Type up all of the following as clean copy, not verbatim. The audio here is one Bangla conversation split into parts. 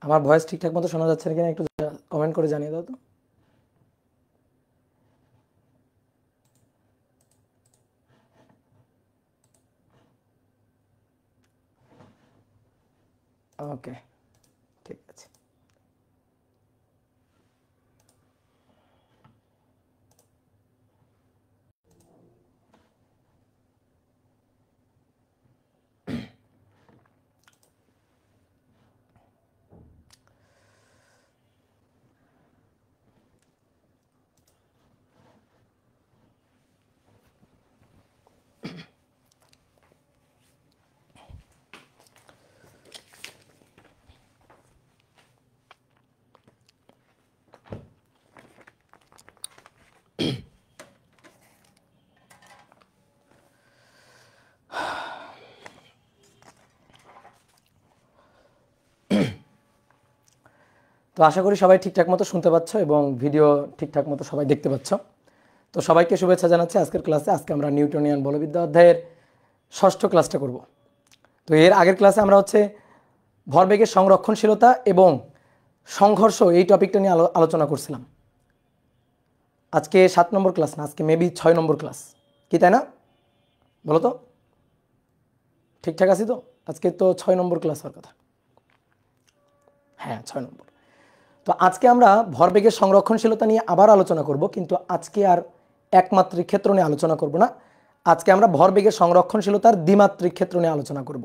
আমার ভয়েস ঠিকঠাক মতো শোনা যাচ্ছে কিনা একটু কমেন্ট করে জানিয়ে দাও তো। ওকে, ঠিক আছে। তো আশা করি সবাই ঠিকঠাক মতো শুনতে পাচ্ছ এবং ভিডিও ঠিকঠাক মতো সবাই দেখতে পাচ্ছ। তো সবাইকে শুভেচ্ছা জানাচ্ছি আজকের ক্লাসে। আজকে আমরা নিউটনিয়ান বলবিদ্যা অধ্যায়ের ষষ্ঠ ক্লাসটা করব। তো এর আগের ক্লাসে আমরা হচ্ছে ভরবেগের সংরক্ষণশীলতা এবং সংঘর্ষ এই টপিকটা নিয়ে আলোচনা করছিলাম। আজকে 7 নম্বর ক্লাস না, আজকে মেবি 6 নম্বর ক্লাস, কি তাই না? বলো তো, ঠিকঠাক আছি তো? আজকে তো 6 নম্বর ক্লাস হওয়ার কথা। হ্যাঁ, 6 নম্বর। তো আজকে আমরা ভরবেগের সংরক্ষণশীলতা নিয়ে আবার আলোচনা করব, কিন্তু আজকে আর একমাত্রিক ক্ষেত্র নিয়ে আলোচনা করব না। আজকে আমরা ভরবেগের সংরক্ষণশীলতার দ্বিমাত্রিক ক্ষেত্র নিয়ে আলোচনা করব।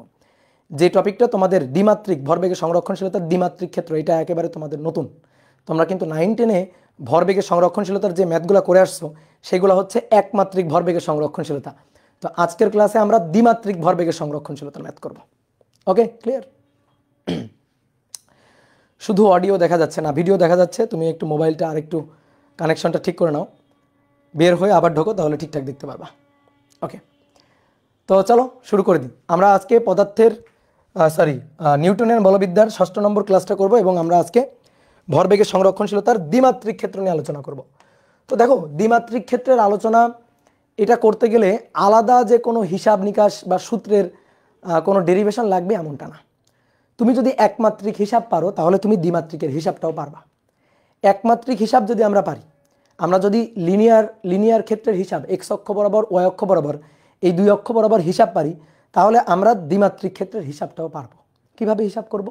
যে টপিকটা তোমাদের দ্বিমাত্রিক ভরবেগের সংরক্ষণশীলতার দ্বিমাত্রিক ক্ষেত্র, এটা একেবারে তোমাদের নতুন। তোমরা কিন্তু 9-10-এ ভরবেগের সংরক্ষণশীলতার যে ম্যাথগুলো করে আসছো সেগুলো হচ্ছে একমাত্রিক ভরবেগের সংরক্ষণশীলতা। তো আজকের ক্লাসে আমরা দ্বিমাত্রিক ভরবেগের সংরক্ষণশীলতার ম্যাথ করব। ওকে, ক্লিয়ার? শুধু অডিও দেখা যাচ্ছে না, ভিডিও দেখা যাচ্ছে। তুমি একটু মোবাইলটা আর একটু কানেকশনটা ঠিক করে নাও, বের হয়ে আবার ঢোকো, তাহলে ঠিকঠাক দেখতে পারবা। ওকে, তো চলো শুরু করে দিই। আমরা আজকে পদার্থের নিউটনের বলবিদ্যার 6 নম্বর ক্লাসটা করব এবং আমরা আজকে ভরবেগের সংরক্ষণশীলতার দ্বিমাত্রিক ক্ষেত্র নিয়ে আলোচনা করব। তো দেখো, দ্বিমাত্রিক ক্ষেত্রের আলোচনা এটা করতে গেলে আলাদা যে কোনো হিসাব নিকাশ বা সূত্রের কোনো ডেরিভেশন লাগবে এমনটা না। তুমি যদি একমাত্রিক হিসাব পারো তাহলে তুমি দ্বিমাত্রিকের হিসাবটাও পারবা। একমাত্রিক হিসাব যদি আমরা পারি, আমরা যদি লিনিয়ার ক্ষেত্রের হিসাব এক্স অক্ষ বরাবর ওয়াই অক্ষ বরাবর এই দুই অক্ষ বরাবর হিসাব পারি, তাহলে আমরা দ্বিমাত্রিক ক্ষেত্রের হিসাবটাও পারবো। কিভাবে হিসাব করব?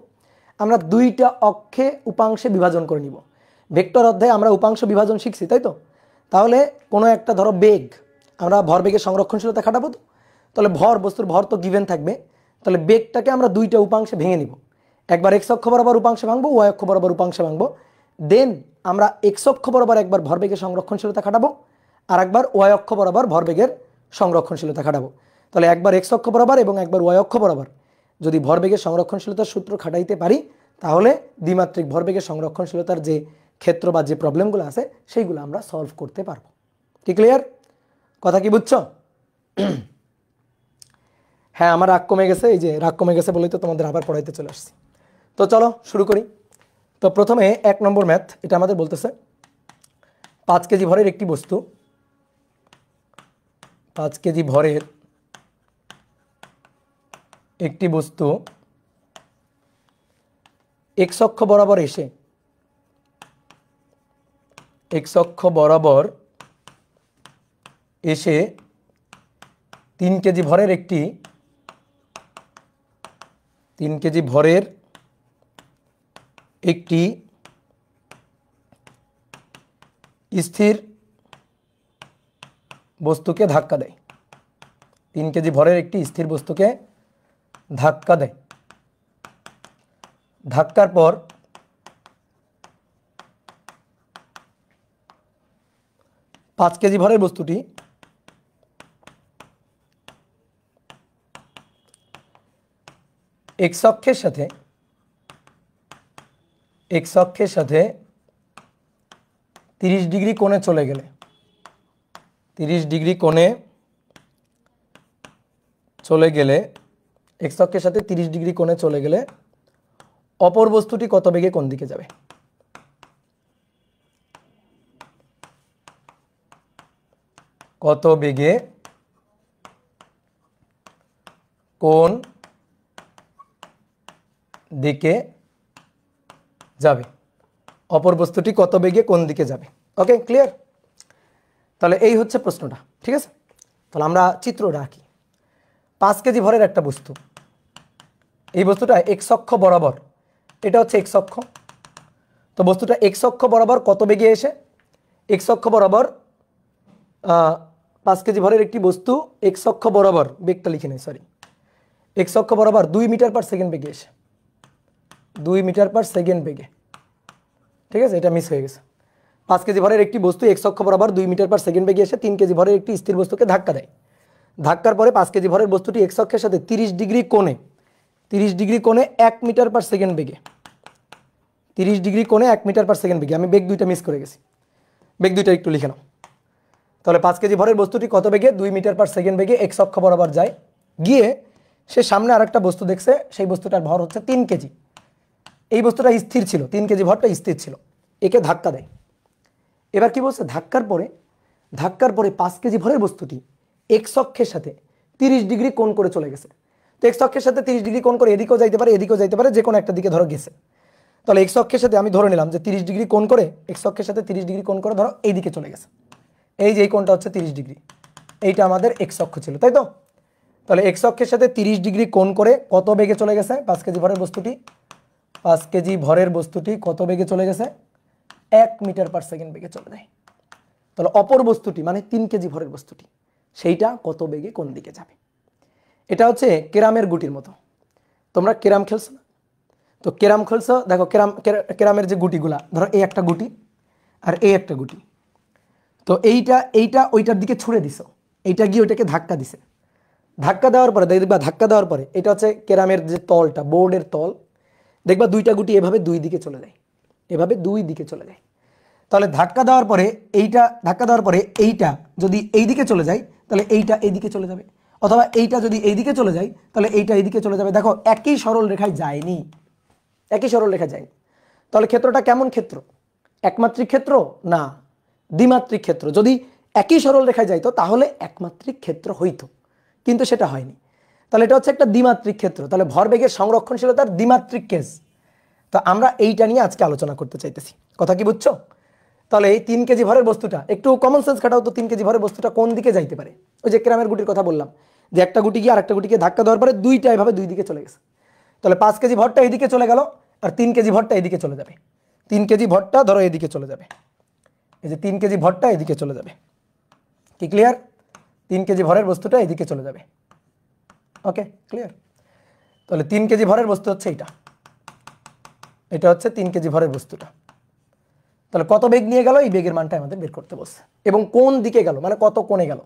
আমরা দুইটা অক্ষে উপাংশে বিভাজন করে নিব। ভেক্টর অধ্যায়ে আমরা উপাংশ বিভাজন শিখছি, তাই তো? তাহলে কোনো একটা ধরো বেগ, আমরা ভরবেগের সংরক্ষণশীলতা খাটাবো তো, তাহলে বস্তুর ভর তো গিভেন থাকবে। তাহলে বেগটাকে আমরা দুইটা উপাংশে ভেঙে নিব। একবার এক্স অক্ষ বরাবর উপাংশে ভাঙবো, ওয়াই অক্ষ বরাবর উপাংশে ভাঙবো। দেন আমরা এক্স অক্ষ বরাবর একবার ভরবেগের সংরক্ষণশীলতা খাটাবো, আর একবার ওয়াই অক্ষ বরাবর ভরবেগের সংরক্ষণশীলতা খাটাবো। তাহলে একবার এক্স অক্ষ বরাবর এবং একবার ওয়াই অক্ষ বরাবর যদি ভরবেগের সংরক্ষণশীলতার সূত্র খাটাইতে পারি, তাহলে দ্বিমাত্রিক ভরবেগের সংরক্ষণশীলতার যে ক্ষেত্র বা যে প্রবলেমগুলো আছে সেইগুলো আমরা সলভ করতে পারবো। কি ক্লিয়ার? কথা কি বুঝছো? হ্যাঁ, আমার রাগ কমে গেছে। এই যে রাগ কমে গেছে বলেই তো তোমাদের আবার পড়াইতে চলে আসছি। তো চলো শুরু করি। তো প্রথমে 1 নম্বর ম্যাথ, এটা আমাদের বলতেছে 5 কেজি ভরের একটি বস্তু, 5 কেজি ভরের একটি বস্তু এক্স অক্ষ বরাবর এসে এক্স অক্ষ বরাবর এসে 3 কেজি ভরের একটি 3 কেজি ভরের একটি স্থির বস্তুকে ধাক্কা দেয়। 3 কেজি ভরের একটি স্থির বস্তুকে ধাক্কা দেয়। ধাক্কার পর 5 কেজি ভরের বস্তুটি এক্স অক্ষের সাথে 30 ডিগ্রি কোণে চলে গেলে 30 ডিগ্রি কোণে চলে গেলে এক্স অক্ষের সাথে 30 ডিগ্রি কোণে চলে গেলে অপর বস্তুটি কত বেগে কোন দিকে যাবে? কত বেগে কোন দিকে যাবে, অপর বস্তুটি কত বেগে কোন দিকে যাবে। ওকে, ক্লিয়ার? তাহলে এই হচ্ছে প্রশ্নটা, ঠিক আছে? তাহলে আমরা চিত্রটা আঁকি। 5 কেজি ভরের একটা বস্তু, এই বস্তুটা এক্স অক্ষ বরাবর, এটা হচ্ছে এক্স অক্ষ। তো বস্তুটা এক্স অক্ষ বরাবর কত বেগে এসে, এক্স অক্ষ বরাবর 5 কেজি ভরের একটি বস্তু এক্স অক্ষ বরাবর, বেগটা লিখে নেই সরি, এক্স অক্ষ বরাবর 2 মিটার পার সেকেন্ড বেগে এসে, 2 মিটার পার সেকেন্ড বেগে, ঠিক আছে? এটা মিস হয়ে গেছে। 5 কেজি ভরের একটি বস্তু এক্স অক্ষ বরাবর 2 মিটার পার সেকেন্ড বেগে এসে 3 কেজি ভরের একটি স্থির বস্তুকে ধাক্কা দেয়। ধাক্কার পরে 5 কেজি ভরের বস্তুটি এক্স অক্ষের সাথে 30 ডিগ্রি কোণে 1 মিটার পার সেকেন্ড বেগে, 30 ডিগ্রি কোণে 1 মিটার পার সেকেন্ড বেগে, আমি বেগ দুইটা মিস করে গেছি, বেগ দুইটা একটু লিখে নাও। তাহলে 5 কেজি ভরের বস্তুটি কত বেগে, 2 মিটার পার সেকেন্ড বেগে এক্স অক্ষ বরাবর যায়, গিয়ে সে সামনে আরেকটা বস্তু দেখছে, সেই বস্তুটার ভর হচ্ছে 3 কেজি। এই বস্তুটা স্থির ছিল, 3 কেজি ভরটা স্থির ছিল, একে ধাক্কা দেয়। এবার কি বলছে, ধাক্কার পরে 5 কেজি ভরের বস্তুটি এক্স অক্ষের সাথে 30 ডিগ্রি কোণ করে চলে গেছে। তো এক্স অক্ষের সাথে 30 ডিগ্রি কোণ করে এদিকেও যাইতে পারে এদিকেও যাইতে পারে, যে কোনো একটা দিকে ধরো গেছে। তাহলে এক্স অক্ষের সাথে আমি ধরে নিলাম যে 30 ডিগ্রি কোণ করে, এক্স অক্ষের সাথে 30 ডিগ্রি কোণ করে ধরো এই দিকে চলে গেছে, এই যে এই কোণটা হচ্ছে 30 ডিগ্রি, এইটা আমাদের এক্স অক্ষ ছিল, তাই তো? তাহলে এক্স অক্ষের সাথে 30 ডিগ্রি কোণ করে কত বেগে চলে গেছে 5 কেজি ভরের বস্তুটি, 5 কেজি ভরের বস্তুটি কত বেগে চলে গেছে, 1 মিটার পার সেকেন্ড বেগে চলে যায়। তাহলে অপর বস্তুটি মানে 3 কেজি ভরের বস্তুটি, সেইটা কত বেগে কোন দিকে যাবে। এটা হচ্ছে কেরামের গুটির মতো। তোমরা কেরাম খেলছো না? তো কেরাম খেলছো, দেখো কেরামের যে গুটিগুলা, ধরো এই একটা গুটি আর এই একটা গুটি, তো এইটা ওইটার দিকে ছুঁড়ে দিছো, এইটা গিয়ে ওইটাকে ধাক্কা দিছে। ধাক্কা দেওয়ার পরে দেখবা, ধাক্কা দেওয়ার পরে এটা হচ্ছে কেরামের যে তলটা, বোর্ডের তল, দেখবা দুইটা গুটি এভাবে দুই দিকে চলে যায়, এভাবে দুই দিকে চলে যায়। তাহলে ধাক্কা দেওয়ার পরে এইটা যদি এই দিকে চলে যায়, তাহলে এইটা এইদিকে চলে যাবে, অথবা এইটা যদি এইদিকে চলে যায়, তাহলে এইটা এইদিকে চলে যাবে। দেখো একই সরল রেখায় যায়নি, একই সরল রেখা যায়নি। তাহলে ক্ষেত্রটা কেমন ক্ষেত্র? একমাত্রিক ক্ষেত্র না, দ্বিমাত্রিক ক্ষেত্র। যদি একই সরল রেখায় যাইতো তাহলে একমাত্রিক ক্ষেত্র হইতো, কিন্তু সেটা হয়নি। তাহলে এটা হচ্ছে একটা দ্বিমাত্রিক ক্ষেত্র। তাহলে ভরবেগের সংরক্ষণশীলতার দ্বিমাত্রিক কেস। তো আমরা এইটা নিয়ে আজকে আলোচনা করতে চাইতেছি, কথা কি বুঝছো? তাহলে এই 3 কেজি ভরের বস্তুটা, একটু কমন সেন্স খাটাও তো, 3 কেজি ভরের বস্তুটা কোন দিকে যাইতে পারে? ওই যে কেরামের গুটির কথা বললাম, যে একটা গুটি গিয়ে আরেকটা গুটিকে ধাক্কা দেওয়ার পরে দুইটা এভাবে দুই দিকে চলে গেছে। তাহলে 5 কেজি ভরটা এইদিকে চলে গেল, আর 3 কেজি ভরটা এদিকে চলে যাবে। 3 কেজি ভরটা ধরো এদিকে চলে যাবে, এই যে 3 কেজি ভরটা এদিকে চলে যাবে। কি ক্লিয়ার? 3 কেজি ভরের বস্তুটা এদিকে চলে যাবে। ওকে, ক্লিয়ার? তাহলে 3 কেজি ভরের বস্তু হচ্ছে এইটা, এটা হচ্ছে 3 কেজি ভরের বস্তুটা। তাহলে কত বেগ নিয়ে গেল, এই বেগের মানটা আমাদের বের করতে বলছে, এবং কোন দিকে গেল মানে কত কোণে গেল।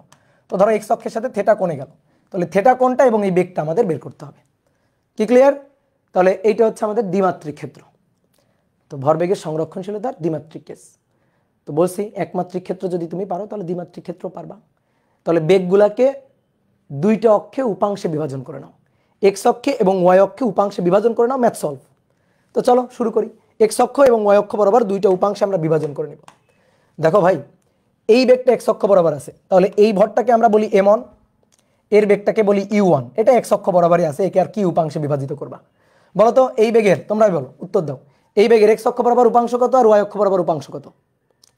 তো ধরো এক্স অক্ষের সাথে থেটা কোণে গেল, তাহলে থেটা কোণটা এবং এই বেগটা আমাদের বের করতে হবে। কি ক্লিয়ার? তাহলে এইটা হচ্ছে আমাদের দ্বিমাত্রিক ক্ষেত্র। তো ভরবেগের সংরক্ষণশীলতার দ্বিমাত্রিক কেস। তো বলছি একমাত্রিক ক্ষেত্র যদি তুমি পারো তাহলে দ্বিমাত্রিক ক্ষেত্র পারবা। তাহলে বেগগুলাকে দুইটা অক্ষে উপাংশে বিভাজন করে নাও, এক্স অক্ষে এবং ওয়াই অক্ষে উপাংশে বিভাজন করে নাও, ম্যাথ সলভ। তো চলো শুরু করি। এক্স অক্ষ এবং ওয়াই অক্ষ বরাবর দুইটা উপাংশে আমরা বিভাজন করে নিব। দেখো ভাই, এই বেগটা এক্স অক্ষ বরাবর আছে, তাহলে এই ভরটাকে আমরা বলি m1, এর বেগটাকে বলি u1, এটা এক্স অক্ষ বরাবরই আছে, একে আর কি উপাংশে বিভাজিত করবা বলো তো? এই বেগের তোমরাই বলো, উত্তর দাও। এই বেগের এক্স অক্ষ বরাবর উপাংশ কত আর ওয়াই অক্ষ বরাবর উপাংশ কত?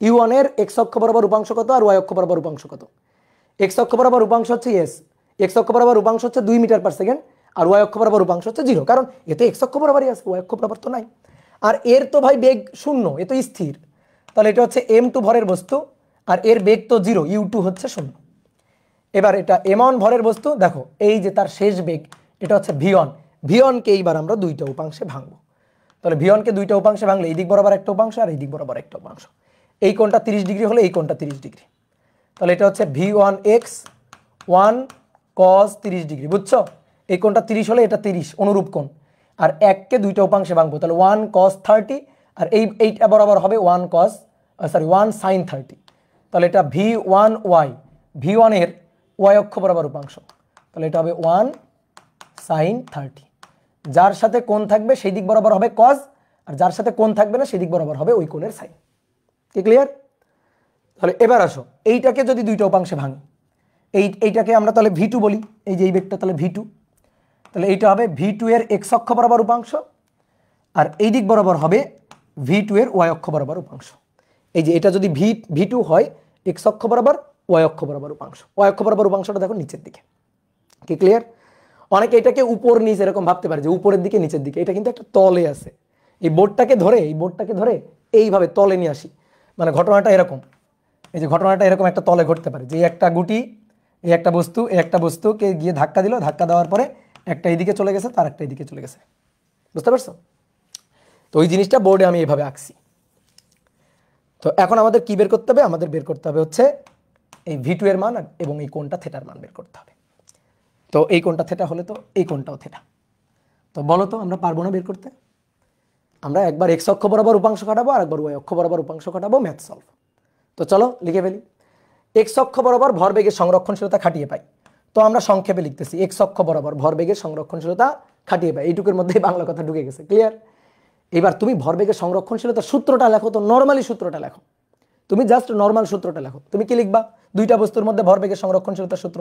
u1 এর এক্স অক্ষ বরাবর উপাংশ কত আর ওয়াই অক্ষ বরাবর উপাংশ কত? এক্স অক্ষ বরাবর উপাংশ হচ্ছে এক্স অক্ষ বরাবর উপাংশ হচ্ছে 2 মিটার পার সেকেন্ড, আর ওয়াই অক্ষ বরাবর উপাংশ হচ্ছে 0, কারণ এতে এক্স অক্ষ বরাবরই আছে, ওয়াই অক্ষ বরাবর তো নাই। আর এর তো ভাই বেগ 0, এ তো স্থির। তাহলে এটা হচ্ছে m2 ভরের বস্তু, আর এর বেগ তো 0, u2 হচ্ছে 0। এবার এটা m1 ভরের বস্তু, দেখো এই যে তার শেষ বেগ, এটা হচ্ছে v1, v1কে এইবার আমরা দুইটা উপাংশে ভাঙবো। তাহলে v1কে দুইটা উপাংশে ভাঙলে এই দিক বরাবর একটা উপাংশ আর এই দিক বরাবর একটা উপাংশ, এই কোণটা 30 ডিগ্রি হলে এই কোণটা 30 ডিগ্রি। তাহলে এটা হচ্ছে v1x 1 cos 30 ডিগ্রি, বুঝছো? এই কোণটা 30 হলে এটা 30 অনুরূপ কোণ, আর 1কে দুইটা উপাংশে ভাঙবো, তাহলে 1 cos 30, আর এইটা বরাবর হবে 1 sin 30। তাহলে এটা v1y, v1 এর y অক্ষ বরাবর উপাংশ, তাহলে এটা হবে 1 sin 30। যার সাথে কোণ থাকবে সেই দিক বরাবর হবে cos, আর যার সাথে কোণ থাকবে না সেই দিক বরাবর হবে ওই কোণের sin। কি ক্লিয়ার? তাহলে এবার আসো, এইটাকে যদি দুইটা উপাংশে ভাঙি, এইটাকে আমরা তাহলে v2 বলি, এই যে এই বেগটা তাহলে v2, তাহলে এইটা হবে v2 এর x অক্ষ বরাবর উপাংশ, আর এই দিক বরাবর হবে ভি টু এর ওয়াই অক্ষ বরাবর উপাংশ। এই যে এটা যদি ভি টু হয় এক্স অক্ষ বরাবর, ওয়াই অক্ষ বরাবর উপাংশ। ওয়াই অক্ষ বরাবর উপাংশটা দেখো নিচের দিকে। কি ক্লিয়ার? অনেকে এটাকে উপর নিচ এরকম ভাবতে পারে যে উপরের দিকে নিচের দিকে, এটা কিন্তু একটা তলে আছে। এই বোর্ডটাকে ধরে এইভাবে তলে নিয়ে আসি, মানে ঘটনাটা এরকম, এই যে ঘটনাটা এরকম একটা তলে ঘটতে পারে যে একটা গুটি, এই একটা বস্তু, এই একটা বস্তুকে গিয়ে ধাক্কা দিল, ধাক্কা দেওয়ার পরে একটা এইদিকে চলে গেছে, তার একটা এইদিকে চলে গেছে। বুঝতে পারছো? তো ওই জিনিসটা বোর্ডে আমি এইভাবে আঁকছি। তো এখন আমাদের কি বের করতে হবে? আমাদের বের করতে হবে হচ্ছে এই ভি2 এর মান এবং এই কোণটা থিটার মান বের করতে হবে। তো এই কোণটা থিটা হলে তো এই কোণটাও থিটা। তো বলো তো আমরা পারবো না বের করতে? আমরা একবার এক্স অক্ষ বরাবর উপাংশ কাটাবো আর একবার ওয়াই অক্ষ বরাবর উপাংশ কাটাবো, ম্যাথ সলভ। তো চলো লিখে ফেলি। এক্স অক্ষ বরাবর ভরবেগের সংরক্ষণশীলতা খাটিয়ে পাই। তো আমরা সংক্ষেপে লিখতেছি এক্স অক্ষ বরাবর ভরবেগের সংরক্ষণশীলতা খাটিয়ে পাই। এইটুকুর মধ্যেই বাংলা কথা ঢুকে গেছে। ক্লিয়ার? এবার তুমি ভরবেগের সংরক্ষণশীলতার সূত্রটা লেখো, তো নর্মালি সূত্রটা লেখো। তুমি জাস্ট নর্মাল সূত্রটা লেখো। তুমি কি লিখবা? দুইটা বস্তুর মধ্যে ভরবেগের সংরক্ষণশীলতার সূত্র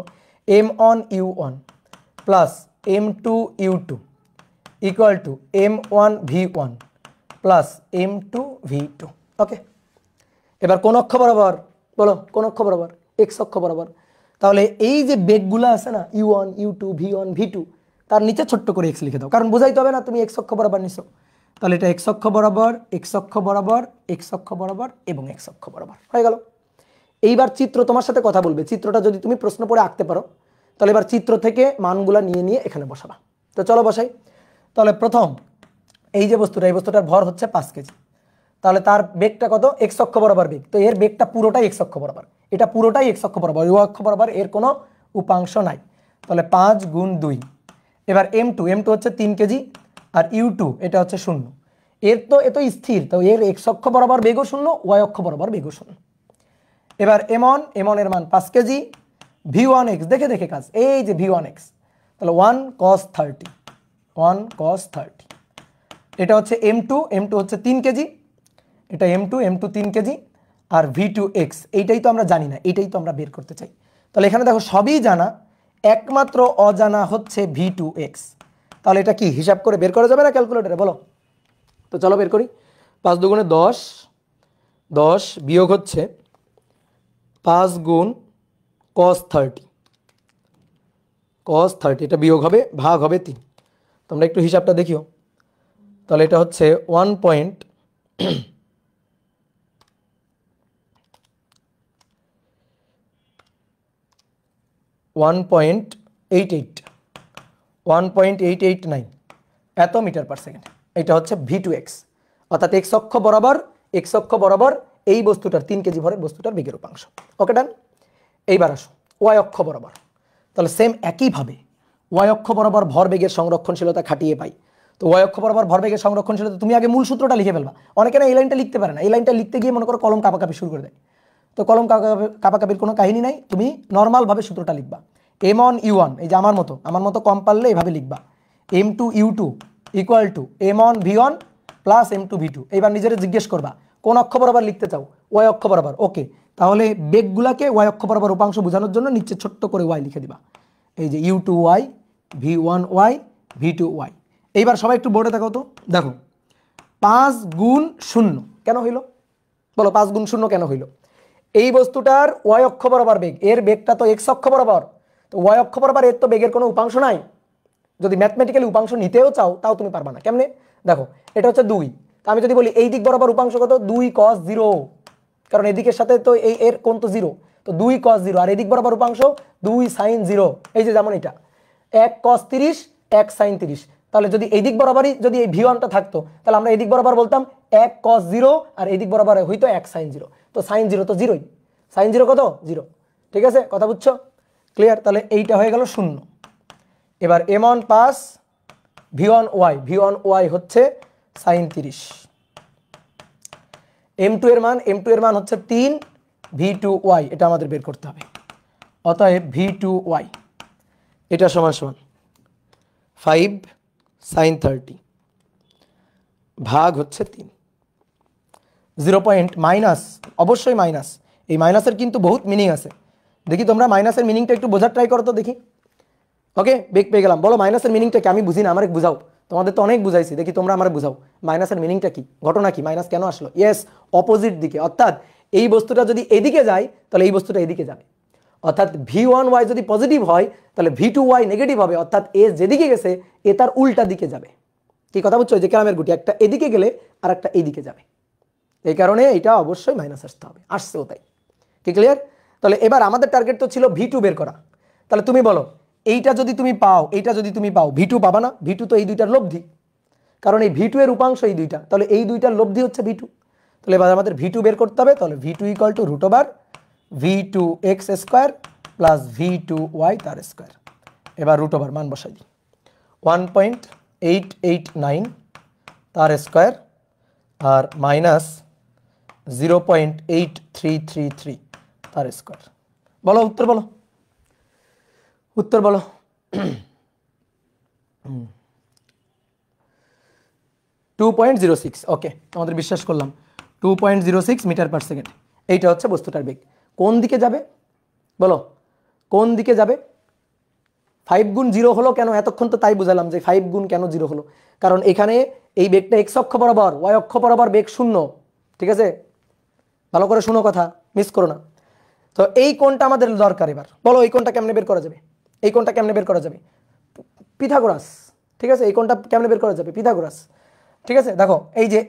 m1u1 plus m2u2 equal to m1v1 plus m2v2। ওকে, এবার কোন অক্ষ বরাবর? বলো কোন অক্ষ বরাবর? এক্স অক্ষ বরাবর। তাহলে এই যে বেগগুলো আছে না, u1 u2 v1 v2, তার নিচে ছোট্ট করে এক্স লিখে দাও, কারণ বুঝাইতে হবে না তুমি এক্স অক্ষ বরাবর নিছো। তাহলে এটা এক্স অক্ষ বরাবর, এক্স অক্ষ বরাবর, এক্স অক্ষ বরাবর এবং এক্স অক্ষ বরাবর হয়ে গেল। এইবার চিত্র তোমার সাথে কথা বলবে। চিত্রটা যদি তুমি প্রশ্ন পড়ে আঁকতে পারো, তাহলে এবার চিত্র থেকে মানগুলা নিয়ে নিয়ে এখানে বসাবা। তো চলো বসাই। তাহলে প্রথম এই যে বস্তুটা, এই বস্তুটার ভর হচ্ছে 5 কেজি। তাহলে তার বেগটা কত? এক্স অক্ষ বরাবর বেগ। তো এর বেগটা পুরোটাই এক্স অক্ষ বরাবর, এটা পুরোটাই এক্স অক্ষ বরাবর, ওয়াই অক্ষ বরাবর এর কোনো উপাংশ নাই। তাহলে 5 গুণ 2। এবার m2 হচ্ছে 3 কেজি আর u2 এটা হচ্ছে 0। এর তো এত স্থির, তো এর এক্স অক্ষ বরাবর বেগও 0, ওয়াই অক্ষ বরাবর বেগও 0। এবার m1 এর মান 5 কেজি, v1x দেখে দেখে কাজ, এই যে v1x, তাহলে 1 cos 30, 1 cos 30। এটা হচ্ছে m2 হচ্ছে 3 কেজি, এটা m2 3 কেজি আর v2x এইটাই তো আমরা জানি না, এইটাই তো আমরা বের করতে চাই। তাহলে এখানে দেখো সবই জানা, একমাত্র অজানা হচ্ছে v2x। তাহলে এটা কি হিসাব করে বের করা যাবে না ক্যালকুলেটরে? বলো তো, চলো বের করি। 5 দুগুণে 10, 10 বিয়োগ হচ্ছে 5 গুণ cos 30, cos 30 এটা বিয়োগ হবে, ভাগ হবে 3। তোমরা একটু হিসাবটা দেখিও। তাহলে এটা হচ্ছে 1.889 এত মিটার পার সেকেন্ড। এটা হচ্ছে v2x, অর্থাৎ এক্স অক্ষ বরাবর এই বস্তুটার 3 কেজি ভরের বস্তুটার বেগের উপাংশ। ওকে ডান। এইবার আসো ওয়াই অক্ষ বরাবর। তাহলে সেম একইভাবে ওয়াই অক্ষ বরাবর ভরবেগের সংরক্ষণশীলতা খাটিয়ে পাই। তো ওয়াই অক্ষ বরাবর ভরবেগের সংরক্ষণশীলতা, তুমি আগে মূল সূত্রটা লিখে ফেলবা। অনেকে না এই লাইনটা লিখতে পারে না, এই লাইনটা লিখতে গিয়ে মনে করো কলম কাঁপাকাঁপি শুরু করে দেয়। তো কলম কাঁপাকাঁপির কোনো কাহিনী নাই, তুমি নর্মালভাবে সূত্রটা লিখবা। m1u1 এই যে আমার মতো কম পারলে এইভাবে লিখবা, m2u2 equal to m1v1 plus m2v2। এইবার নিজেরা জিজ্ঞেস করবা কোন অক্ষ বরাবর লিখতে চাও? ওয়াই অক্ষ বরাবর। ওকে, তাহলে বেগগুলাকে ওয়াই অক্ষ বরাবর উপাংশ বোঝানোর জন্য নিচে ছোট্ট করে ওয়াই লিখে দিবা। এই যে u2y, v1y, v2y। এইবার সবাই একটু বোর্ডে দেখো তো, দেখো 5 গুণ 0 কেন হইল? বলো 5 গুণ 0 কেন হইল? এই বস্তুটার ওয়াই অক্ষ বরাবর বেগ, এর বেগটা তো এক্স অক্ষ বরাবর, তো ওয়াই অক্ষ বরাবর এর তো বেগের কোনো উপাংশ নাই। যদি ম্যাথমেটিক্যালি উপাংশ নিতেও চাও তাও তুমি পারবা না। কেমনে? দেখো এটা হচ্ছে 2, তা আমি যদি বলি এই দিক বরাবর উপাংশ কত? 2 cos 0, কারণ এদিকের সাথে তো এই এর কোণ তো 0, তো 2 cos 0, আর এদিক বরাবর উপাংশ 2 sin 0। এই যে যেমন এটা 1 cos 30, 1 sin 30। তাহলে যদি এই দিক বরাবরই যদি এই v1টা থাকতো, তাহলে আমরা এই দিক বরাবর বলতাম 1 cos 0 আর এই দিক বরাবর হইতো 1 sin 0। তো sin 0 তো 0ই, sin 0 কত? 0। ঠিক আছে, কথা বুঝছো? ক্লিয়ার? তাহলে এইটা হয়ে গেল 0। এবার m1 পাস v1y হচ্ছে sin 30। m2 এর মান হচ্ছে 3, v2y এটা আমাদের বের করতে হবে। অতএব v2y এটা সমান 5 sin 30 ভাগ হচ্ছে 3। 0 পয়েন্ট মাইনাস, অবশ্যই মাইনাস। এই মাইনাসের কিন্তু বহুত মিনিং আছে। দেখি তোমরা মাইনাসের মিনিংটা একটু বোঝার ট্রাই করো তো দেখি। ওকে, বেগ পেয়ে গেলাম। বলো মাইনাসের মিনিংটা কি? আমি বুঝি না, আমার বুঝাও। তোমাদের তো অনেক বুঝাইছি, দেখি তোমরা আমার বুঝাও মাইনাসের মিনিংটা কি, ঘটনা কি, মাইনাস কেন আসলো। ইয়েস, অপোজিট দিকে, অর্থাৎ এই বস্তুটা যদি এদিকে যায় তাহলে এই বস্তুটা এদিকে যাবে। অর্থাৎ v1y যদি পজিটিভ হয় তাহলে v2y নেগেটিভ হবে, অর্থাৎ এ যেদিকে গেছে এ তার উল্টা দিকে যাবে। কি কথা বুঝছো? যে ক্যারামের গুটি একটা এদিকে গেলে আর একটা এইদিকে যাবে, এই কারণে এটা অবশ্যই মাইনাস আসতে হবে, আসছেও তাই। কি ক্লিয়ার? তাহলে এবার আমাদের টার্গেট তো ছিল v2 বের করা। তাহলে তুমি বলো এইটা যদি তুমি পাও, এইটা যদি তুমি পাও, v2 পাবা না? v2 তো এই দুইটার লব্ধি, কারণ এই v2 এর উপাংশ এই দুইটা, তাহলে এই দুইটার লব্ধি হচ্ছে v2। তাহলে এবার আমাদের v2 বের করতে হবে। তাহলে v2 equal to root over v2x square plus v2y তার স্কোয়ার। এবার রুট ওভার মান বসাই দিই, 1.889 তার স্কোয়ার আর মাইনাস 0.8333 তার স্কোয়ার। বলো উত্তর, বলো উত্তর বলো। 2.06। ওকে, আমাদের বিশ্বাস করলাম 2.06 মিটার পার সেকেন্ড। এইটা হচ্ছে বস্তুটার বেগ। কোন দিকে যাবে বলো, কোন দিকে যাবে? 5 গুণ 0 হলো কেন? এতক্ষণ তো তাই বুঝালাম যে 5 গুণ কেন 0 হলো, কারণ এখানে এই বেগটা x অক্ষ বরাবর, y অক্ষ বরাবর বেগ 0। ঠিক আছে, ভালো করে শোনো কথা, মিস করো না। তো এই কোণটা আমাদের দরকার। এবার বলো এই কোণটা কেমনে বের করা যাবে? এই কোণটা কেমনে বের করা যাবে? পিথাগোরাস। ঠিক আছে, এই কোণটা কেমনে বের করা যাবে? পিথাগোরাস। ঠিক আছে, দেখো এই যে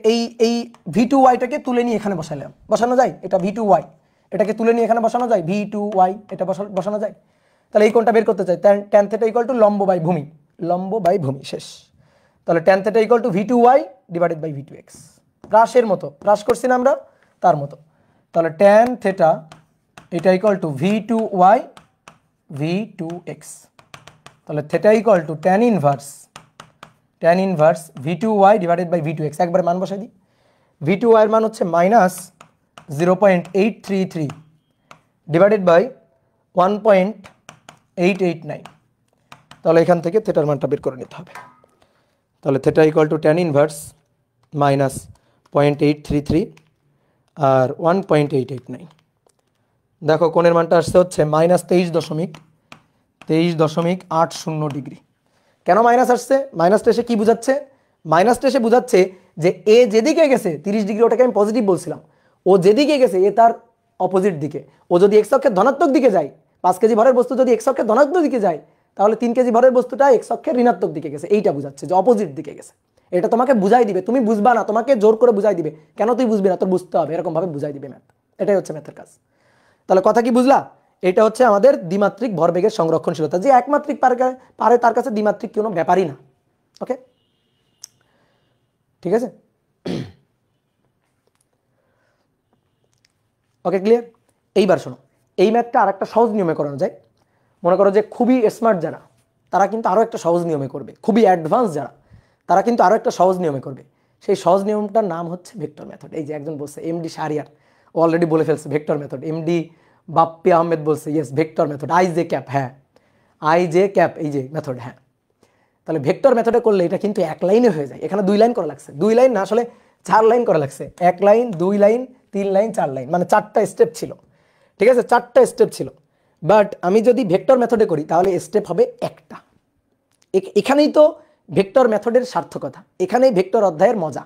এই v2y-টাকে তুলে নিয়ে এখানে বসাইলাম, বসানো যায়? এটা v2y, এটাকে তুলে নিয়ে এখানে বসানো যায়, v2y এটা বসানো যায়। তাহলে এই কোণটা বের করতে চাই, tan θ ইকুয়াল টু লম্ব বাই ভূমি, লম্ব বাই ভূমি, শেষ। তাহলে tan θ equal to v2y divided by v2x, হ্রাসের মতো, হ্রাস করছি না আমরা, তার মতো। তাহলে tan θ এটা ইকুয়াল টু v2y v2x। তাহলে θ equal to tan inverse v2y divided by v2x। একবার মান বসাই দিই, v2y এর মান হচ্ছে মাইনাস 0.833 ডিভাইডেড বাই 1.889। তাহলে এখান থেকে থেটার মানটা বের করে নিতে হবে। তাহলে theta equal to tan inverse minus 0.833 আর 1.889। দেখো কোণের মানটা আসছে হচ্ছে মাইনাস 23.80 ডিগ্রি। কেন মাইনাস আসছে? মাইনাসটা এসে কি বুঝাচ্ছে? মাইনাসটা এসে বুঝাচ্ছে যে এ যেদিকে গেছে 30 ডিগ্রি, ওটাকে আমি পজিটিভ বলছিলাম, ও যেদিকে গেছে এ তার অপোজিট দিকে। ও যদি এক্স অক্ষের ধনাত্মক দিকে যায়, 5 কেজি ভরের বস্তু যদি এক্স অক্ষের ধনাত্মক দিকে যায়, তাহলে 3 কেজি ভরের বস্তুটা এক্স অক্ষের ঋণাত্মক দিকে গেছে, এইটা বুঝাচ্ছে যে অপোজিট দিকে গেছে। এটা তোমাকে বুঝাই দিবে, তুমি বুঝবা না, তোমাকে জোর করে বুঝাই দিবে। কেন তুই বুঝবি না? তোর বুঝতে হবে, এরকম ভাবে বুঝাই দিবে ম্যাথ। এটাই হচ্ছে ম্যাথের কাজ। তাহলে কথা কি বুঝলা? এটা হচ্ছে আমাদের দ্বিমাত্রিক ভরবেগের সংরক্ষণশীলতা। যে একমাত্রিক পারে তার কাছে দ্বিমাত্রিক কোনো ব্যাপারই না। ওকে, ঠিক আছে, ওকে ক্লিয়ার। এইবার শোনো, এই ম্যাথটা আর একটা সহজ নিয়মে করানো যায়। মনে করো যে খুবই স্মার্ট যারা, তারা কিন্তু আরও একটা সহজ নিয়মে করবে। খুবই অ্যাডভান্স যারা, তারা কিন্তু আরও একটা সহজ নিয়মে করবে। সেই সহজ নিয়মটার নাম হচ্ছে ভেক্টর মেথড। এই যে একজন বলছে, এমডি শাহরিয়ার অলরেডি বলে ফেলছে vector method. MD Bappi Ahmed বলছে yes vector method, I J cap, হ্যাঁ আই জে ক্যাপ, এই যে মেথড, হ্যাঁ। তাহলে ভেক্টর মেথডে করলে এটা কিন্তু এক লাইনে হয়ে যায়। এখানে 2 লাইন করা লাগছে, 2 লাইন না আসলে 4 লাইন করা লাগছে। 1 লাইন, 2 লাইন, 3 লাইন, 4 লাইন, মানে 4টা স্টেপ ছিল। ঠিক আছে, 4টা স্টেপ ছিল। বাট আমি যদি ভেক্টর মেথডে করি তাহলে স্টেপ হবে একটা। এখানেই তো ভেক্টর মেথডের সার্থকতা, এখানেই ভেক্টর অধ্যায়ের মজা।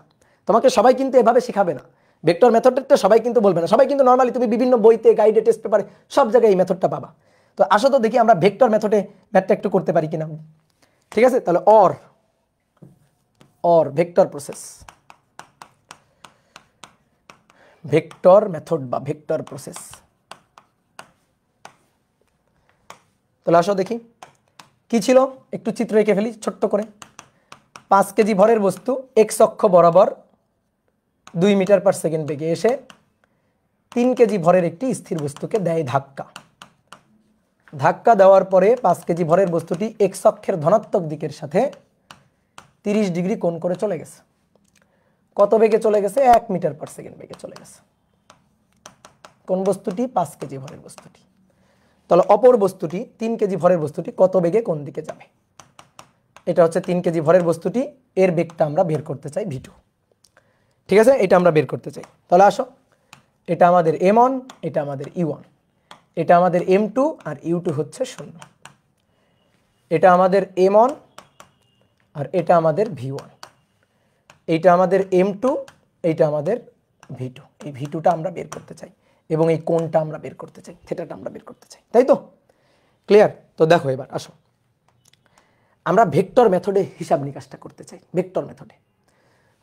তোমাকে সবাই কিন্তু এভাবে শেখাবে না, ভেক্টর মেথডটা সবাই কিন্তু বলবে না। সবাই কিন্তু নর্মালি তুমি বিভিন্ন বইতে, গাইডে, টেস্ট পেপারে সব জায়গায় এই মেথডটা পাবা। তো আসো তো দেখি আমরা ভেক্টর মেথডে ম্যাথটা একটু করতে পারি কিনা। ঠিক আছে, তাহলে or vector process, vector method বা ভেক্টর প্রসেস। তাহলে আসো দেখি কি ছিল, একটু চিত্র এঁকে ফেলি ছোট্ট করে। 5 কেজি ভরের বস্তু এক্স অক্ষ বরাবর 2 মিটার পার সেকেন্ড বেগে এসে 3 কেজি ভরের একটি স্থির বস্তুকে দেয় ধাক্কা। ধাক্কা দেওয়ার পরে 5 কেজি ভরের বস্তুটি এক্স অক্ষের ধনাত্মক দিকের সাথে 30 ডিগ্রি কোণ করে চলে গেছে। কত বেগে চলে গেছে? 1 মিটার পার সেকেন্ড বেগে চলে গেছে। কোন বস্তুটি? 5 কেজি ভরের বস্তুটি। তাহলে অপর বস্তুটি 3 কেজি ভরের বস্তুটি কত বেগে কোন দিকে যাবে? এটা হচ্ছে 3 কেজি ভরের বস্তুটি, এর বেগটা আমরা বের করতে চাই v2। ঠিক আছে, এটা আমরা বের করতে চাই। তাহলে আসো, এটা আমাদের m1, এটা আমাদের u1, এটা আমাদের m2 আর u2 হচ্ছে 0। এটা আমাদের m1 আর এটা আমাদের V1, এইটা আমাদের M2, এইটা আমাদের V2। এই V2টা আমরা বের করতে চাই এবং এই কোণটা আমরা বের করতে চাই, থিটাটা আমরা বের করতে চাই, তাই তো? ক্লিয়ার? তো দেখো এবার আসো, আমরা ভেক্টর মেথডে হিসাব নিকাশটা করতে চাই, ভেক্টর মেথডে।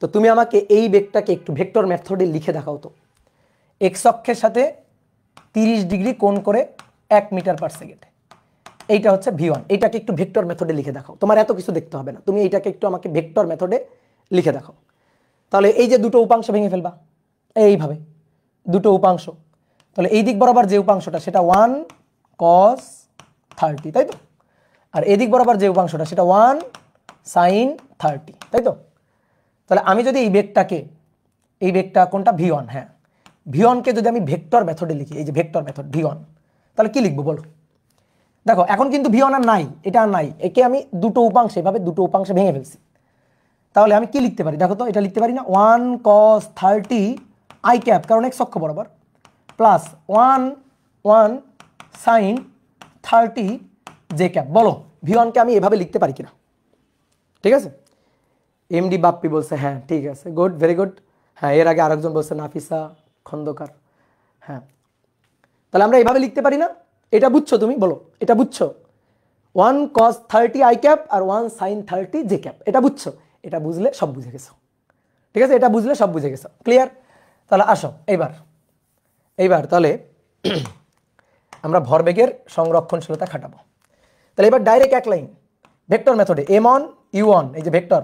তো তুমি আমাকে এই বেগটাকে একটু ভেক্টর মেথডে লিখে দেখাও তো। এক্স অক্ষের সাথে 30 ডিগ্রি কোণ করে 1 মিটার পার সেকেন্ড, এইটা হচ্ছে V1। এইটাকে একটু ভেক্টর মেথডে লিখে দেখাও, তোমার এত কিছু দেখতে হবে না, তুমি এইটাকে একটু আমাকে ভেক্টর মেথডে লিখে দেখাও। তাহলে এই যে দুটো উপাংশ ভেঙে ফেলবা এইভাবে, দুটো উপাংশ, তাহলে এই দিক বরাবর যে উপাংশটা সেটা 1 cos 30, তাই তো? আর এদিক বরাবর যে উপাংশটা সেটা 1 sin 30, তাই তো? তাহলে আমি যদি এই বেগটা কোনটা V1, হ্যাঁ V1কে যদি আমি ভেক্টর মেথডে লিখি, এই যে ভেক্টর মেথড V1, তাহলে কি লিখবো বলো? দেখো এখন কিন্তু V1 আর নাই, এটা আর নাই, একে আমি দুটো উপাংশে এভাবে দুটো উপাংশে ভেঙে ফেলছি। তাহলে আমি কি লিখতে পারি দেখো তো, এটা লিখতে পারি না 1 cos 30 i ক্যাপ, কারণ x অক্ষ বরাবর, প্লাস 1 sin 30 j ক্যাপ। বলো V1কে আমি এভাবে লিখতে পারি কিনা? ঠিক আছে, এমডি বাপ্পি বলছে হ্যাঁ ঠিক আছে, গুড, ভেরি গুড। হ্যাঁ, এর আগে আরেকজন বলছে নাফিসা খন্দকার। হ্যাঁ, তাহলে আমরা এভাবে লিখতে পারি না? এটা বুঝছো তুমি? বলো এটা বুঝছো? 1 cos 30 i ক্যাপ আর 1 sin 30 j ক্যাপ, এটা বুঝছো? এটা বুঝলে সব বুঝে গেছো, ঠিক আছে? এটা বুঝলে সব বুঝে গেছো, ক্লিয়ার? তাহলে আসো এইবার তাহলে আমরা ভরবেগের সংরক্ষণশীলতা খাটাবো। তাহলে এবার ডাইরেক্ট এক লাইন ভেক্টর মেথডে m1 u1, এই যে vector,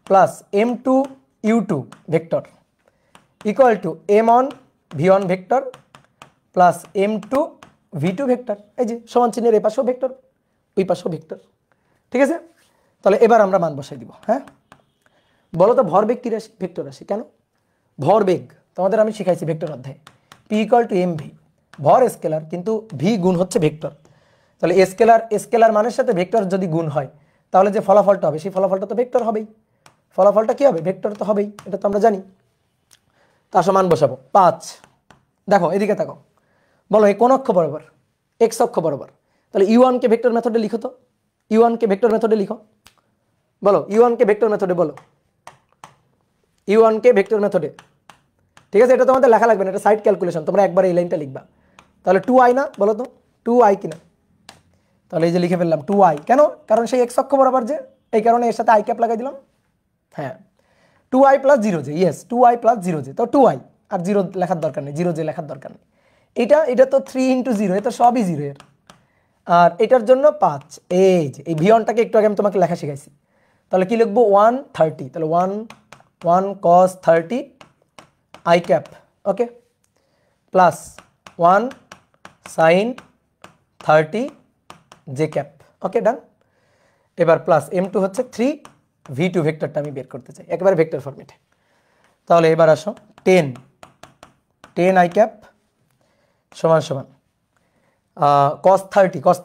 plus m2 u2 vector equal to m1 v1 vector plus m2 v2 vector, এই যে সমান চিহ্নের এই পাশেও ভেক্টর ওই পাশেও ভেক্টর, ঠিক আছে? তাহলে এবার আমরা মান বসাই দিব। হ্যাঁ, বলো তো ভরবেগ কি রাশি? ভেক্টর রাশি। কেন? ভরবেগ তোমাদের আমি শিখাইছি ভেক্টর অধ্যায়ে, p ইকুয়াল টু mv, ভর স্কেলার কিন্তু v গুণ হচ্ছে ভেক্টর। তাহলে স্কেলার মানের সাথে ভেক্টর যদি গুণ হয় তাহলে যে ফলাফলটা হবে সেই ফলাফলটা তো ভেক্টর হবেই, ফলাফলটা কি হবে? ভেক্টর তো হবেই, এটা তো আমরা জানি। তার সমান বসাবো 5। দেখো এদিকে তাকাও, বলো এই কোন অক্ষ বরাবর? এক্স অক্ষ বরাবর। তাহলে u1কে ভেক্টর মেথডে লিখো তো, u1কে ভেক্টর মেথডে লিখো, বলো u1কে ভেক্টর মেথডে, বলো u1কে ভেক্টর মেথডে। ঠিক আছে, এটা তোমাদের লেখা লাগবে না, এটা সাইড ক্যালকুলেশন, তোমরা একবার এই লাইনটা লিখবা। তাহলে 2i না, বলো তো 2i কিনা? তাহলে এই যে লিখে ফেললাম 2i, কেন? কারণ সেই এক্স অক্ষ বরাবর যে, এই কারণে এর সাথে i ক্যাপ লাগাই দিলাম। হ্যাঁ, 2i plus 0j, yes 2i plus 0j, তো 2i, আর 0 লেখার দরকার নেই, 0j লেখার দরকার নেই। এটা তো 3 × 0, এটা সবই 0 এর, আর এটার জন্য 5। এই যে এই v1টাকে একটু আগে আমি তোমাকে লেখা শিখাইছি, তাহলে কি লিখবো? 130, তাহলে 1 cos 30 i cap, okay, plus 1 sin 30 j cap, okay, done. এবার প্লাস m2 হচ্ছে 3 v2 ভেক্টরটা আমি বের করতে চাই একেবারে ভেক্টর ফরম্যাটে। তাহলে এবার আসো 10 i ক্যাপ সমান সমান cos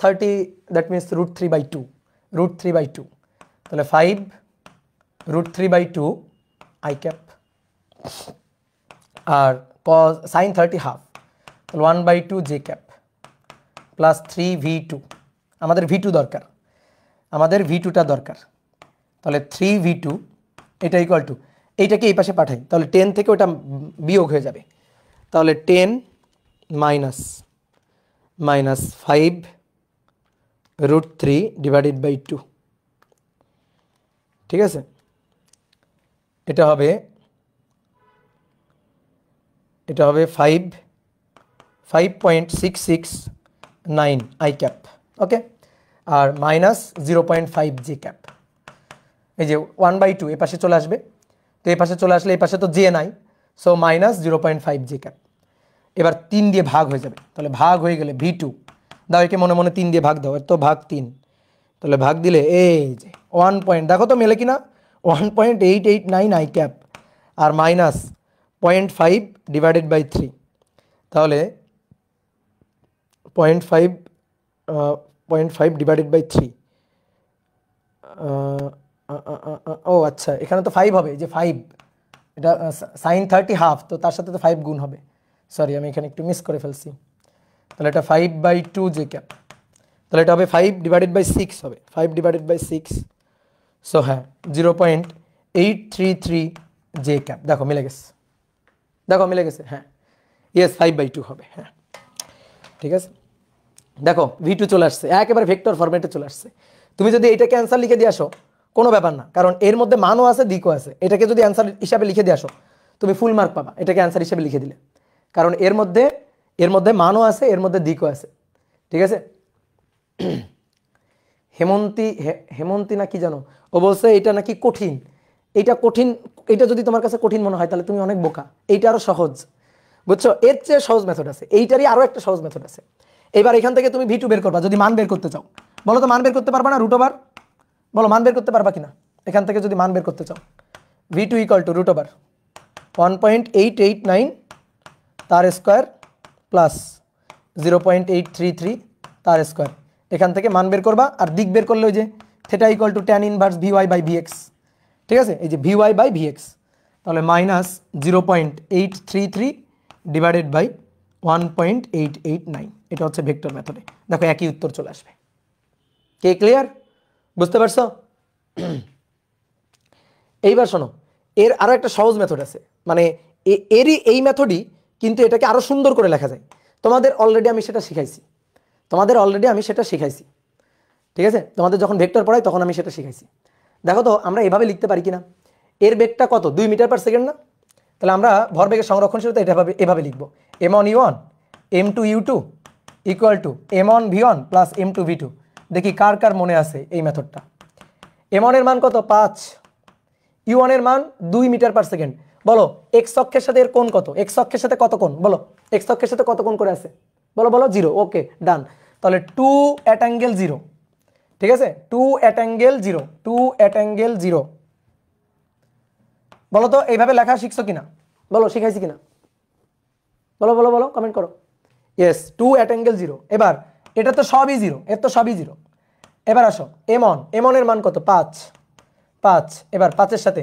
30 দ্যাট মিনস √3/2, তাহলে 5 √3/2 i ক্যাপ, আর cos sin 30 হাফ, তাহলে 1/2 j ক্যাপ, প্লাস 3 v2, আমাদের v2 দরকার, আমাদের v2টা দরকার, তাহলে 3 v2 এটা ইকুয়াল টু, এইটাকে এই পাশে পাঠাই, তাহলে 10 থেকে ওটা বিয়োগ হয়ে যাবে, তাহলে 10 মাইনাস 5 √3/2, ঠিক আছে? এটা হবে 5.669 i ক্যাপ, ওকে, আর মাইনাস 0.5 j ক্যাপ। এই যে 1/2 এ পাশে চলে আসবে, তো এই পাশে চলে আসলে এই পাশে তো j নাই, সো মাইনাস 0.5 j ক্যাপ। এবার 3 দিয়ে ভাগ হয়ে যাবে, তাহলে ভাগ হয়ে গেলে v2 দাও, একে মনে মনে 3 দিয়ে ভাগ দাও, এর তো ভাগ 3, তাহলে ভাগ দিলে এই যে 1 পয়েন্ট, দেখো তো মেলে কিনা, 1.889 i ক্যাপ আর মাইনাস 0.5/3, তাহলে 0.5/3, ও আচ্ছা, এখানে তো 5 হবে, যে 5, এটা sin 30 হাফ, তো তার সাথে তো 5 গুণ হবে, সরি আমি এখানে একটু মিস করে ফেলছি, তাহলে এটা 5/2 j ক্যাপ, তাহলে এটা হবে 5/6 হবে, 5/6, সো হ্যাঁ 0.833 জে ক্যাপ, দেখো মিলে গেছে, দেখো মিলে গেছে, হ্যাঁ ইয়েস 5/2 হবে, হ্যাঁ ঠিক আছে। দেখো V2 চলে আসছে, একেবারে ভেক্টর ফরম্যাটে চলে আসছে। তুমি যদি এটাকে অ্যান্সার লিখে দিয়ে আসো কোনো ব্যাপার না, কারণ এর মধ্যে মানও আছে দিকও আছে। এটাকে যদি অ্যান্সার হিসাবে লিখে দিয়ে আসো তুমি ফুল মার্ক পাবা, এটাকে অ্যান্সার হিসাবে লিখে দিলে, কারণ এর মধ্যে মানও আছে, এর মধ্যে দিকও আছে, ঠিক আছে। হেমন্তী না কি জানো, ও বলছে এটা নাকি কঠিন, এইটা কঠিন, এইটা যদি তোমার কাছে কঠিন মনে হয় তাহলে তুমি অনেক বোকা, এইটা আরো সহজ, বুঝছো, এর চেয়ে সহজ মেথড আছে, এইটারই আরো একটা সহজ মেথড আছে। এবার এখান থেকে তুমি V2 বের করবা, যদি মান বের করতে চাও। বলো তো মান বের করতে পারবা না রুট ওভার, বলো মান বের করতে পারবা কিনা এখান থেকে যদি মান বের করতে চাও। V2 = রুট ওভার 1.889 তার স্কোয়ার প্লাস 0.833 তার স্কোয়ার, এখান থেকে মান বের করবা। আর দিক বের করলে ওই যে থিটা = tan ইনভার্স Vy/Vx, ঠিক আছে, এই যে Vy/Vx, তাহলে -0.833 ডিভাইডেড বাই 1.889, এটা হচ্ছে ভেক্টর মেথডে। দেখো একই উত্তর চলে আসবে। কে ক্লিয়ার, বুঝতে পারছো? এইবার শোনো, এর আরো একটা সহজ মেথড আছে, মানে এরই এই মেথডই, কিন্তু এটাকে আরো সুন্দর করে লেখা যায়। তোমাদের অলরেডি আমি সেটা শিখাইছি, ঠিক আছে, তোমাদের যখন ভেক্টর পড়াই তখন আমি সেটা শিখাইছি। দেখো তো আমরা এভাবে লিখতে পারি কিনা, এর বেগটা কত 2 মিটার/সেকেন্ড না, তাহলে আমরা ভরবেগের সংরক্ষণশীলতা এভাবে লিখব, m1u1 m2u2 = m1v1 plus m2v2। দেখি কার কার মনে আছে এই মেথডটা। m1 এর মান কত 5, u1 এর মান 2 মিটার/সেকেন্ড। বলো x অক্ষের সাথে এর কোণ কত, x অক্ষের সাথে কত কোণ, বলো x অক্ষের সাথে কত কোণ করে আছে, বলো 0, ওকে ডান। তাহলে 2 at angle 0, ঠিক আছে, 2 at angle 0, 2 at angle 0। বলো তো এইভাবে লেখা শিখছো কিনা, বলো শিখাইছি কিনা, বলো কমেন্ট করো। Yes 2 at angle 0। এবার এটা তো সবই 0, এর তো সবই 0। এবার আসো m1 এর মান কত 5, এবার 5 এর সাথে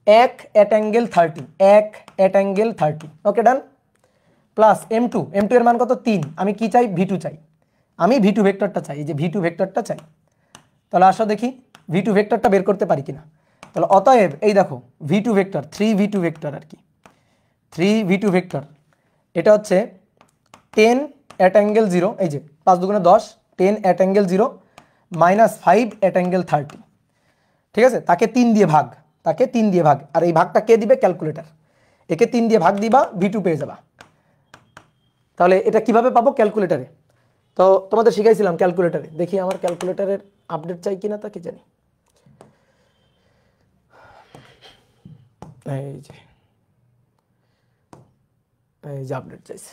1 at angle 30, 1 at angle 30, okay done, plus m2 এর মান কত 3। আমি কি চাই V2 চাই, আমি V2 ভেক্টরটা চাই, এই যে V2 ভেক্টরটা চাই। তাহলে আসো দেখি V2 ভেক্টরটা বের করতে পারি কিনা। তাহলে অতএব এই দেখো V2 ভেক্টর 3V2 ভেক্টর আর কি, 3V2 ভেক্টর, এটা হচ্ছে 10 at angle 0, এই যে 5 × 10, 10 at angle 0 -5 at angle 30, ঠিক আছে, তাকে 3 দিয়ে ভাগ, আর এই ভাগটা কে দিবে, ক্যালকুলেটর, একে 3 দিয়ে ভাগ দিবা V2 পেয়ে যাবা। তাহলে এটা কিভাবে পাবো, ক্যালকুলেটরে, তো তোমাদের শিখাইছিলাম ক্যালকুলেটরে। দেখি আমার ক্যালকুলেটরের আপডেট চাই কিনা তা কি জানি, এই যে আপডেট চাইছে,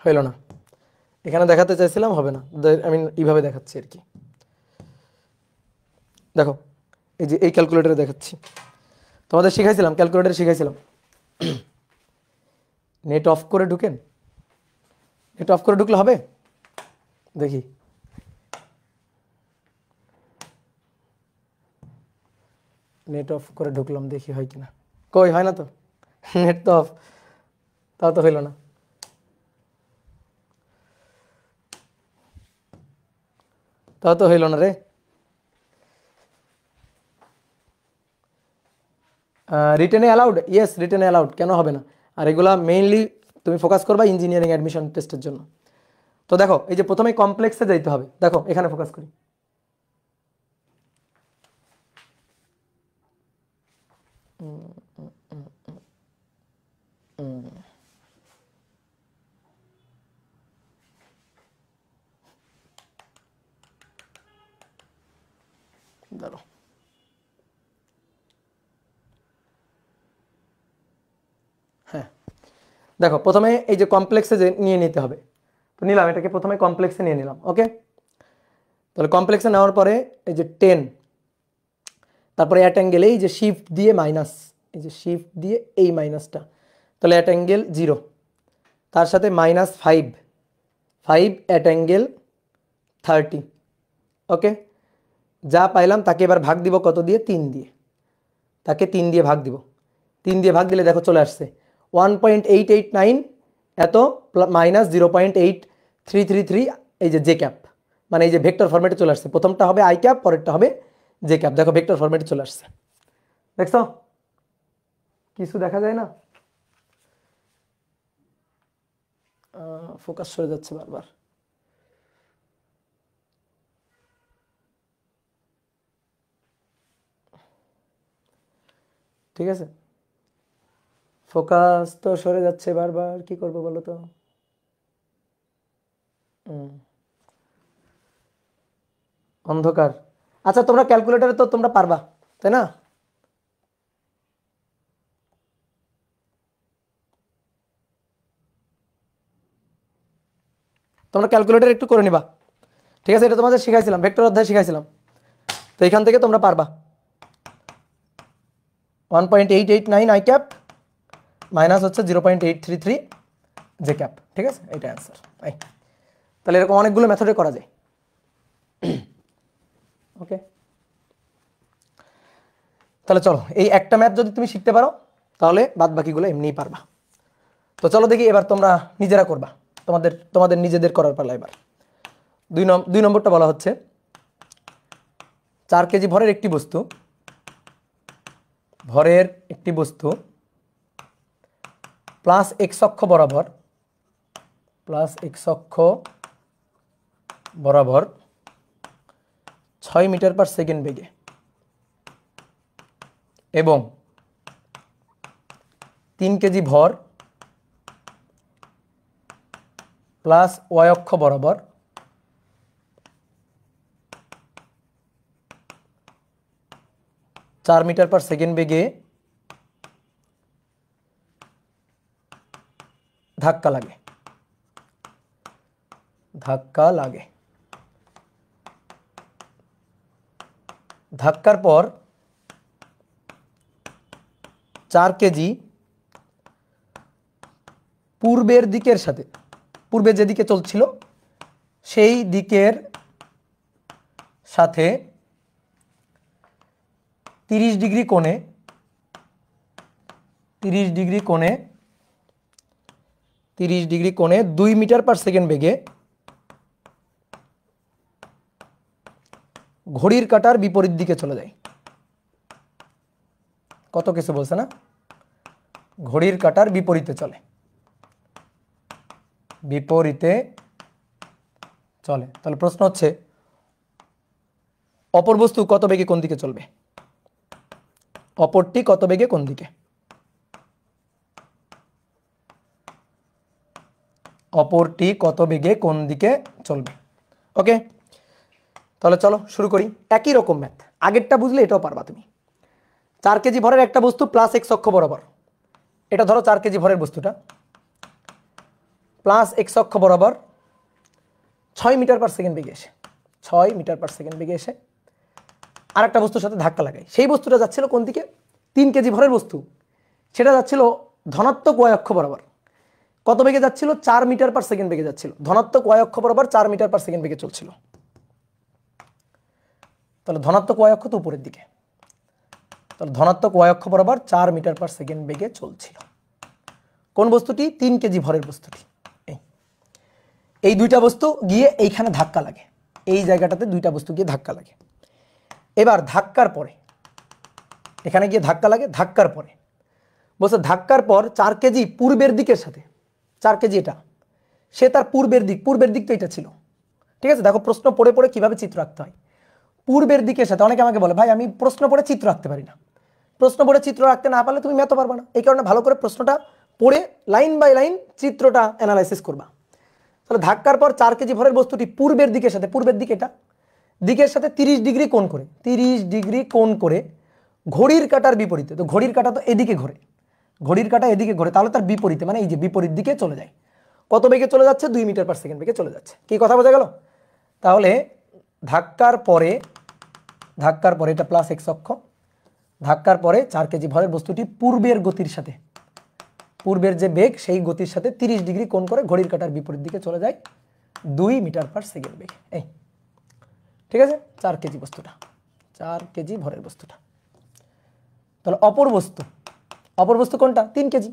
হইল না, এখানে দেখাতে চাইছিলাম হবে না, আমি এইভাবে দেখাচ্ছি আর কি। দেখো এই যে এই ক্যালকুলেটরে দেখাচ্ছি, তোমাদের শিখাইছিলাম, ক্যালকুলেটরে শিখাইছিলাম। নেট অফ করে ঢুকেন, নেট অফ করে ঢুকলে হবে, দেখি নেট অফ করে ঢুকলাম, দেখি হয় কিনা, কই হয় না তো, নেট তো অফ, তাও তো হইল না। তাও তো হইল না রে। রিটেনে অ্যালাউড, ইয়েস রিটেনে অ্যালাউড, কেন হবে না। আর এগুলা মেইনলি তুমি ফোকাস করবা ইঞ্জিনিয়ারিং অ্যাডমিশন টেস্টের জন্য। তো দেখো এই যে প্রথমে কমপ্লেক্সে যাইতে হবে, দেখো এখানে ফোকাস করি, দাঁড়ো হ্যাঁ, দেখো প্রথমে এই যে কমপ্লেক্সে যে নিয়ে নিতে হবে, তো নিলাম, এটাকে প্রথমে কমপ্লেক্সে নিয়ে নিলাম, ওকে। তাহলে কমপ্লেক্সে নেওয়ার পরে এই যে 10, তারপরে অ্যাট অ্যাঙ্গেল এই যে শিফট দিয়ে মাইনাস, এই যে শিফট দিয়ে এই মাইনাসটা, তাহলে অ্যাট অ্যাঙ্গেল 0, তার সাথে -5 5 অ্যাট অ্যাঙ্গেল 30। ওকে, যা পাইলাম তাকে এবার ভাগ দিব কত দিয়ে? 3 দিয়ে। তাকে 3 দিয়ে ভাগ দিব। 3 দিয়ে ভাগ দিলে দেখো চলে আসছে 1.889 এত -0.8333, এই যে জে ক্যাপ, মানে এই যে ভেক্টর ফরম্যাটে চলে আসছে। প্রথমটা হবে আই ক্যাপ, পরেরটা হবে জে ক্যাপ। দেখো ভেক্টর ফরম্যাটে চলে আসছে, দেখছো কিছু দেখা যায় না? ফোকাস সরে যাচ্ছে বারবার। ঠিক আছে, ফোকাস তো সরে যাচ্ছে বারবার, কি করবো বলো তো? অন্ধকার। আচ্ছা, তোমরা ক্যালকুলেটরে তো তোমরা পারবা, তাই না? তোমরা ক্যালকুলেটর একটু করে নিবা, ঠিক আছে? এটা তোমাদের শিখাইছিলাম, ভেক্টর অধ্যায় শিখাইছিলাম, তো এখান থেকে তোমরা পারবা। 1.889 আই ক্যাপ মাইনাস হচ্ছে 0.833 জে ক্যাপ। ঠিক আছে, এইটা অ্যান্সার। তাহলে এরকম অনেকগুলো মেথডে করা যায়। ওকে, তাহলে চলো, এই একটা ম্যাথ যদি তুমি শিখতে পারো তাহলে বাদ বাকিগুলো এমনিই পারবা। তো চলো দেখি এবার তোমরা নিজেরা করবা, তোমাদের নিজেদের করার পালা। এবার 2 নম্বরটা বলা হচ্ছে 4 কেজি ভরের একটি বস্তু প্লাস এক্স অক্ষ বরাবর 6 মিটার পার সেকেন্ড বেগে এবং 3 কেজি ভর প্লাস ওয়াই অক্ষ বরাবর 4 মিটার পার সেকেন্ড বেগে ধাক্কা লাগে। ধাক্কার পর 4 কেজি পূর্বে যেদিকে চলছিল সেই দিকের সাথে 30 ডিগ্রি কোণে 2 মিটার পার সেকেন্ড বেগে ঘড়ির কাঁটার বিপরীত দিকে চলে যায়। কত কিছু বলছে না? ঘড়ির কাঁটার বিপরীতে চলে। তাহলে প্রশ্ন হচ্ছে অপর বস্তু কত বেগে কোন দিকে চলবে? অপরটি কত বেগে কোন দিকে? চলবে। ওকে, তাহলে চলো শুরু করি। একই রকম ম্যাথ, আগেরটা বুঝলে এটাও পারবা তুমি। 4 কেজি ভরের একটা বস্তু প্লাস এক্স অক্ষ বরাবর, এটা ধরো 4 কেজি ভরের বস্তুটা প্লাস এক্স অক্ষ বরাবর 6 মিটার পার সেকেন্ড বেগে এসে আর একটা বস্তুর সাথে ধাক্কা লাগায়। সেই বস্তুটা যাচ্ছিল কোন দিকে? 3 কেজি ভরের বস্তু, সেটা যাচ্ছিল ধনাত্মক ওয়াই অক্ষ বরাবর। কত বেগে যাচ্ছিল? 4 মিটার পার সেকেন্ড বেগে যাচ্ছিল। ধনাত্মক ওয়াই অক্ষ বরাবর 4 মিটার পার সেকেন্ড বেগে চলছিল। তাহলে ধনাত্মক ওয়াই অক্ষ তো উপরের দিকে, তাহলে ধনাত্মক ওয়াই অক্ষ বরাবর 4 মিটার পার সেকেন্ড বেগে চলছিল। কোন বস্তুটি? 3 কেজি ভরের বস্তুটি। এই দুইটা বস্তু গিয়ে এইখানে ধাক্কা লাগে, এই জায়গাটাতে দুইটা বস্তু গিয়ে ধাক্কা লাগে। এবার ধাক্কার পরে এখানে গিয়ে ধাক্কা লাগে। ধাক্কার পরে বলছে ধাক্কার পর 4 কেজি পূর্বের দিকের সাথে, 4 কেজি এটা, সে তার পূর্বের দিক তো এটা ছিল। ঠিক আছে, দেখো প্রশ্ন পড়ে পড়ে কিভাবে চিত্র আঁকতে হয়। পূর্বের দিকের সাথে, অনেকে আমাকে বলে ভাই আমি প্রশ্ন পড়ে চিত্র আঁকতে পারি না। প্রশ্ন পড়ে চিত্র আঁকতে না পারলে তুমি ম্যাথও পারবে না। এই কারণে ভালো করে প্রশ্নটা পড়ে লাইন বাই লাইন চিত্রটা অ্যানালাইসিস করবা। তাহলে ধাক্কার পর 4 কেজি ভরের বস্তুটি পূর্বের দিকের সাথে 30 ডিগ্রি কোণ করে ঘড়ির কাঁটার বিপরীতে, তো ঘড়ির কাঁটা তো এদিকে ঘোরে, তাহলে তার বিপরীতে মানে এই যে বিপরীত দিকে চলে যায়। কত বেগে চলে যাচ্ছে? 2 মিটার পার সেকেন্ড বেগে চলে যাচ্ছে। কি কথা বোঝা গেল? তাহলে ধাক্কার পরে এটা প্লাস এক্স অক্ষ, ধাক্কার পরে 4 কেজি ভরের বস্তুটি পূর্বের গতির সাথে পূর্বের যে বেগ সেই গতির সাথে 30 ডিগ্রি কোণ করে ঘড়ির কাঁটার বিপরীত দিকে চলে যায় 2 মিটার পার সেকেন্ড বেগে। এই ঠিক আছে, 4 কেজি বস্তুটা, 4 কেজি ভরের বস্তুটা। তাহলে অপর বস্তু কোনটা? 3 কেজি।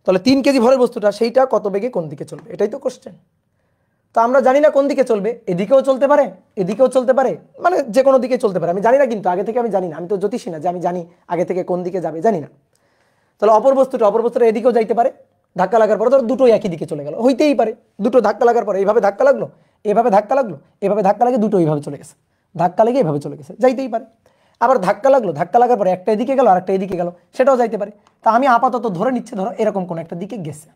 তাহলে 3 কেজি ভরের বস্তুটা সেইটা কত বেগে কোন দিকে চলবে, এটাই তো কোশ্চেন। তো আমরা জানি না কোন দিকে চলবে, এদিকেও চলতে পারে এদিকেও চলতে পারে, মানে যে কোনো দিকে চলতে পারে। আমি জানি না, কিন্তু আগে থেকে আমি জানি না, আমি তো জ্যোতিষী না যে আমি জানি আগে থেকে কোন দিকে যাবে, জানি না। তাহলে অপর বস্তুটা এদিকেও যাইতে পারে, ধাক্কা লাগার পরে ধরো দুটোই একই দিকে চলে গেল, হইতেই পারে। দুটো ধাক্কা লাগার পরে এইভাবে ধাক্কা লাগলো, এভাবে ধাক্কা লাগলো, এভাবে ধাক্কা লাগে, দুটো এইভাবে চলে গেছে, ধাক্কা লেগে এইভাবে চলে গেছে, যাইতেই পারে। আবার ধাক্কা লাগলো, ধাক্কা লাগার পরে একটা এদিকে গেল আর একটা এদিকে গেল, সেটাও যাইতে পারে। তা আমি আপাতত ধরে নিচ্ছি ধরো এরকম কোন একটা দিকে গেছে।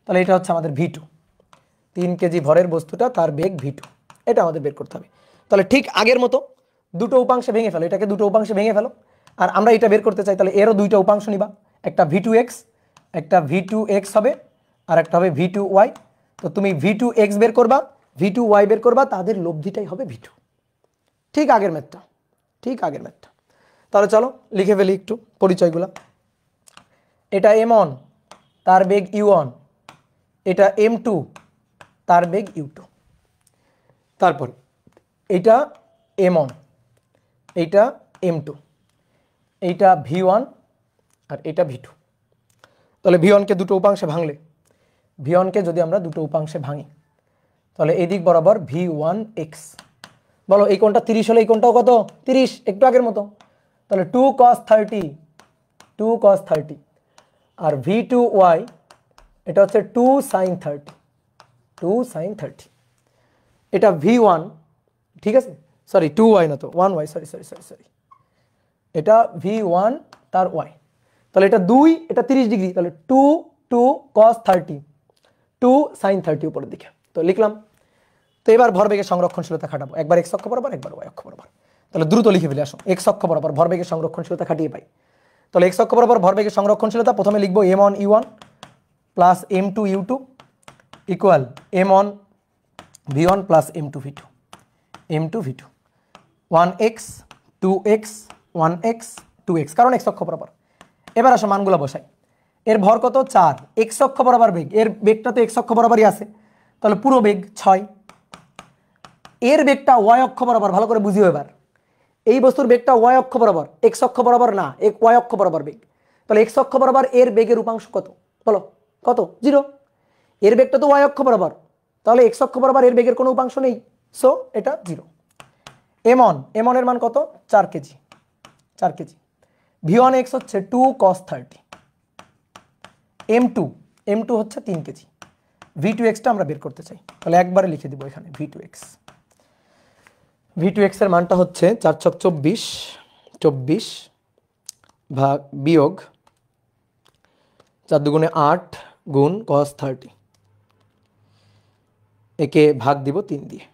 তাহলে এটা হচ্ছে আমাদের V2, 3 কেজি ভরের বস্তুটা তার বেগ V2, এটা আমাদের বের করতে হবে। তাহলে ঠিক আগের মতো দুটো উপাংশে ভেঙে ফেলো, এটাকে দুটো উপাংশে ভেঙে ফেলো। আর আমরা এটা বের করতে চাই, তাহলে এরও দুইটা উপাংশ নিবা, একটা V2x, একটা V2x হবে, আর একটা হবে V2y। তো তুমি V2x বের করবা, V2y বের করবা, তাদের লব্ধিটাই হবে V2। ঠিক আগের ম্যাথটা, তাহলে চলো লিখে ফেলি একটু পরিচয়গুলো। এটা M1, তার বেগ U1, এটা M2, তার বেগ U2। তারপর এটা M1, এইটা M2, এইটা V1 আর এটা V2। তাহলে V1কে দুটো উপাংশে ভাঙলে, V1কে যদি আমরা দুটো উপাংশে ভাঙি, তাহলে এই দিক বরাবর V1x, বলো এই কোণটা 30 হলে এই কোণটাও কত? 30, একটু আগের মতো। তাহলে 2 cos 30, আর V2y এটা হচ্ছে 2 sin 30, এটা V1, ঠিক আছে, সরি 2y না তো 1y, সরি, এটা V1 তার y। তাহলে এটা 2, এটা 30 ডিগ্রি, তাহলে 2 cos 30, 2 sin 30 উপরের দিকে। তো লিখলাম। তো এবার ভরবেগের সংরক্ষণশীলতা খাটাবো, একবার x অক্ষ বরাবর, একবার y অক্ষ বরাবর। তাহলে দ্রুত লিখে ফেলে আসো, x অক্ষ বরাবর ভরবেগের সংরক্ষণশীলতা খাটিয়ে পাই। তাহলে x অক্ষ বরাবর ভরবেগের সংরক্ষণশীলতা প্রথমে লিখবো M1 U1 plus M2 U2 equal M1 V1 plus M2 V2, 1x 2x 1x 2x, কারণ x অক্ষ বরাবর। এবার আসো মানগুলো বসাই। এর ভর কত? 4, x অক্ষ বরাবর বেগ, এর বেগটা তো x অক্ষ বরাবরই আছে, তাহলে পুরো বেগ 6। এর বেগটা y অক্ষ বরাবর, ভালো করে বুঝিও এবার। এই বস্তুর বেগটা y অক্ষ বরাবর, x অক্ষ বরাবর না, y অক্ষ বরাবর বেগ। তাহলে x অক্ষ বরাবর এর বেগের উপাংশ কত? বলো কত? 0। এর বেগটা তো y অক্ষ বরাবর, তাহলে x অক্ষ বরাবর এর বেগের কোনো উপাংশ নেই, সো এটা 0। M1 এর মান কত? 4 কেজি। V1x হচ্ছে 2 cos 30, M2 হচ্ছে 3 কেজি। V2x টা আমরা বের করতে চাই, তাহলে একবারে লিখে দিব এখানে V2x এর মানটা হচ্ছে 4 ছক 24 ভাগ বিয়োগ 4 দুগুণে 8 গুণ cos 30, একে ভাগ দিব 3 দিয়ে,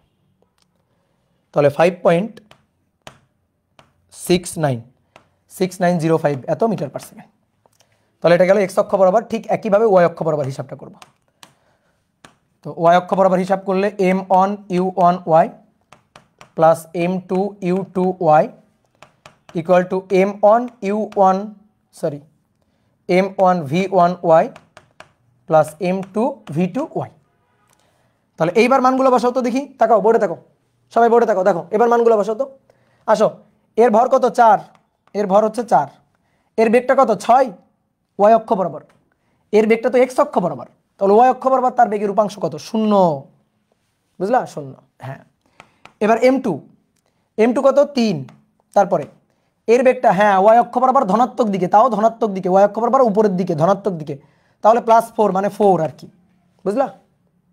তাহলে 5.6905 এত মিটার পার সেকেন্ড। তাহলে এটা গেল x অক্ষ বরাবর। ঠিক একইভাবে y অক্ষ বরাবর হিসাবটা করব। তো y অক্ষ বরাবর হিসাব করলে M1 U1y plus M2 U2y equal to M1 V1y plus M2 V2y। তাহলে এইবার মানগুলো বসাও তো দেখি, তাকাও বোর্ডে, তাকাও সবাই বোর্ডে তাকাও, দেখো এবার মানগুলো বসাও তো। আসো, এর ভর কত? 4, এর ভর হচ্ছে 4, এর বেগটা কত? 6, y অক্ষ বরাবর। এর বেগটা তো x অক্ষ বরাবর, তাহলে y অক্ষ বরাবর তার বেগের উপাংশ কত? 0, বুঝলা? 0, হ্যাঁ। এবার M2 কত? 3, তারপরে এর বেগটা, হ্যাঁ, y অক্ষ বরাবর ধনাত্মক দিকে, তাও ধনাত্মক দিকে, y অক্ষ বরাবর উপরের দিকে ধনাত্মক দিকে, তাহলে +4, মানে 4 আর কি, বুঝলা?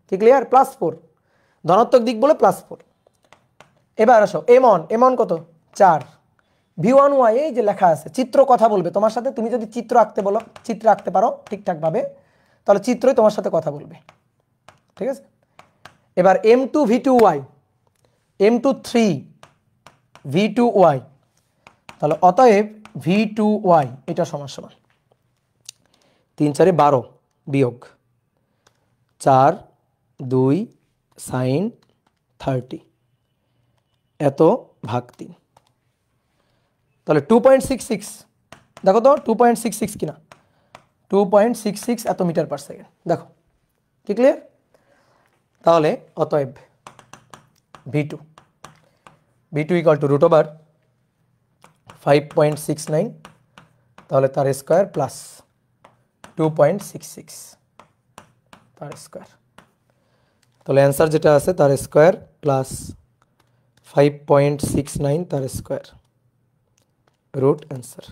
কি ক্লিয়ার? +4, ধনাত্মক দিক বলে +4। এবার আসো M1 কত? 4, V1y এই যে লেখা আছে, চিত্র কথা বলবে তোমার সাথে। তুমি যদি চিত্র আঁকতে বলো, চিত্র আঁকতে পারো ঠিকঠাক ভাবে, তাহলে চিত্রই তোমার সাথে কথা বলবে, ঠিক আছে? এবার M2 V2y, M2 3 V2y, তাহলে অতএব V2y এটা সমান 3 4 12 বিয়োগ 4 2 sin 30 এত ভাগ 3, তাহলে 2.66, দেখো তো 2.66 কিনা? 2.66 এত মিটার পার সেকেন্ড। দেখো কি ক্লিয়ার? তাহলে অতএব v2 equal to root over 5.69, তাহলে তার স্কোয়ার প্লাস 2.66 তার স্কোয়ার। তাহলে অ্যান্সার যেটা আছে তার স্কোয়ার প্লাস 5.69 তার স্কোয়ার রুট অ্যান্সার।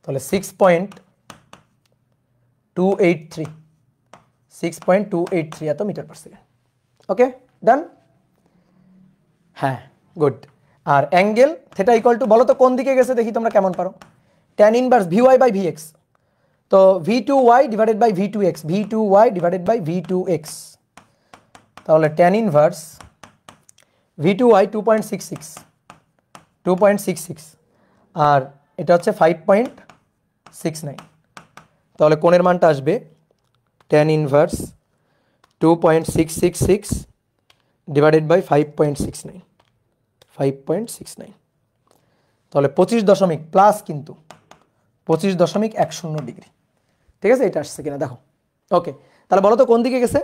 তাহলে 6.283 এত metre per second. Okay done. হ্যাঁ গুড। আর অ্যাঙ্গেল থেটা ইকুয়াল টু, বলো তো কোন দিকে গেছে দেখি তোমরা কেমন পারো। Tan inverse V Y by V X, তো v2y divided by v2x, v2y divided by v2x। তাহলে ট্যান ইনভার্স v2y 2.66 আর এটা হচ্ছে 5.69। তাহলে কোণের মানটা আসবে ট্যান ইনভার্স 2.666 ডিভাইডেড বাই 5.69। তাহলে 25 দশমিক প্লাস, কিন্তু 25.10 ডিগ্রি। ঠিক আছে, এটা আসছে কিনা দেখো। ওকে, তাহলে বলো তো কোন দিকে গেছে?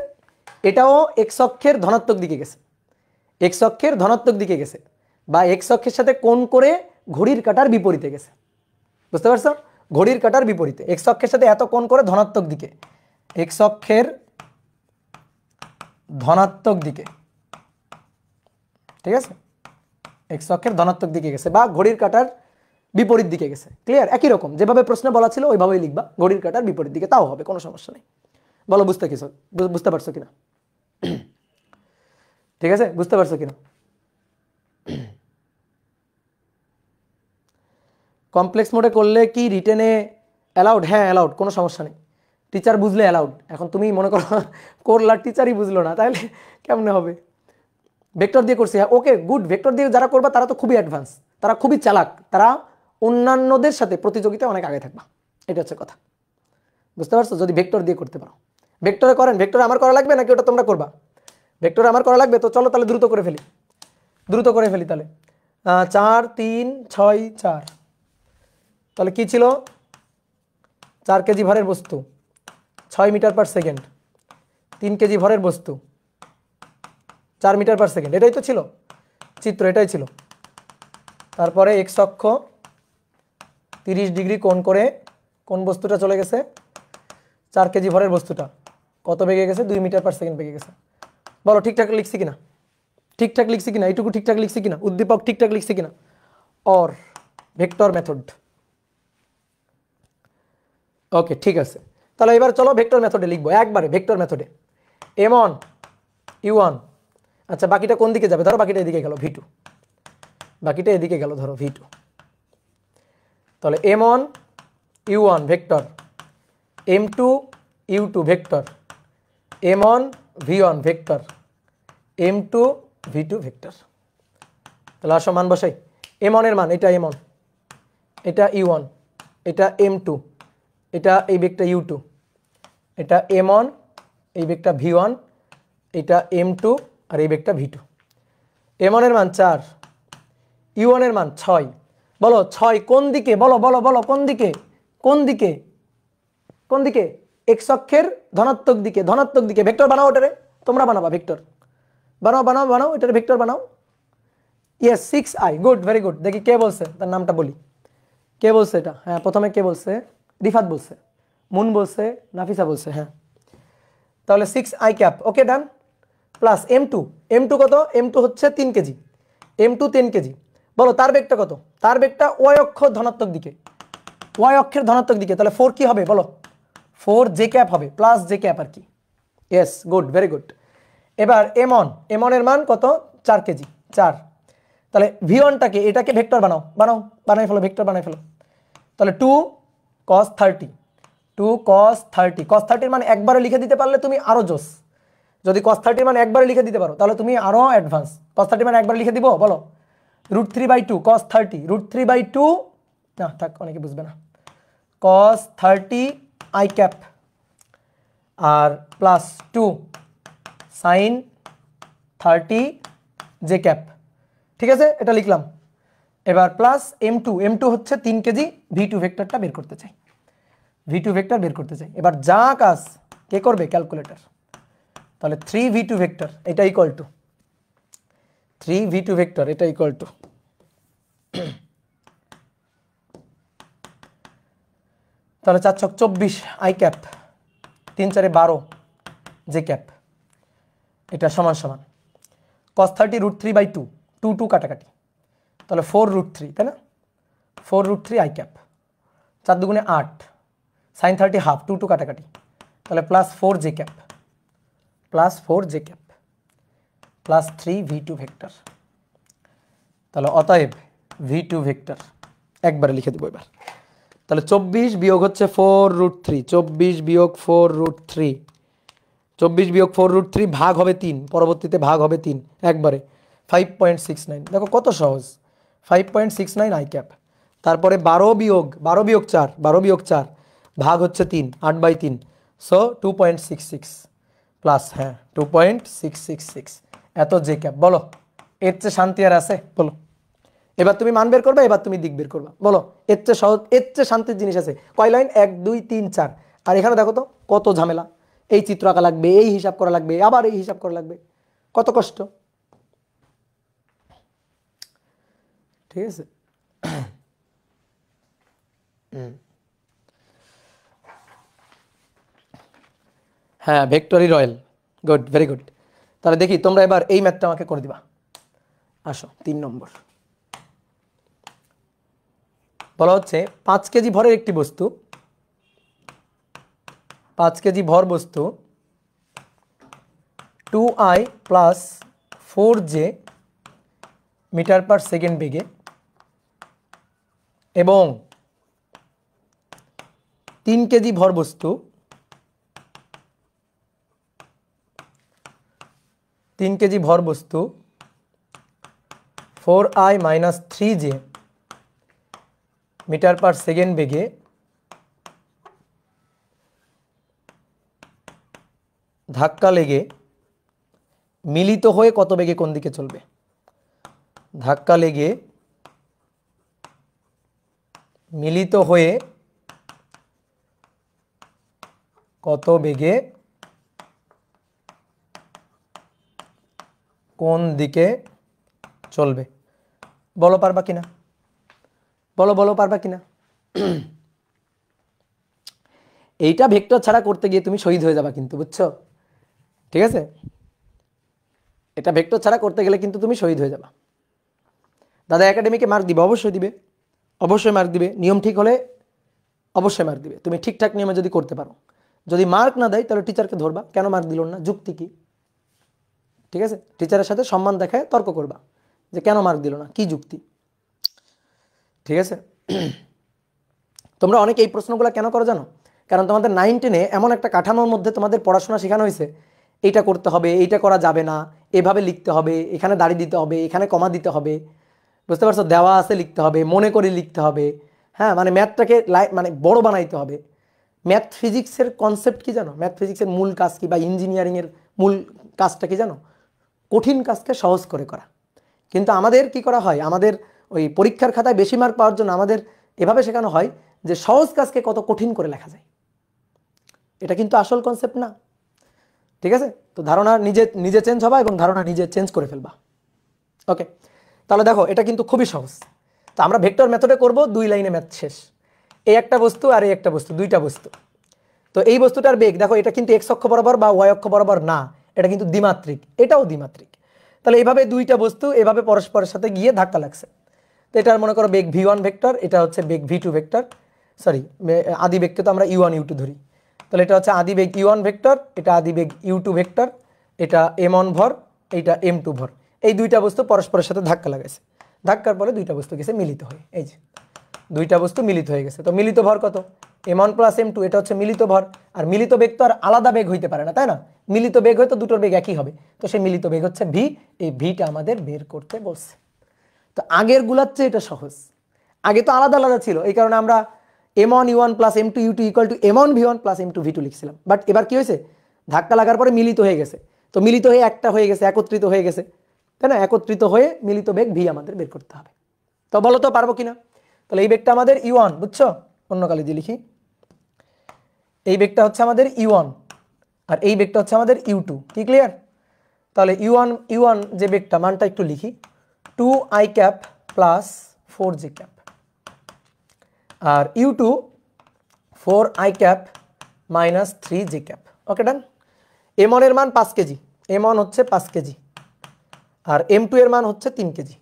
এটাও এক্স অক্ষের ধনাত্মক দিকে গেছে, এক্স অক্ষের ধনাত্মক দিকে গেছে, বা এক্স অক্ষের সাথে কোণ করে ঘড়ির কাঁটার বিপরীতে গেছে। বুঝতে পারছো? ঘড়ির কাঁটার বিপরীতে এক্স অক্ষের সাথে এত কোণ করে ধনাত্মক দিকে, এক্স অক্ষের ধনাত্মক দিকে। ঠিক আছে, এক্স অক্ষের ধনাত্মক দিকে গেছে বা ঘড়ির কাঁটার বিপরীত দিকে গেছে। ক্লিয়ার? একই রকম যেভাবে প্রশ্নে বলা ছিল ওইভাবেই লিখবা, ঘড়ির কাঁটার বিপরীত দিকে, তাও হবে, কোনো সমস্যা নেই। বলো বুঝতে পারছো কিনা? ঠিক আছে, বুঝতে পারছো কিনা? কমপ্লেক্স মোডে করলে কি রিটেনে অ্যালাউড? হ্যাঁ অ্যালাউড, কোনো সমস্যা নেই। টিচার বুঝলে অ্যালাউড। এখন তুমি মনে করো করলা, টিচারই বুঝলো না, তাহলে কেমনে হবে? ভেক্টর দিয়ে করছি, হ্যাঁ ওকে গুড। ভেক্টর দিয়ে যারা করবা তারা তো খুবই অ্যাডভান্স, তারা খুবই চালাক, তারা অন্যান্যদের সাথে প্রতিযোগিতায় অনেক আগে থাকবা, এটা হচ্ছে কথা। বুঝতে পারছো? যদি ভেক্টর দিয়ে করতে পারো। ভেক্টরে করেন, ভেক্টরে আমার করা লাগবে নাকি ওটা তোমরা করবা? ভেক্টরে আমার করা লাগবে, তো চলো তাহলে দ্রুত করে ফেলি, তাহলে 4 3 6 4। তাহলে কি ছিল? 4 কেজি ভরের বস্তু 6 মিটার পার সেকেন্ড, 3 কেজি ভরের বস্তু 4 মিটার পার সেকেন্ড, এটাই তো ছিল চিত্র, এটাই ছিল। তারপরে এক্স অক্ষ 30 ডিগ্রি কোণ করে কোন বস্তুটা চলে গেছে? 4 কেজি ভরের বস্তুটা কত বেগে গেছে? 2 মিটার পার সেকেন্ড বেগে গেছে। বলো ঠিকঠাক লিখছি কিনা? এইটুকু ঠিকঠাক লিখছি কিনা? উদ্দীপক ঠিকঠাক লিখছি কিনা? Or vector method. ওকে ঠিক আছে, তাহলে এবার চলো ভেক্টর মেথডে লিখবো একবারে, ভেক্টর মেথডে m1 u1। আচ্ছা বাকিটা কোন দিকে যাবে? ধরো বাকিটা এদিকে গেল v2, বাকিটা এদিকে গেল ধরো v2। তাহলে m1 u1 vector, m2 u2 vector, m1 v1 vector, m2 v2 vector. তাহলে আসো মান বসাই। m1 এর মান এটা m1, এটা u1, এটা m2, এটা এই বেগটা u2, এটা m1, এই বেগটা v1, এটা m2 আর এই বেগটা v2। m1 এর মান 4, u1 এর মান 6। বলো 6 কোন দিকে? বলো বলো বলো কোন দিকে? কোন দিকে? এক্স অক্ষের ধনাত্মক দিকে, ধনাত্মক দিকে। ভেক্টর বানাও ওটারে, তোমরা বানাবা ভেক্টর, বানাও এটারে ভেক্টর বানাও। Yes 6i, good, very good. দেখি কে বলছে, তার নামটা বলি। কে বলছে এটা? হ্যাঁ প্রথমে কে বলছে? রিফাত বলছে, মুন বলছে, নাফিসা বলছে। হ্যাঁ তাহলে 6i ক্যাপ। ওকে ডান। প্লাস m2 কত? m2 হচ্ছে 3 কেজি, m2 3 কেজি। বলো তার বেগটা কত? তার বেগটা y অক্ষ ধনাত্মক দিকে, y অক্ষের ধনাত্মক দিকে। তাহলে 4 কি হবে বলো? 4 জে ক্যাপ হবে, প্লাস জে ক্যাপ আর কি। Yes good, very good. এবার m1 এর মান কত? 4 কেজি, 4। তাহলে v1টাকে, এটাকে ভেক্টর বানাই ফেলো, ভেক্টর বানাই ফেলো। তাহলে 2 cos 30, 2 cos 30। cos 30 মান একবারে লিখে দিতে পারলে তুমি আরো জোস। যদি cos 30 মান একবারে লিখে দিতে পারো তাহলে তুমি আরো অ্যাডভান্স। cos 30 মান একবারে লিখে দিব, বলো √3/2 cos 30, √3/2 না থাক, অনেকে বুঝবে না। cos 30 i ক্যাপ আর প্লাস 2 sin 30 j ক্যাপ। ঠিক আছে, এটা লিখলাম। এবার প্লাস m2 হচ্ছে 3 কেজি, v2 ভেক্টরটা বের করতে চাই। v2 ভেক্টর বের করতে চাই। এবার যা কাজ কে করবে? ক্যালকুলেটর। তাহলে 3v2 ভেক্টর এটা ইকুয়াল টু 3v2 ভেক্টর এটা ইকুয়াল টু তাহলে 4 ছক 24 আই ক্যাপ 3 4 12 জে ক্যাপ এটা সমান সমান cos 30 √3/2 2 2 কাটাকাটি তাহলে 4√3 তাই না 4√3 আই ক্যাপ 4 দুগুণে 8 sin 30 হাফ 2 2 কাটাকাটি তাহলে plus 4 J cap plus 4 J cap plus 3v2 vector. তাহলে অতএব v2 ভেক্টর একবারে লিখে দেবো এবার। তাহলে 24 বিয়োগ হচ্ছে 4√3 24 বিয়োগ 4√3 24 বিয়োগ 4√3 ভাগ হবে 3 পরবর্তীতে ভাগ হবে 3 একবারে 5.69 দেখো কত সহজ 5.69 আই ক্যাপ। তারপরে 12 বিয়োগ 4 ভাগ হচ্ছে 3 8/3 সো 2.66 প্লাস হ্যাঁ 2.666 এত জে ক্যাপ। বলো এর চেয়ে শান্তি আর আছে? বলো এবার তুমি মান বের করবে, এবার তুমি দিক বের করবা। বলো এর চেয়ে সহজ এর চেয়ে শান্তির জিনিস আছে? কয় লাইন? 1 2 3 4। আর এখানে দেখো তো কত ঝামেলা, এই চিত্র আঁকা লাগবে, এই হিসাব করা লাগবে, আবার এই হিসাব করা লাগবে, কত কষ্ট। ঠিক আছে হ্যাঁ victory royal good very good. তাহলে দেখি তোমরা এবার এই ম্যাথটা আমাকে করে দিবা। আসো 3 নম্বর বলা হচ্ছে 5 কেজি ভরের একটি বস্তু 5 কেজি ভর বস্তু 2i plus 4j metre per second বেগে এবং 3 কেজি ভর বস্তু 3 কেজি ভর বস্তু 4i minus 3j metre per second বেগে ধাক্কা লেগে মিলিত হয়ে কত বেগে কোন দিকে চলবে? ধাক্কা লেগে মিলিত হয়ে কত বেগে কোন দিকে চলবে? বলো পারবা কিনা? বলো পারবা কিনা? এইটা ভেক্টর ছাড়া করতে গিয়ে তুমি শহীদ হয়ে যাবা কিন্তু, বুঝছো? ঠিক আছে, এটা ভেক্টর ছাড়া করতে গেলে কিন্তু তুমি শহীদ হয়ে যাবা। দাদা একাডেমিকে মার্ক দিবে? অবশ্যই দিবে, অবশ্যই মার্ক দিবে। নিয়ম ঠিক হলে অবশ্যই মার্ক দিবে, তুমি ঠিকঠাক নিয়মে যদি করতে পারো। যদি মার্ক না দেয় তাহলে টিচারকে ধরবা, কেন মার্ক দিল না, যুক্তি কি? ঠিক আছে, টিচারের সাথে সম্মান দেখায় তর্ক করবা যে কেন মার্ক দিল না, কি যুক্তি। ঠিক আছে, তোমরা অনেক এই প্রশ্নগুলো কেন করো জানো? কারণ তোমাদের 9 10-এ এমন একটা কাঠামোর মধ্যে তোমাদের পড়াশোনা শেখানো হয়েছে, এইটা করতে হবে, এইটা করা যাবে না, এভাবে লিখতে হবে, এখানে দাড়ি দিতে হবে, এখানে কমা দিতে হবে, বুঝতে পারছো? দেওয়া আছে লিখতে হবে, মনে করে লিখতে হবে। হ্যাঁ, মানে ম্যাথটাকে মানে বড় বানাইতে হবে। ম্যাথ ফিজিক্সের কনসেপ্ট কি জানো? ম্যাথ ফিজিক্সের মূল কাজ কি, বা ইঞ্জিনিয়ারিংয়ের মূল কাজটা কি জানো? কঠিন কাজকে সহজ করে করা। কিন্তু আমাদের কি করা হয়, আমাদের ওই পরীক্ষার খাতায় বেশি মার্ক পাওয়ার জন্য আমাদের এভাবে শেখানো হয় যে সহজ কাজকে কত কঠিন করে লেখা যায়। এটা কিন্তু আসল কনসেপ্ট না। ঠিক আছে, তো ধারণা নিজে নিজে চেঞ্জ হবা এবং ধারণা নিজে চেঞ্জ করে ফেলবা। ওকে, তাহলে দেখো এটা কিন্তু খুবই সহজ। তো আমরা ভেক্টর মেথডে করব, 2 লাইনে ম্যাথ শেষ। এই একটা বস্তু আর এই একটা বস্তু, দুইটা বস্তু। তো এই বস্তুটার বেগ দেখো, এটা কিন্তু এক্স অক্ষ বরাবর বা ওয়াই অক্ষ বরাবর না, এটা কিন্তু দ্বিমাত্রিক, এটাও দ্বিমাত্রিক। তাহলে এইভাবে দুইটা বস্তু এভাবে পরস্পরের সাথে গিয়ে ধাক্কা লাগছে। তো এটার মনে করো বেগ v1 ভেক্টর, এটা হচ্ছে বেগ v2 ভেক্টর, সরি আদি বেগকে তো আমরা u1 u2 ধরি। তাহলে এটা হচ্ছে আদি বেগ u1 ভেক্টর, এটা আদি বেগ u2 ভেক্টর, এটা m1 ভর, এটা m2 ভর। এই দুইটা বস্তু পরস্পরের সাথে ধাক্কা লাগাইছে, ধাক্কার পরে দুইটা বস্তু গেছে মিলিত হয়ে, এই যে দুইটা বস্তু মিলিত হয়ে গেছে। তো মিলিত ভর কত? m1 প্লাস m2, এটা হচ্ছে মিলিত ভর। আর মিলিত বেগ তো আর আলাদা বেগ হইতে পারে না, তাই না? মিলিত বেগ হয়তো দুটোর বেগ একই হবে, তো সেই মিলিত বেগ হচ্ছে v। এই ভিটা আমাদের বের করতে বলছে। তো আগের গুলার চেয়ে এটা সহজ। আগে তো আলাদা আলাদা ছিল, এই কারণে আমরা m1 u1 plus m2 u2 equal to m1 v1 plus m2 v2 লিখছিলাম। বাট এবার কি হয়েছে, ধাক্কা লাগার পরে মিলিত হয়ে গেছে। তো মিলিত হয়ে একটা হয়ে গেছে, একত্রিত হয়ে গেছে, তাই না? একত্রিত হয়ে মিলিত বেগ v আমাদের বের করতে হবে। তো বলো তো পারবো কিনা? তাহলে এই বেগটা আমাদের u1, বুঝছো? অন্য কালি দিয়ে লিখি, এই বেগটা হচ্ছে আমাদের u1 আর এই বেগটা হচ্ছে আমাদের u2। কি ক্লিয়ার? তাহলে u1 যে বেগটা মানটা একটু লিখি, 2i cap plus 4j cap, আর u2 4i cap minus 3j cap. Okay done. m1 এর মান 5 কেজি, m1 হচ্ছে 5 কেজি, আর m2 এর মান হচ্ছে 3 কেজি,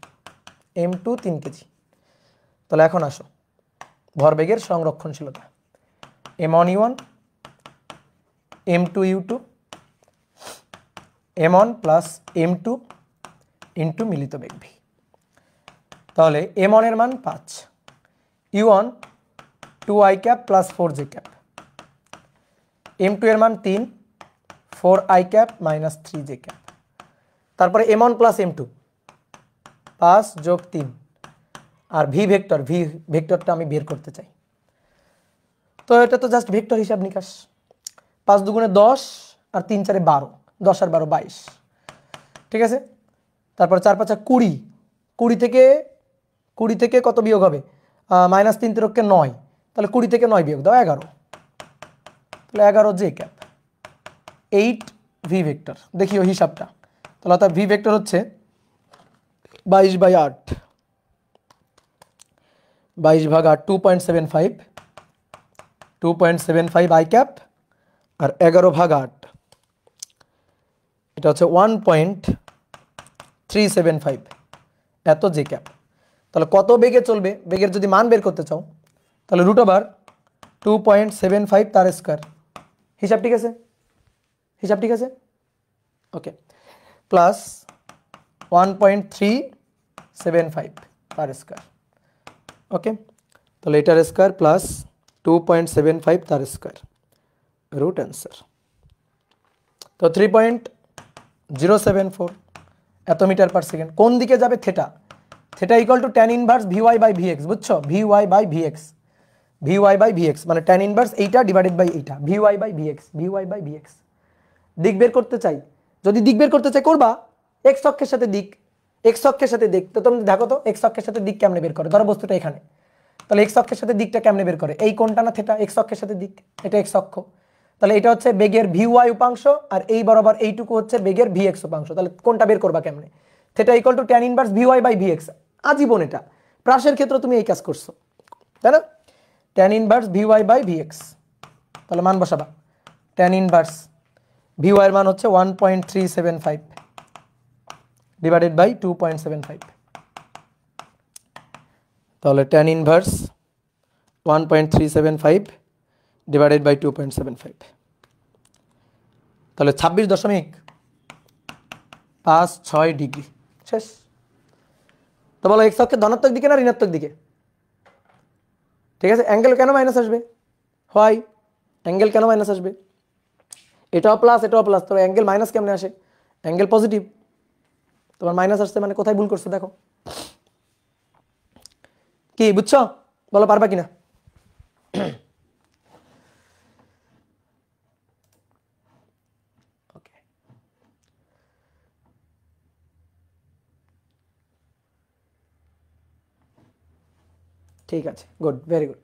m2 3 কেজি। তাহলে এখন আসো ভরবেগের সংরক্ষণশীলতা, m1 u1 m2 u2 m1 plus m2 into মিলিত বেগ v। তাহলে m1 এর মান 5, u1 2i cap plus 4j cap, m2 এর মান 3, 4i cap minus 3j cap. তারপরে m1 প্লাস m2 5 যোগ 3, আর ভি ভেক্টরটা আমি বের করতে চাই। তো এটা তো জাস্ট ভেক্টর হিসাব নিকাশ। 5 দুগুণে 10 আর 3 4 12, 10 আর 12 22, ঠিক আছে। তারপর 4 5 20, 20 থেকে কত বিয়োগ হবে, মাইনাস 3 তিরককে 9, তাহলে 20 থেকে 9 বিয়োগ দাও 11, তাহলে 11j ক্যাপ, 8 ভি ভেক্টর। দেখিও হিসাবটা, তাহলে অর্থাৎ ভি ভেক্টর হচ্ছে 22/8, 22/8 2.75 i ক্যাপ, আর 11/8 এটা হচ্ছে 1.375 এত জে ক্যাপ। তাহলে কত বেগে চলবে, বেগের যদি মান বের করতে চাও তাহলে √2.75 তার স্কয়ার। হিসাব ঠিক আছে? হিসাব ঠিক আছে? ওকে, প্লাস 1.375 তার স্কয়ার। ওকে, তাহলে এটার স্কয়ার প্লাস 2.75 তার স্কয়ার, রুট অ্যান্সার। তো 3.074 এত মিটার পার সেকেন্ড। কোন দিকে যাবে? Theta. Theta equal to tan inverse V Y by V X, বুঝছো? ভিওয়াই বাই ভিএক্স মানে tan ইনভার্স এইটা ডিভাইডেড বাই এইটা, ভিওয়াই বাই ভিএক্স। দিক বের করতে চাই, যদি দিক বের করতে চাই করবা এক্স অক্ষের সাথে দিক, তো তুমি দেখো তো এক্স অক্ষের সাথে দিক কেমনে বের করে। ধরো বস্তুটা এখানে, তাহলে এক্স অক্ষের সাথে দিকটা কেমনে বের করে? এই কোণটা না থেটা, এক্স অক্ষের সাথে দিক, এটা এক্স অক্ষ। তাহলে এটা হচ্ছে বেগের ভিওয়াই উপাংশ, আর এই বরাবর এইটুকু হচ্ছে বেগের ভিএক্স উপাংশ। তাহলে কোনটা বের করবা কেমনে? Theta equal to tan inverse V Y by V X. আজীবন এটা প্রাসের ক্ষেত্রে তুমি এই কাজ করছো, তাই না? tan inverse V Y by V X, তাহলে মান বসাবা। tan ইনভার্স ভিওয়াই এর মান হচ্ছে 1.375 ডিভাইডেড বাই 2.75, তাহলে tan ইনভার্স 1.375 ডিভাইডেড বাই 2.75, তাহলে 26.56 ডিগ্রি। শেষ। তো বলো এক্স অক্ষের ধনাত্মক দিকে না ঋণাত্মক দিকে? ঠিক আছে, অ্যাঙ্গেল কেন মাইনাস আসবে? হয়, অ্যাঙ্গেল কেন মাইনাস আসবে? এটাও প্লাস এটাও প্লাস, তো অ্যাঙ্গেল মাইনাস কেমনে আসে? অ্যাঙ্গেল পজিটিভ, তোমার মাইনাস আসছে মানে কোথায় ভুল করছো দেখো। কি বুঝছো? বলো পারবা কিনা? ঠিক আছে, good, very good.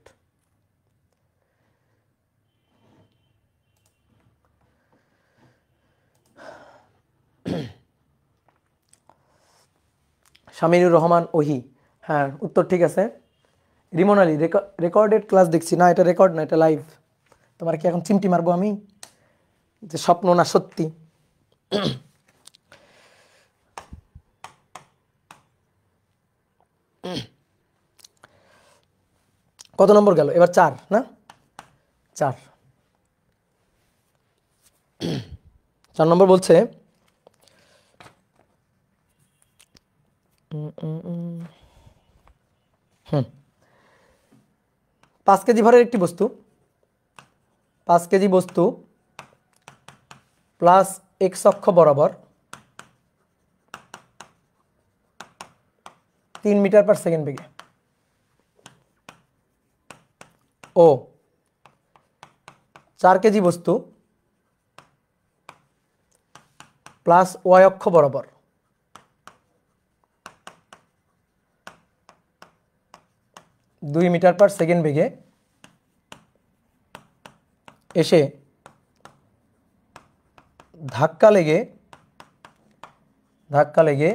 Saminur Rahman ওহি, হ্যাঁ উত্তর ঠিক আছে। রিমন আলী, রেকর্ডেড ক্লাস দেখছি না, এটা রেকর্ড না, এটা লাইভ। তোমার কি এখন চিমটি মারবো আমি যে স্বপ্ন না সত্যি? কত নম্বর গেল এবার? 4 না? 4 নম্বর বলছে হুম 5 কেজি ভরের একটি বস্তু, 5 কেজি বস্তু প্লাস এক্স অক্ষ বরাবর 3 মিটার পার সেকেন্ড বেগে ও 4 কেজি বস্তু প্লাস ওয়াই অক্ষ বরাবর 2 মিটার পার সেকেন্ড বেগে এসে ধাক্কা লেগে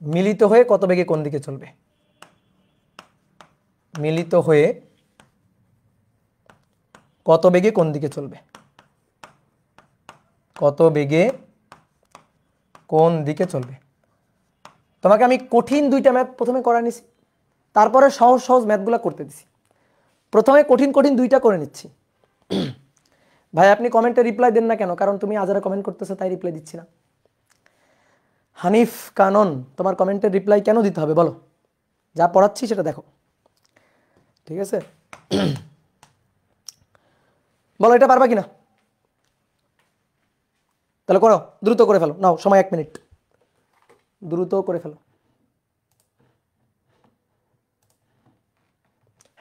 মিলিত হয়ে কত বেগে কোন দিকে চলবে? মিলিত হয়ে কত বেগে কোন দিকে চলবে? কত বেগে কোন দিকে চলবে? তোমাকে আমি কঠিন দুইটা ম্যাথ প্রথমে করা নিছি, তারপরে সহজ সহজ ম্যাথগুলো করতে দিছি। প্রথমে কঠিন কঠিন দুইটা করে নিচ্ছি। ভাই আপনি কমেন্টে রিপ্লাই দেন না কেন? কারণ তুমি আজারা কমেন্ট করতেছো তাই রিপ্লাই দিচ্ছি না। হানিফ কানন, তোমার কমেন্টের রিপ্লাই কেন দিতে হবে বলো? যা পড়াচ্ছি সেটা দেখো, ঠিক আছে? বলো এটা পারবা কিনা? তাহলে করো, দ্রুত করে ফেলো, নাও সময় 1 মিনিট, দ্রুত করে ফেলো।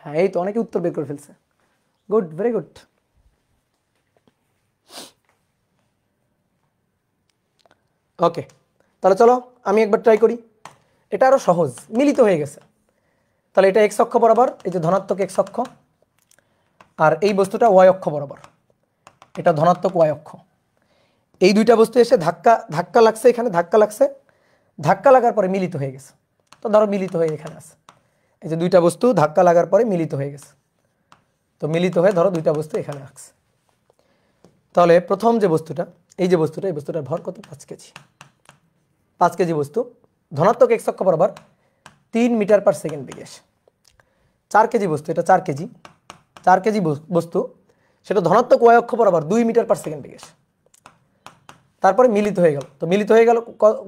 হ্যাঁ এই তো অনেকে উত্তর বের করে ফেলছে, গুড, ভেরি গুড। ওকে, তাহলে চলো আমি একবার ট্রাই করি। এটা আরো সহজ, মিলিত হয়ে গেছে। তাহলে এটা এক্স অক্ষ বরাবর, এই যে ধনাত্মক এক্স অক্ষ, আর এই বস্তুটা ওয়াই অক্ষ বরাবর, এটা ধনাত্মক ওয়াই অক্ষ। এই দুইটা বস্তু এসে ধাক্কা লাগছে, এখানে ধাক্কা লাগছে, ধাক্কা লাগার পরে মিলিত হয়ে গেছে। তো ধরো মিলিত হয়ে এখানে আছে, এই যে দুইটা বস্তু ধাক্কা লাগার পরে মিলিত হয়ে গেছে, তো মিলিত হয়ে ধরো দুইটা বস্তু এখানে রাখছে। তাহলে প্রথম যে বস্তুটা, এই যে বস্তুটা, এই বস্তুটার ভর কত? 5 কেজি। 5 কেজি বস্তু ধনাত্মক এক্স অক্ষ বরাবর 3 মিটার পার সেকেন্ড বেগে আসে। 4 কেজি বস্তু, এটা 4 কেজি, 4 কেজি বস্তু সেটা ধনাত্মক ওয়াই অক্ষ বরাবর 2 মিটার পার সেকেন্ড বেগে আসে। তারপরে মিলিত হয়ে গেল, তো মিলিত হয়ে গেল,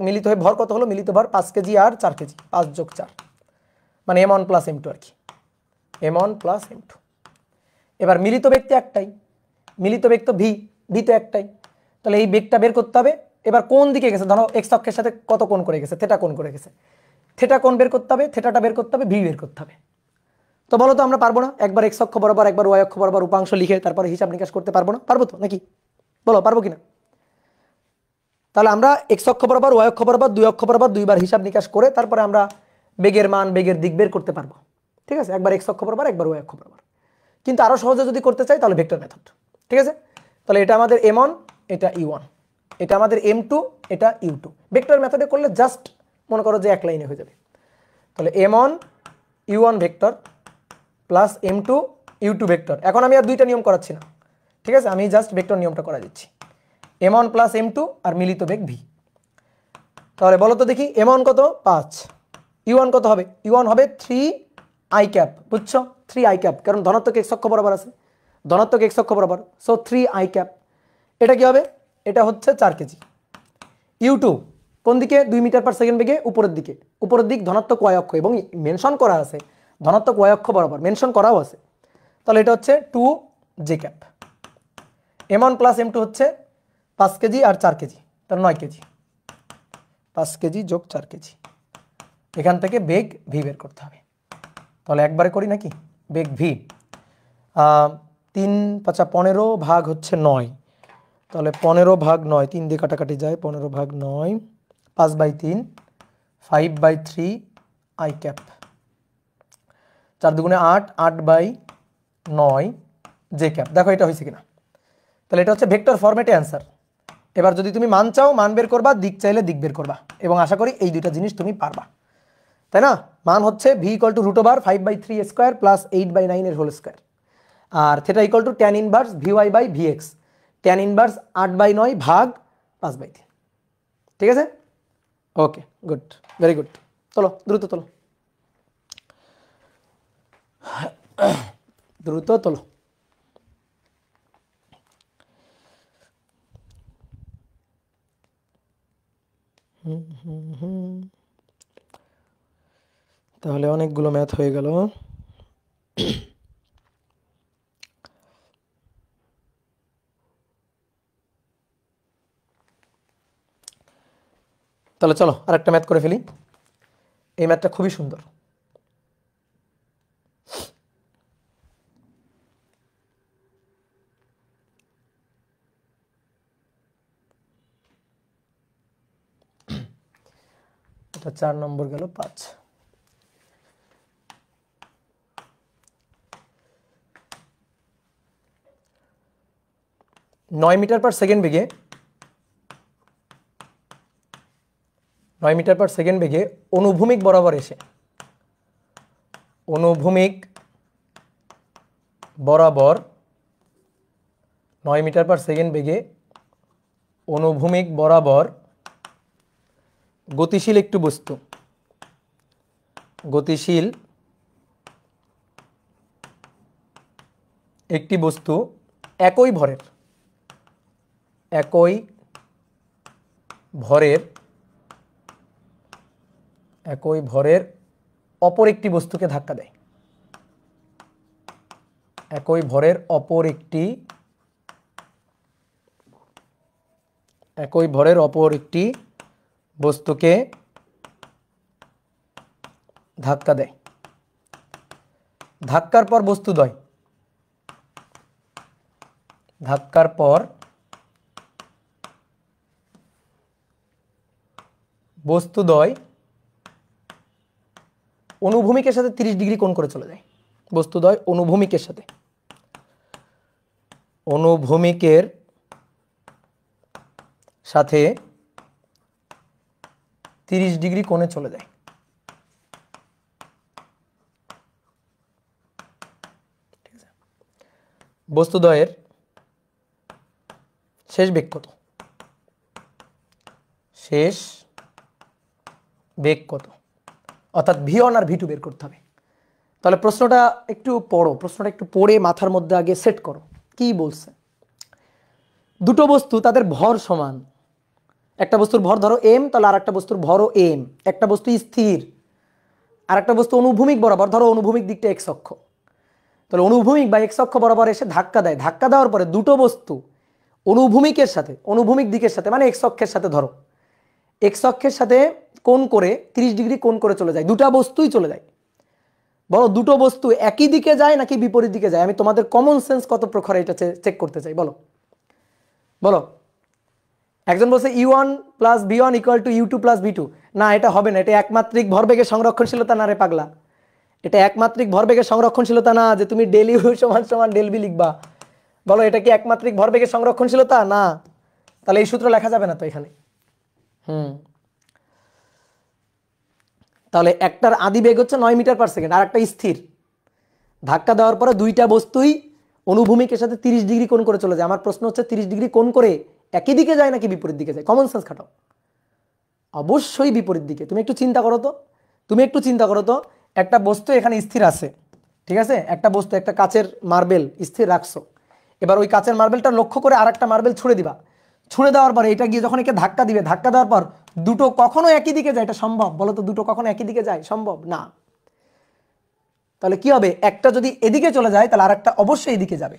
মিলিত হয়ে ভর কত হলো? মিলিত ভর 5 কেজি আর 4 কেজি, 5 যোগ 4 মানে m1 প্লাস m2 আর কি, m1 প্লাস m2। এবার মিলিত বেগ তো একটাই, মিলিত বেগ তো ভি তো একটাই, তাহলে এই বেগটা বের করতে হবে। এবার কোন দিকে গেছে? ধরো এক্স অক্ষের সাথে কত কোণ করে গেছে? থেটা কোণ করে গেছে, থেটা কোণ বের করতে হবে, থেটাটা বের করতে হবে, ভি বের করতে হবে। তো বলো তো আমরা পারবো না? একবার এক্স অক্ষ বরাবর একবার ওয়াই অক্ষ বরাবর উপাংশ লিখে তারপরে হিসাব নিকাশ করতে পারবো না? পারবো তো নাকি? বলো পারবো কিনা? তাহলে আমরা এক্স অক্ষ বরাবর ওয়াই অক্ষ বরাবর দুই অক্ষ বরাবর দুইবার হিসাব নিকাশ করে তারপরে আমরা বেগের মান বেগের দিক বের করতে পারবো, ঠিক আছে? একবার এক্স অক্ষ বরাবর একবার ওয়াই অক্ষ বরাবর। কিন্তু আরো সহজে যদি করতে চাই তাহলে ভেক্টর মেথড, ঠিক আছে? তাহলে এটা আমাদের m1, এটা u1, এটা আমাদের m2, এটা u2। ভেক্টর মেথডে করলে জাস্ট মনে করো যে এক লাইনে হয়ে যাবে। তাহলে m1 u1 vector plus m2 u2 vector. এখন আমি আর দুইটা নিয়ম করাচ্ছি না, ঠিক আছে? আমি জাস্ট ভেক্টর নিয়মটা করা দিচ্ছি, m1 প্লাস m2 আর মিলিত বেগ v। তাহলে বলো তো দেখি m1 কত? 5, u1 কত হবে? u1 হবে 3i ক্যাপ, বুঝছো? 3i ক্যাপ, কারণ ধনাত্মক এক্স অক্ষ বরাবর আছে, ধনাত্মক এক্স অক্ষ বরাবর, সো 3i ক্যাপ। এটা কি হবে? এটা হচ্ছে 4 কেজি। u2 কোন দিকে? 2 মিটার পার সেকেন্ড বেগে উপরের দিকে, উপরের দিক ধনাত্মক ওয়াই অক্ষ, এবং মেনশন করা আছে ধনাত্মক ওয়াই অক্ষ বরাবর, মেনশন করাও আছে। তাহলে এটা হচ্ছে 2j cap. m1 plus m2 হচ্ছে 5 কেজি আর 4 কেজি, তাহলে 9 কেজি। 5 কেজি যোগ 4 কেজি, এখান থেকে বেগ ভি বের করতে হবে। তাহলে একবারে করি নাকি? বেগ ভি 3 5 15 ভাগ হচ্ছে 9, তাহলে 15 ভাগ 9, 3 দিয়ে কাটাকাটি যায়, 15 ভাগ 9, 5/3, 5/3 আই ক্যাপ, 4 দুগুণে 8, 8/9 জে ক্যাপ। দেখো এটা হয়েছে কিনা? তাহলে এটা হচ্ছে ভেক্টর ফরম্যাটে অ্যান্সার। এবার যদি তুমি মান চাও মান বের করবা, দিক চাইলে দিক বের করবা, এবং আশা করি এই দুইটা জিনিস তুমি পারবা, তাই না? মান হচ্ছে v = √5/3 স্কোয়ার প্লাস 8/9 এর হোল স্কোয়ার, আর theta = tan inverse vy/vx, tan inverse 8/9 ভাগ 5/3, ঠিক আছে? Okay, good, very good. চলো দ্রুত তোলো, দ্রুত তোলো। তাহলে অনেকগুলো ম্যাথ হয়ে গেল। তাহলে চলো আরেকটা ম্যাথ করে ফেলি। এই ম্যাথটা খুবই সুন্দর। এটা 4 নম্বর গেল, 5। 9 মিটার পার সেকেন্ড বেগে 9 মিটার পার সেকেন্ড বেগে অনুভূমিক বরাবর এসে অনুভূমিক বরাবর 9 মিটার পার সেকেন্ড বেগে অনুভূমিক বরাবর গতিশীল একটি বস্তু গতিশীল একটি বস্তু একই ভরের অপর একটি বস্তুকে ধাক্কা দেয় একই ভরের অপর একটি বস্তুকে ধাক্কা দেয়। ধাক্কার পর বস্তুদ্বয় অনুভূমিকের সাথে 30 ডিগ্রি কোণ করে চলে যায়। বস্তুদ্বয় অনুভূমিকের সাথে 30 ডিগ্রি কোণে চলে যায়। ঠিক আছে, বস্তুদ্বয়ের শেষ বেগ কত? অর্থাৎ V1 আর V2 বের করতে হবে। তাহলে প্রশ্নটা একটু পড়ে মাথার মধ্যে আগে সেট করো। কি বলছে? দুটো বস্তু তাদের ভর সমান। একটা বস্তুর ভর ধরো m, তাহলে আর একটা বস্তুর ভরও m। একটা বস্তু স্থির, আর একটা বস্তু অনুভূমিক বরাবর, ধরো অনুভূমিক দিকটা x অক্ষ, তাহলে অনুভূমিক বা x অক্ষ বরাবর এসে ধাক্কা দেয়। ধাক্কা দেওয়ার পরে দুটো বস্তু অনুভূমিক দিকের সাথে মানে x অক্ষের সাথে, ধরো x অক্ষের সাথে কোণ করে 30 ডিগ্রি কোণ করে চলে যায়। দুটো বস্তুই চলে যায়। বলো দুটো বস্তু একই দিকে যায় নাকি বিপরীত দিকে যায়? আমি তোমাদের কমন সেন্স কত প্রখর এটা চেক করতে চাই। বলো একজন বলছে u1 plus v1 equal to u2 plus v2। না, এটা হবে না। এটা একমাত্রিক ভরবেগের সংরক্ষণশীলতা না রে পাগলা। এটা একমাত্রিক ভরবেগের সংরক্ষণশীলতা না যে তুমি ডেল ইউ সমান সমান ডেল বি লিখবা। বলো এটা কি একমাত্রিক ভরবেগের সংরক্ষণশীলতা? না। তাহলে এই সূত্র লেখা যাবে না তো এখানে। তাহলে একটার আদি বেগ হচ্ছে 9 মিটার পার সেকেন্ড, আর একটা স্থির। ধাক্কা দেওয়ার পরে দুইটা বস্তুই অনুভূমিকের সাথে 30 ডিগ্রি কোণ করে চলে যায়। আমার প্রশ্ন হচ্ছে 30 ডিগ্রি কোণ করে একই দিকে যায় নাকি বিপরীত দিকে যায়? কমন সেন্স খাটাও। অবশ্যই বিপরীত দিকে। তুমি একটু চিন্তা করো তো একটা বস্তু এখানে স্থির আছে, ঠিক আছে? একটা বস্তু, একটা কাচের মার্বেল স্থির রাখছো। এবার ওই কাচের মার্বেলটা লক্ষ্য করে আরেকটা মার্বেল ছুঁড়ে দিবা। ছুঁড়ে দেওয়ার পরে এটা গিয়ে যখন একে ধাক্কা দিবে, ধাক্কা দেওয়ার পর দুটো কখনো একই দিকে যায়? এটা সম্ভব? বলো তো, দুটো কখনো একই দিকে যায়? সম্ভব না। তাহলে কি হবে? একটা যদি এদিকে চলে যায় তাহলে আরেকটা অবশ্যই এদিকে যাবে।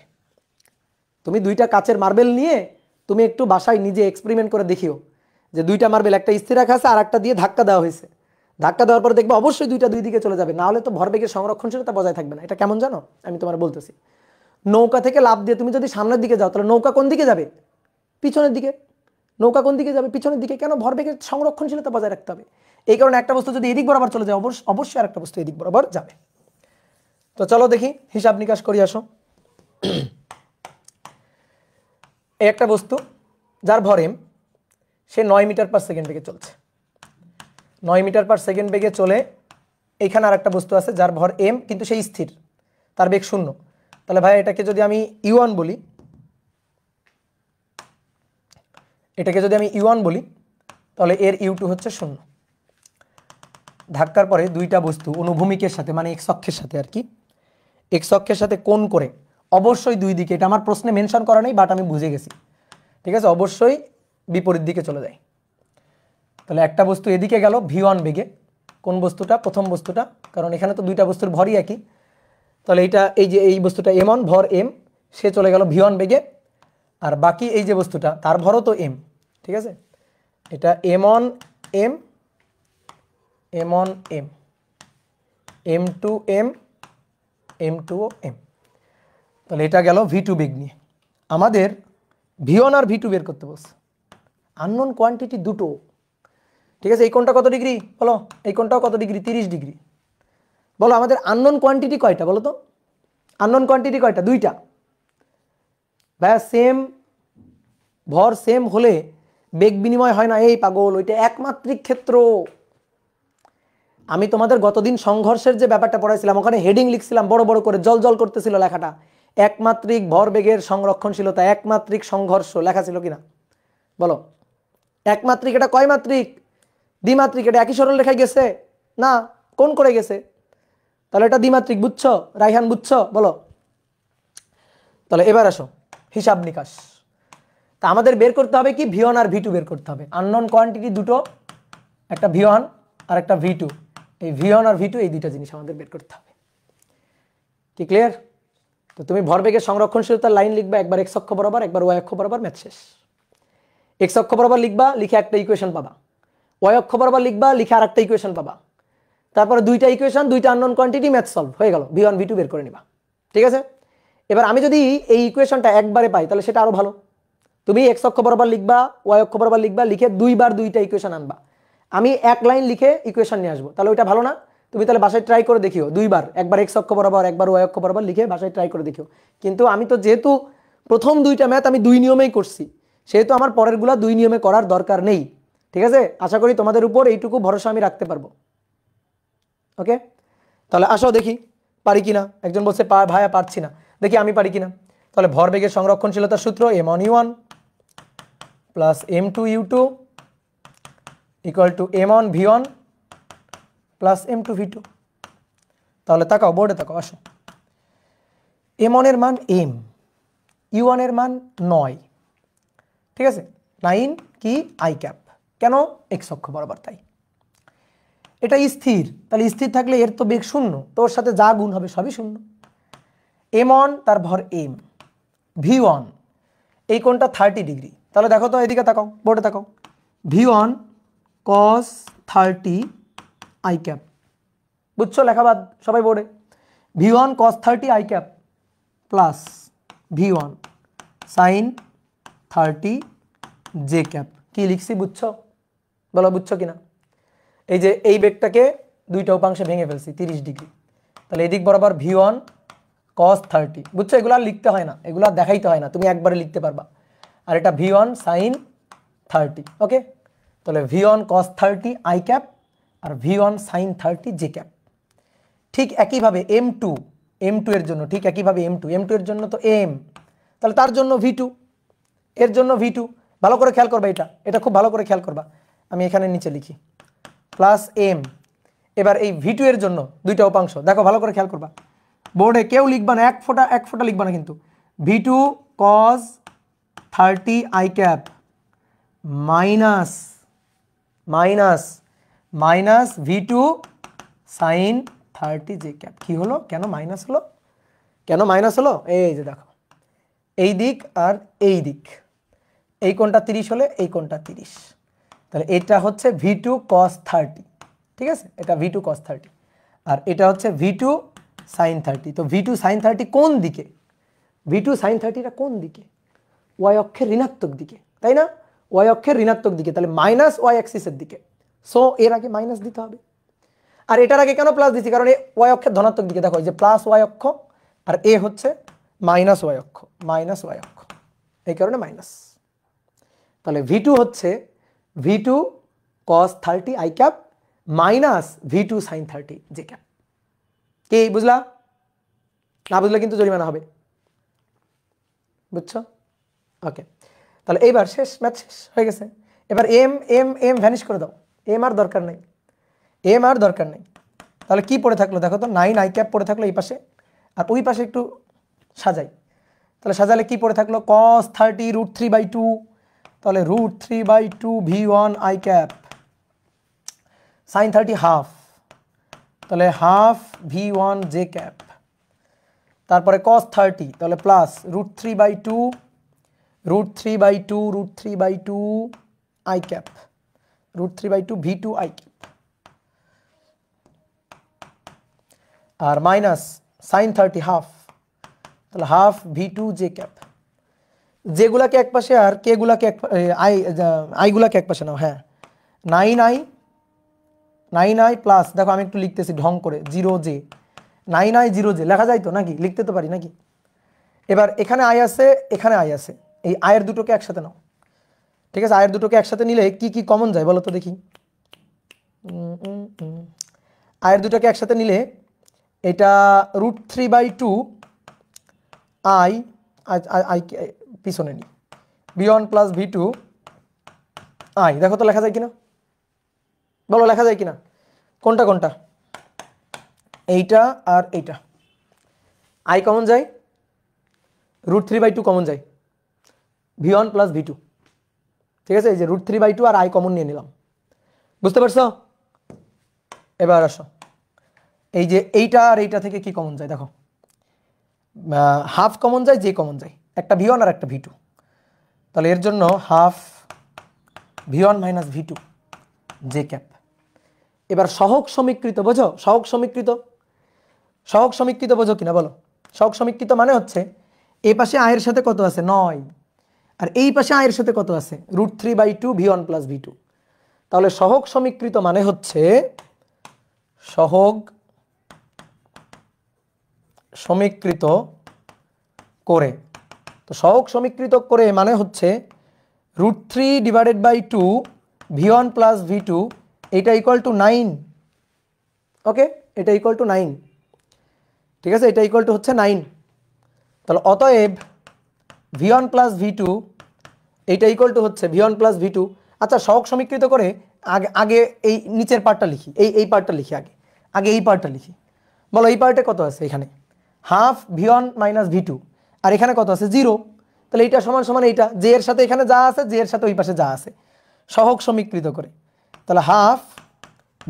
তুমি দুইটা কাচের মার্বেল নিয়ে তুমি একটু বাসায় নিজে এক্সপেরিমেন্ট করে দেখিও যে দুইটা মার্বেল একটা স্থির রাখা আছে আর একটা দিয়ে ধাক্কা দেওয়া হয়েছে। ধাক্কা দেওয়ার পর দেখবে অবশ্যই দুইটা দুই দিকে চলে যাবে, না হলে তো ভরবেগের সংরক্ষণশীলতা বজায় থাকবে না। এটা কেমন জানো? আমি তোমার বলতেছি, নৌকা থেকে লাফ দিয়ে তুমি যদি সামনের দিকে যাও তাহলে নৌকা কোন দিকে যাবে? পিছনের দিকে। নৌকা কোন দিকে যাবে? পিছনের দিকে। কেন? ভরবেগের সংরক্ষণশীলতা বজায় রাখতে হবে। এই কারণে একটা বস্তু যদি এদিক বরাবর চলে যায় অবশ্যই আর একটা বস্তু এদিক বরাবর যাবে। তো চলো দেখি, হিসাব নিকাশ করি আসো। এই একটা বস্তু যার ভর m, সে 9 মিটার পার সেকেন্ড বেগে চলছে। 9 মিটার পার সেকেন্ড বেগে চলে। এইখানে আর একটা বস্তু আছে যার ভর m, কিন্তু সেই স্থির, তার বেগ 0। তাহলে ভাই এটাকে যদি আমি u1 বলি, তাহলে এর u2 হচ্ছে 0। ধাক্কার পরে দুইটা বস্তু অনুভূমিকের সাথে মানে x অক্ষের সাথে আর কি, x অক্ষের সাথে কোণ করে অবশ্যই দুই দিকে, এটা আমার প্রশ্নে মেনশন করা নেই বাট আমি বুঝে গেছি, ঠিক আছে, অবশ্যই বিপরীত দিকে চলে যায়। তাহলে একটা বস্তু এদিকে গেল v1 বেগে। কোন বস্তুটা? প্রথম বস্তুটা, কারণ এখানে তো দুইটা বস্তুর ভরই একই। তাহলে এই বস্তুটা m1 ভর m, সে চলে গেল v1 বেগে। আর বাকি এই যে বস্তুটা তার ভরও তো m, ঠিক আছে, এটা m1 m, m1 m, m2 m, m2 m। তাহলে এটা গেল v2 বেগ নিয়ে। আমাদের v1 আর v2 বের করতে বলছে। আননোন কোয়ান্টিটি দুটো, ঠিক আছে। এই কোণটা কত ডিগ্রি বলো? এই কোণটাও কত ডিগ্রি? 30 ডিগ্রি। বলো আমাদের আননোন কোয়ান্টিটি কয়টা বলো তো? আননোন কোয়ান্টিটি কয়টা? দুইটা। ভাইয়া সেম ভর সেম হলে বেগ বিনিময় হয় না, এই পাগল, ওইটা একমাত্রিক ক্ষেত্র। আমি তোমাদের গতদিন সংঘর্ষের যে ব্যাপারটা পড়াইছিলাম, ওখানে হেডিং লিখছিলাম বড় বড় করে, জল জল করতেছিল লেখাটা, একমাত্রিক ভরবেগের সংরক্ষণশীলতা, একমাত্রিক সংঘর্ষ লেখা ছিল কিনা বলো? একমাত্রিক এটা কয় মাত্রিক? দ্বিমাত্রিক। এটা একই সরল রেখায় গেছে না, কোন করে গেছে? তাহলে এটা দ্বিমাত্রিক, বুঝছো রাইহান, বুঝছো? বলো। তাহলে এবার আসো হিসাব নিকাশ। তা আমাদের বের করতে হবে কি? V1 আর V2 বের করতে হবে। আননোন কোয়ান্টিটি দুটো, একটা V1 আর একটা V2। এই V1 আর V2 এই দুইটা জিনিস আমাদের বের করতে হবে। কি ক্লিয়ার? তো তুমি ভরবেগের সংরক্ষণশীলতার লাইন লিখবা, একবার x অক্ষ বরাবর, একবার y অক্ষ বরাবর, ম্যাথ শেষ। x অক্ষ বরাবর লিখবা, লিখে একটা ইকুয়েশন পাবা। y অক্ষ বরাবর লিখবা, লিখে আরেকটা ইকুয়েশন পাবা। তারপরে দুইটা ইকুয়েশন, দুইটা আননোন কোয়ান্টিটি, ম্যাথ সলভ হয়ে গেল। V1 V2 বের করে নিবা। ঠিক আছে? এবার আমি যদি এই ইকুয়েশনটা একবারে পাই তাহলে সেটা আরো ভালো। তুমি x অক্ষ বরাবর লিখবা, y অক্ষ বরাবর লিখবা, লিখে দুইবার দুইটা ইকুয়েশন আনবা। আমি এক লাইন লিখে ইকুয়েশন নিয়ে আসবো, তাহলে ওইটা ভালো না? তুমি তাহলে বাসায় ট্রাই করে দেখিও দুইবার, একবার x অক্ষ বরাবর, একবার y অক্ষ বরাবর লিখে বাসায় ট্রাই করে দেখিও। কিন্তু আমি তো যেহেতু প্রথম দুইটা ম্যাথ আমি দুই নিয়মেই করছি, সেহেতু আমার পরেরগুলা দুই নিয়মে করার দরকার নেই। ঠিক আছে? আশা করি তোমাদের উপর এইটুকু ভরসা আমি রাখতে পারবো। ওকে, তাহলে আসো দেখি পারি কিনা। একজন বলছে ভাইয়া পারছি না, দেখি আমি পারি কিনা। তাহলে ভরবেগের সংরক্ষণশীলতার সূত্র m1u1 plus m2u2 equal to m1v1 plus m2v2। তাহলে তাকাও, বোর্ডে তাকাও, আসো। m1 এর মান m, u1 এর মান 9। ঠিক আছে? 9 কি i ক্যাপ, কেন? x অক্ষ বরাবর, তাই। এটা স্থির, তাহলে স্থির থাকলে এর তো বেগ শূন্য, তোর সাথে যা গুণ হবে সবই শূন্য। m1 তার ভর m, v1 এই কোণটা 30 ডিগ্রি। তাহলে দেখো তো, এদিকে তাকাও, বোর্ডে তাকাও, v1 cos 30 i ক্যাপ। বুঝছো লেখাবাদ সবাই বোর্ডে? v1 cos 30 i cap plus v1 sin 30 j cap. কি লিখছি বুঝছো? বলো বুঝছো কিনা? এই যে এই বেগটাকে দুইটা উপাংশে ভেঙে ফেলছি 30 ডিগ্রি, তাহলে এদিক বরাবর v1 cos 30। বুঝছো? এগুলো আর লিখতে হয় না, এগুলো দেখাইতে হয় না, তুমি একবারে লিখতে পারবা। আর এটা v1 sin 30। ওকে, তাহলে v1 cos 30 i ক্যাপ আর v1 sin 30 j ক্যাপ। ঠিক একইভাবে m2 এর জন্য, ঠিক একইভাবে m2 এর জন্য তো m, তাহলে তার জন্য v2, এর জন্য v2। ভালো করে খেয়াল করবা, এটা খুব ভালো করে খেয়াল করবা। আমি এখানে নিচে লিখি প্লাস m। এবার এই v2 এর জন্য দুইটা উপাংশ, দেখো ভালো করে খেয়াল করবা। বোর্ডে কেউ লিখবা না, এক ফোঁটা লিখবা না কিন্তু। v2 cos 30 i cap minus v2 sin 30 j cap. কি হলো? কেন মাইনাস হলো? কেন মাইনাস হলো? এই যে দেখো, এই দিক আর এই দিক, এই কোণটা 30 হলে এই কোণটা 30, তাহলে এটা হচ্ছে v2 cos 30। ঠিক আছে? এটা v2 cos 30 আর এটা হচ্ছে v2 sin 30। তো v2 sin 30 কোন দিকে? v2 sin 30টা কোন দিকে? y অক্ষের ঋণাত্মক দিকে, তাই না? y অক্ষের ঋণাত্মক দিকে, তাহলে মাইনাস y অ্যাক্সিসের দিকে। সো এর আগে মাইনাস দিতে হবে। আর এটার আগে কেন প্লাস দিচ্ছি? কারণ y অক্ষের ধনাত্মক দিকে, দেখো এই যে প্লাস y অক্ষ আর এ হচ্ছে মাইনাস y অক্ষ, এই কারণে মাইনাস। তাহলে v2 হচ্ছে v2 cos 30 i cap minus v2 sin 30 j cap. কি বুঝলা? না বুঝলে কিন্তু জরিমানা হবে। বুঝছো? ওকে, তাহলে এইবার শেষ, ম্যাথ শেষ হয়ে গেছে। এবার এম ভ্যানিশ করে দাও, এম আর দরকার নেই। তাহলে কি পড়ে থাকলো দেখো তো, 9 i ক্যাপ পড়ে থাকলো এই পাশে, আর ওই পাশে একটু সাজাই। তাহলে সাজালে কি পড়ে থাকলো? cos 30 √3/2, তাহলে √3/2 v1 i cap, sin 30 half, তাহলে হাফ v1 j ক্যাপ, তারপরে cos 30, তাহলে plus √3/2 i cap, √3/2 v2 i cap, আর মাইনাস sin 30 হাফ, তাহলে হাফ v2 j ক্যাপ। যেগুলাকে এক পাশে আর কে গুলাকে আইগুলাকে এক পাশে নাও। হ্যাঁ, 9i প্লাস, দেখো আমি একটু লিখতেছি ঢং করে, 0j, 9i 0j লেখা যায় তো নাকি? লিখতে তো পারি নাকি? এবার এখানে আই আছে, এখানে আই আছে, এই আয়ের দুটোকে একসাথে নাও, ঠিক আছে, আয়ের দুটোকে একসাথে নিলে কি কি কমন যায় বলো তো দেখি। আয়ের দুটোকে একসাথে নিলে এটা √3/2 আই আই পিছনে নি v1 প্লাস v2 আই। দেখো তো লেখা যায় কিনা, বলো লেখা যায় কিনা, কোনটা কোনটা, এইটা আর এইটা। আই কমন যায়, √3/2 কমন যায়, v1 প্লাস v2। ঠিক আছে, এই যে √3/2 আর আই কমন নিয়ে নিলাম, বুঝতে পারছো? এবার আসো, এই যে এইটা আর এইটা থেকে কি কমন যায় দেখো, হাফ কমন যায়, যে কমন যায়, একটা v1 আর একটা v2। তাহলে এর জন্য half v1 minus v2 J cap. এবার সহগ সমীকৃত বোঝো, সহগ সমীকৃত, সহগ সমীকৃত বোঝো কিনা বলো। সহগ সমীকৃত মানে হচ্ছে এই পাশে আয়ের সাথে কত আছে 9, আর এই পাশে আয়ের সাথে কত আছে √3/2 v1 প্লাস v2। তাহলে সহগ সমীকৃত মানে হচ্ছে সহগ সমীকৃত করে। তো সহগ সমীকৃত করে মানে হচ্ছে √3/2 v1 প্লাস v2, এটা ইকুয়াল টু 9। ওকে, এটা ইকুয়াল টু 9, ঠিক আছে, এটা ইকুয়াল টু হচ্ছে 9। তাহলে অতএব v1 প্লাস v2 এইটা ইকুয়াল টু হচ্ছে v1 প্লাস v2। আচ্ছা, সহগ সমীকৃত করে আগে আগে এই নিচের পার্টটা লিখি, এই পার্টটা লিখি, আগে আগে এই পার্টটা লিখি। বলো এই পার্টে কত আছে, এখানে হাফ v1 মাইনাস v2, আর এখানে কত আছে 0। তাহলে এইটা সমান সমান এইটা, যে এর সাথে এখানে যা আছে, যে এর সাথে ওই পাশে যা আছে, সহগ সমীকৃত করে। তাহলে হাফ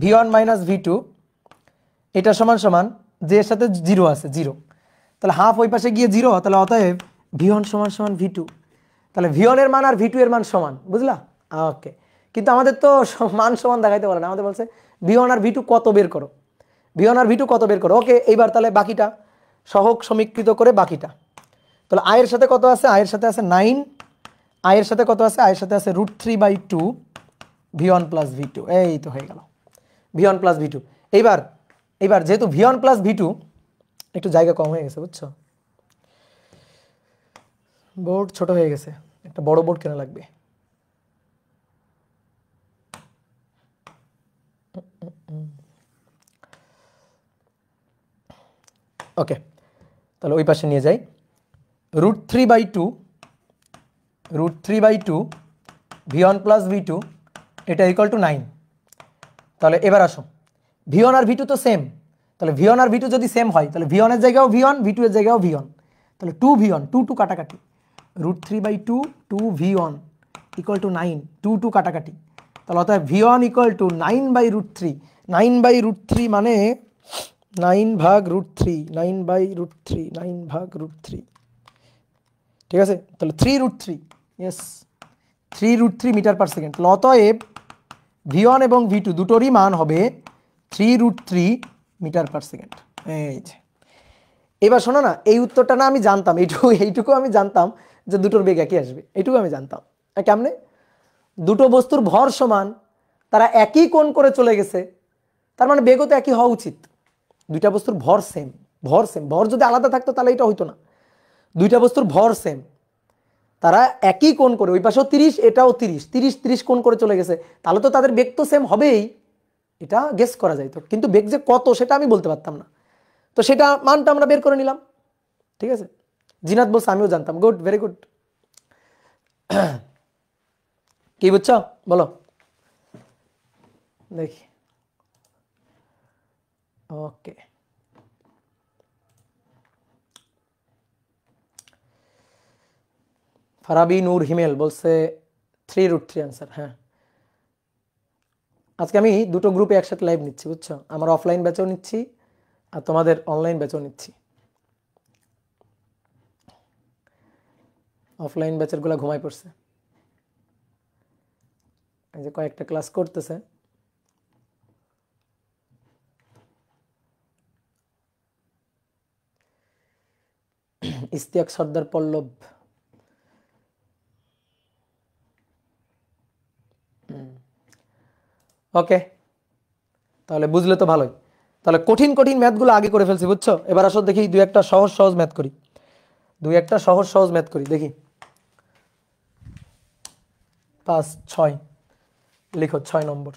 v1 মাইনাস v2 এটা সমান সমান, যে এর সাথে 0 আছে 0, তাহলে হাফ ওই পাশে গিয়ে 0, তাহলে অতএব v1 সমান সমান v2। তাহলে v1 এর মান আর v2 এর মান সমান, বুঝলা? ওকে, কিন্তু আমাদের তো মান সমান দেখাইতে বলে না, আমাদের বলছে v1 আর v2 কত বের করো, v1 আর v2 কত বের করো। ওকে, এইবার তাহলে বাকিটা সহগ সমীকৃত করে বাকিটা। তাহলে আয়ের সাথে কত আছে, আয়ের সাথে আছে 9, আয়ের সাথে কত আছে, আয়ের সাথে আছে √3/2 v1 প্লাস v2। এই তো হয়ে গেল v1 প্লাস v2। এইবার এইবার যেহেতু v1 প্লাস v2, একটু জায়গা কম হয়ে গেছে বুঝছো, বোর্ড ছোট হয়ে গেছে, একটা বড় বোর্ড কেনা লাগবে। ওকে, তাহলে ওই পাশে নিয়ে যাই, √3/2 v1 প্লাস v2 এটা ইকুয়াল টু 9। তাহলে এবার আসো, v1 আর v2 তো সেম, তাহলে v1 আর v2 যদি সেম হয়, তাহলে v1 এর জায়গাও v1, v2 এর জায়গাও v1, তাহলে 2v1 2 কাটাকাটি, √3/2 2v1 ইকুয়াল টু 9, 2 কাটাকাটি। তাহলে অর্থাৎ v1 ইকুয়াল টু 9/√3, 9/√3 মানে 9/√3, 9/√3, 9/√3, ঠিক আছে। তাহলে 3√3, ইয়েস 3√3 মিটার পার সেকেন্ড। অতএব v1 এবং v2 দুটোরই মান হবে 3√3 মিটার পার সেকেন্ড। এই যে এবার শোনো না, এই উত্তরটা না আমি জানতাম, এইটুকু আমি জানতাম যে দুটোর বেগ একই আসবে, এইটুকু আমি জানতাম। কেমনে? দুটো বস্তুর ভর সমান, তারা একই কোণ করে চলে গেছে, তার মানে বেগও তো একই হওয়া উচিত। দুইটা বস্তুর ভর সেম, ভর সেম, ভর যদি আলাদা থাকতো তাহলে এটা হইতো না। দুইটা বস্তুর ভর সেম, তারা একই কোণ করে, ওই পাশেও 30 এটাও 30 30 30 কোণ করে চলে গেছে, তাহলে তো তাদের বেগ তো সেম হবেই, এটা গেস করা যাইতো। কিন্তু বেগ যে কত সেটা আমি বলতে পারতাম না, তো সেটা মানটা আমরা বের করে নিলাম। ঠিক আছে, জিনাত বলছে আমিও জানতাম, গুড, ভেরি গুড। কি বুঝছো বলো দেখি। ওকে, ফারাবি নূর হিমেল বলছে 3√3 আনসার। হ্যাঁ, আজকে আমি দুটো গ্রুপে একসাথে লাইভ নিচ্ছি বুঝছো, আমার অফলাইন ব্যাচেও নিচ্ছি আর তোমাদের অনলাইন ব্যাচেও নিচ্ছি। অফলাইন ব্যাচের গুলা ঘুমাই পড়ছে, এই যে কয়েকটা ক্লাস করতেছে। ইস্তিয়াক সর্দার পল্লব, ওকে, তাহলে বুঝলে তো ভালোই। তাহলে কঠিন কঠিন ম্যাথগুলো আগে করে ফেলছি বুঝছো। এবার আসো দেখি দুই একটা সহজ সহজ ম্যাথ করি, দুই একটা সহজ সহজ ম্যাথ করি দেখি। 5 6 লিখো 6 নম্বর।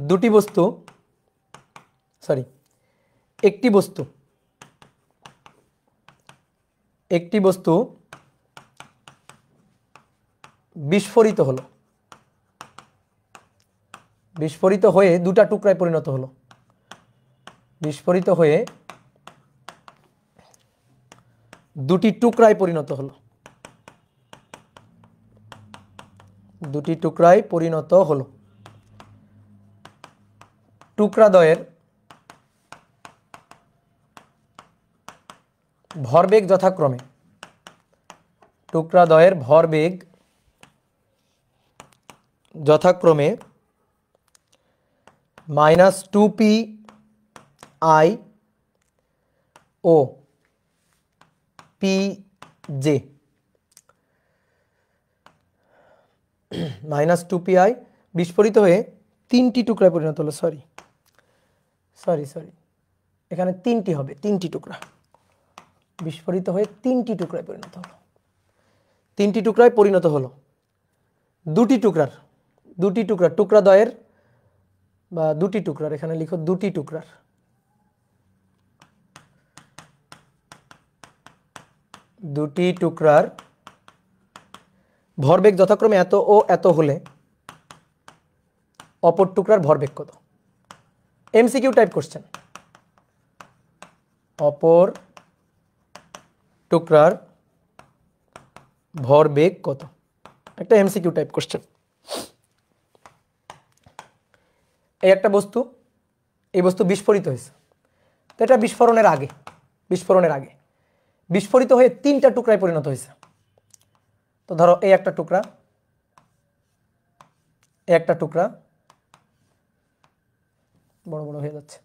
দুটি বস্তু সরি একটি বস্তু বিস্ফোরিত হলো, বিস্ফোরিত হয়ে দুটা টুকরায় পরিণত হলো, বিস্ফোরিত হয়ে দুটি টুকরায় পরিণত হলো, দুটি টুকরায় পরিণত হলো। টুকরাদ্বয়ের ভরবেগ যথাক্রমে, টুকরাদ্বয়ের ভরবেগ যথাক্রমে -2p i O pj, -2pi বিস্ফোরিত হয়ে তিনটি টুকরায় পরিণত হলো। সরি এখানে তিনটি হবে, তিনটি টুকরা বিস্ফোরিত হয়ে তিনটি টুকরায় পরিণত হলো, তিনটি টুকরায় পরিণত হলো। দুটি টুকরা টুকরাদ্বয়ের বা দুটি টুকরার, এখানে লিখো দুটি টুকরার, দুটি টুকরার ভরবেগ যথাক্রমে এত ও এত হলে অপর টুকরার ভরবেগ কত? MCQ type question. অপর টুকরার ভরবেগ কত? একটা এমসিকিউ টাইপ কোশ্চেন। এই একটা বস্তু, এই বস্তু বিস্ফোরিত হয়েছে, তো এটা বিস্ফোরণের আগে বিস্ফোরিত হয়ে তিনটা টুকরায় পরিণত হয়েছে। তো ধরো এই একটা টুকরা, বড় বড় হয়ে যাচ্ছে,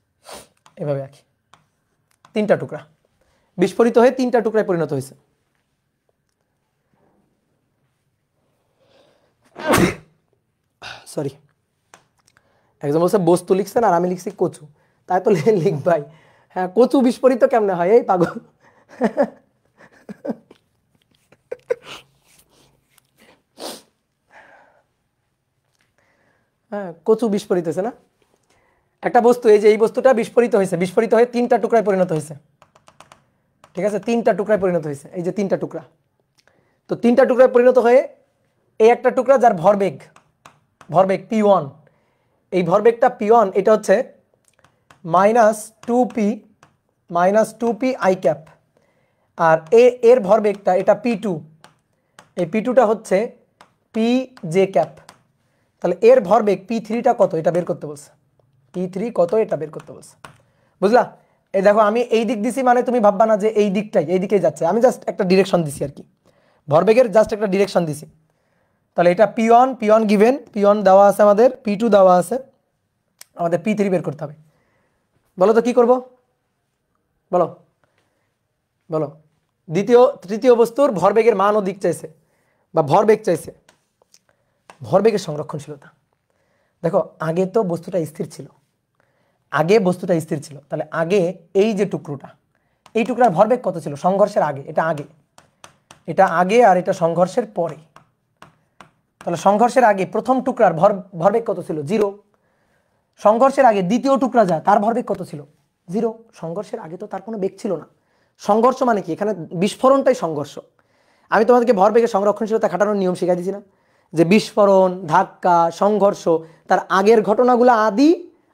এভাবে আঁকি, তিনটা টুকরা বিস্ফোরিত হয়ে তিনটা টুকরায় পরিণত হয়েছে। সরি, একজন বলছে বস্তু লিখছেন আর আমি লিখছি কচু, তাই তো লিখ ভাই। হ্যাঁ, কচু বিস্ফোরিত কেমনে হয়? এই পাগল। হ্যাঁ, কচু বিস্ফোরিত হয়েছে না? একটা বস্তু, এই যে এই বস্তুটা বিস্ফোরিত হয়েছে, বিস্ফোরিত হয়ে তিনটা টুকরায় পরিণত হয়েছে। ঠিক আছে, তিনটা টুকরায় পরিণত হয়েছে, এই যে তিনটা টুকরা। তো তিনটা টুকরায় পরিণত হয়ে এই একটা টুকরা যার ভরবেগ p1, এই ভরবেগটা p1, এটা হচ্ছে -2p i ক্যাপ, আর এর ভরবেগটা এটা p2, এই p2টা হচ্ছে pj ক্যাপ। তাহলে এর ভরবেগ p3টা কত এটা বের করতে বলছে, p3 কত এটা বের করতে বলছে। বুঝলা? এই দেখো আমি এই দিক দিছি, মানে তুমি ভাববা না যে এই দিকেই যাচ্ছে, আমি জাস্ট একটা ডিরেকশন দিছি আর কি, ভরবেগের জাস্ট একটা ডিরেকশন দিছি। তাহলে এটা p1 গিভেন, p1 দেওয়া আছে আমাদের, p2 দেওয়া আছে, আমাদের p3 বের করতে হবে। বলো তো কি করব? বলো তৃতীয় বস্তুর ভরবেগের মান ও দিক চাইছে, বা ভরবেগ চাইছে, ভরবেগের সংরক্ষণশীলতা। দেখো আগে তো বস্তুটা স্থির ছিল, তাহলে আগে এই যে টুকরোটা, এই টুকরার ভরবেগ কত ছিল সংঘর্ষের আগে? এটা আগে আর এটা সংঘর্ষের পরে। তাহলে সংঘর্ষের আগে প্রথম টুকরার ভরবেগ কত ছিল? 0। সংঘর্ষের আগে দ্বিতীয় টুকরা যা, তার ভরবেগ কত ছিল? 0। সংঘর্ষের আগে তো তার কোনো বেগ ছিল না। সংঘর্ষ মানে কি? এখানে বিস্ফোরণটাই সংঘর্ষ। আমি তোমাদেরকে ভরবেগের সংরক্ষণশীলতা খাটানোর নিয়ম শিখাই দিয়েছি না, যে বিস্ফোরণ, ধাক্কা, সংঘর্ষ, তার আগের ঘটনাগুলো আদি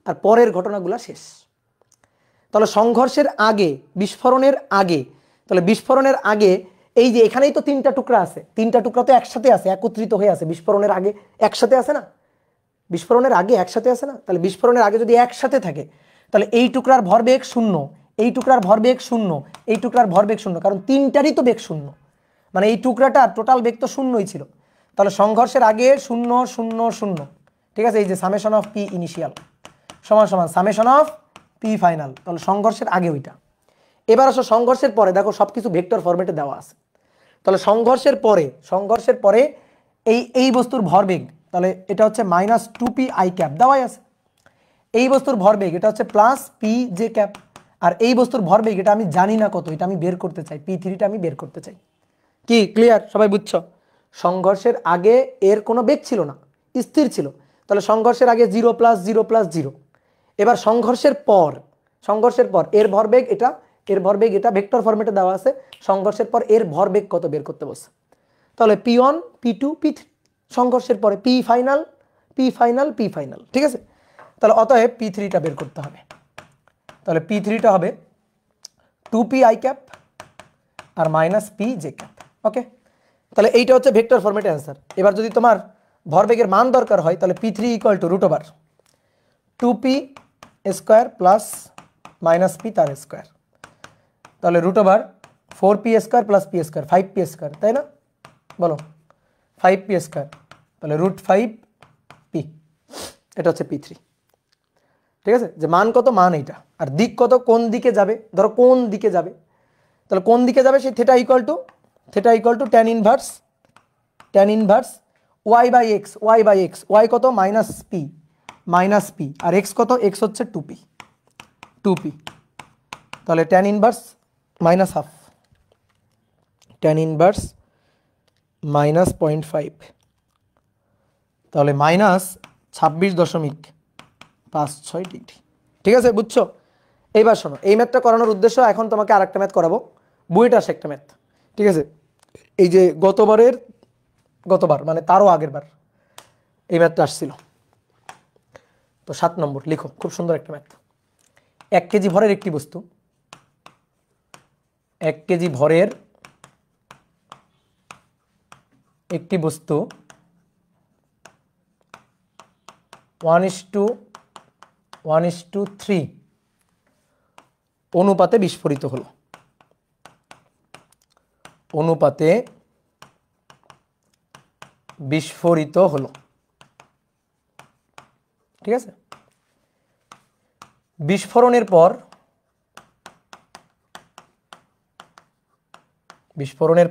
আর পরের ঘটনাগুলো শেষ। তাহলে সংঘর্ষের আগে, বিস্ফোরণের আগে, তাহলে বিস্ফোরণের আগে এই যে এখানেই তো তিনটা টুকরা আছে, তিনটা টুকরা তো একসাথে আছে, একত্রিত হয়ে আছে, বিস্ফোরণের আগে একসাথে আছে না, বিস্ফোরণের আগে একসাথে আছে না? তাহলে বিস্ফোরণের আগে যদি একসাথে থাকে, তাহলে এই টুকরার ভরবেগ 0, এই টুকরার ভরবেগ 0, এই টুকরার ভরবেগ 0, কারণ তিনটারই তো বেগ 0, মানে এই টুকরাটা টোটাল বেগ তো 0ই ছিল। তাহলে সংঘর্ষের আগে 0 0 0, ঠিক আছে, এই যে সামেশন অফ পি ইনিশিয়াল সমান সামেশন অফ পি ফাইনাল, তাহলে সংঘর্ষের আগে ওইটা। এবার আসো সংঘর্ষের পরে, দেখো সবকিছু ভেক্টর ফরম্যাটে দেওয়া আছে। তাহলে সংঘর্ষের পরে এই বস্তুর ভরবেগ, তাহলে এটা হচ্ছে -2p i ক্যাপ দেওয়াই আছে। এই বস্তুর ভরবেগ এটা হচ্ছে +pj ক্যাপ, আর এই বস্তুর ভরবেগ এটা আমি জানি না কত, এটা আমি বের করতে চাই, p3টা আমি বের করতে চাই। কি ক্লিয়ার? সবাই বুঝছো? সংঘর্ষের আগে এর কোনো বেগ ছিল না, স্থির ছিল, তাহলে সংঘর্ষের আগে 0 + 0 + 0। এবার সংঘর্ষের পর এর ভরবেগ এটা, এর ভরবেগ এটা, ভেক্টর ফরম্যাটে দেওয়া আছে। সংঘর্ষের পর এর ভরবেগ কত বের করতে বলছে। তাহলে P1 P2 P3, সংঘর্ষের পরে P final P final P final, ঠিক আছে। তাহলে অতএব P3টা বের করতে হবে। তাহলে P3টা হবে 2P i ক্যাপ আর -P j ক্যাপ। ওকে, তাহলে এইটা হচ্ছে ভেক্টর ফরম্যাটে অ্যান্সার। এবার যদি তোমার ভরবেগের মান দরকার হয় তাহলে P3 = √2P² + -P তার স্কোয়ার, তাহলে √4P² + P², 5P², তাই না? বলো 5P², তাহলে √5P, এটা হচ্ছে P3। ঠিক আছে, যে মান কত, মান এইটা, আর দিক কত, কোন দিকে যাবে, ধরো কোন দিকে যাবে, তাহলে কোন দিকে যাবে সেই theta = tan inverse y/x, y কত, -P, আর x কত, x হচ্ছে 2p, তাহলে tan ইনভার্স -½ tan ইনভার্স -0.5, তাহলে -26.56 ডিগ্রি। ঠিক আছে, বুঝছো? এইবার শোনো, এই ম্যাথটা করানোর উদ্দেশ্য, এখন তোমাকে আরেকটা ম্যাথ করাবো, বুয়েট আসে একটা ম্যাথ। ঠিক আছে, এই যে গতবার মানে তারও আগের বার এই ম্যাথটা আসছিল। তো 7 নম্বর লিখো, খুব সুন্দর একটা ম্যাথ। 1 কেজি ভরের একটি বস্তু, 1 কেজি ভরের একটি বস্তু 1:1:3 অনুপাতে বিস্ফোরিত হলো। ঠিক আছে, বিস্ফোরণের